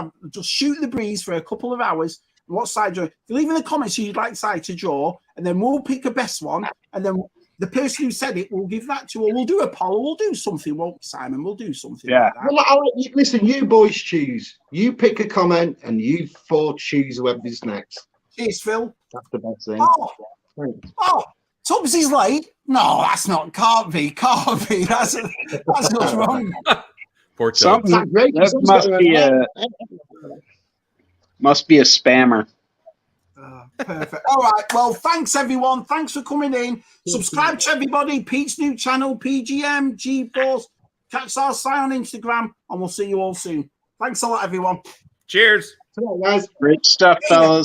shoot the breeze for a couple of hours. What side draw? If you leave in the comments who you'd like side to draw, and then we'll pick a best one, and then the person who said it, we'll give that to, or we'll do a poll, we'll do something, won't we, Simon? We'll do something Yeah. like that. Well, listen, you boys choose. You pick a comment, and you four choose whoever's next. Cheers, Phil. That's the best thing. Oh, Tubbsy's late. No, that's not. Can't be. That's what's wrong. Poor Tubbs. Something That great? that must be a spammer. Perfect. All right. Well, thanks everyone. Thanks for coming in. Subscribe to everybody. Pete's new channel, PGM, G-Force. Catch our sign on Instagram, and we'll see you all soon. Thanks a lot, everyone. Cheers. Come on, guys. Great stuff, fellas.